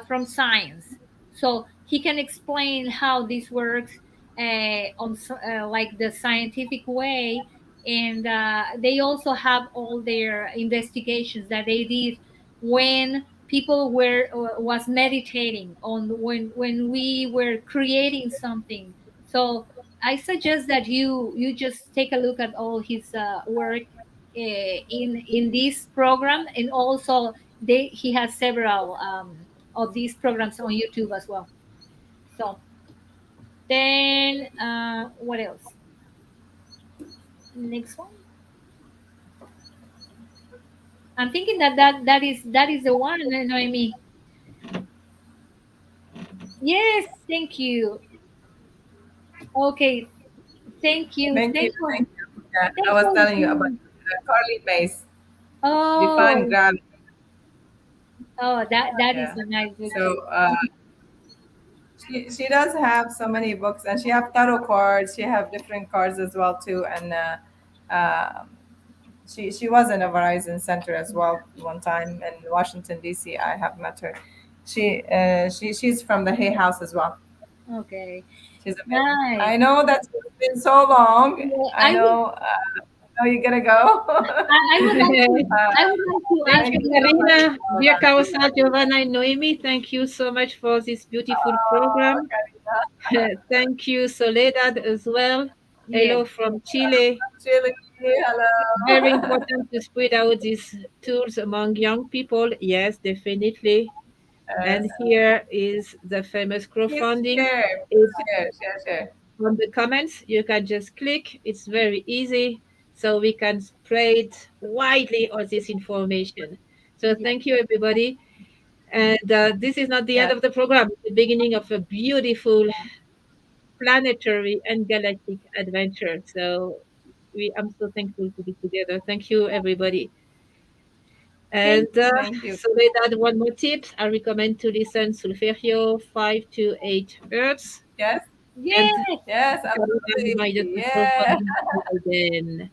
from science, so he can explain how this works like the scientific way. And they also have all their investigations that they did when people were was meditating on when we were creating something. So I suggest that you just take a look at all his work in this program, and also he has several of these programs on YouTube as well. So then, what else? Next one. I'm thinking that is the one, Noemi. Yes, thank you. Okay, thank you, Thank you. Thank you. Yeah, I thank was you. telling you about Carly Mays, Define Oh, Gravity. oh, that is Yeah. a nice book So too. she does have so many books, and she have tarot cards. She have different cards as well too, and she was in a Verizon Center as well one time in Washington D.C. I have met her. She's from the Hay House as well. Okay, She's amazing. nice. I know that it's been so long. Yeah, I know. I know you gotta go. I would like to I would like to Thank ask you, Thank you you. so much. Karina. Dear Hold Kausa, Giovanna, and Noemi, thank you so much for this beautiful on. program. Karina. Thank you, Soledad, as well. Yes, Hello from Chile. Chile, Very hello. important to spread out these tools among young people. Yes, definitely. Yes. And here is the famous Please crowdfunding. share. It's Please share. Share. Share. from the comments. You can just click. It's very easy. So we can spread widely all this information. So thank you, everybody. And this is not the end Yeah. of the program. It's the beginning of a beautiful planetary and galactic adventure. So I'm so thankful to be together. Thank you, everybody. And Thank you. so with that, one more tip. I recommend to listen Solfeggio 5 to 8 hertz. Yes. Yes. Yes. Caroline Absolutely. invited us Yeah. again.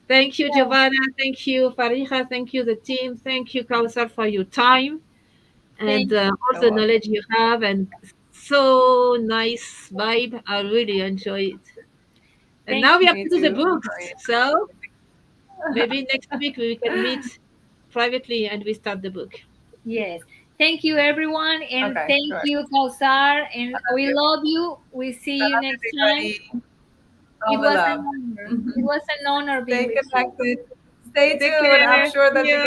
Thank you, Giovanna. Thank you, Fariha. Thank you, the team. Thank you, Kausar, for your time and Thank all You're the welcome. knowledge you have. And so nice vibe. I really enjoy it. And Thank now we have Me to do the too. books. Enjoy it. So maybe next week we can meet privately and we start the book. Yes. Thank you, everyone. And Okay. thank Sure. you, Kausar. And Love we you. love you. We see you Love next time. everybody. It All the was love. an honor. It was an honor being Stay with you. connected. Stay Take tuned. I'm care. sure See that you. we're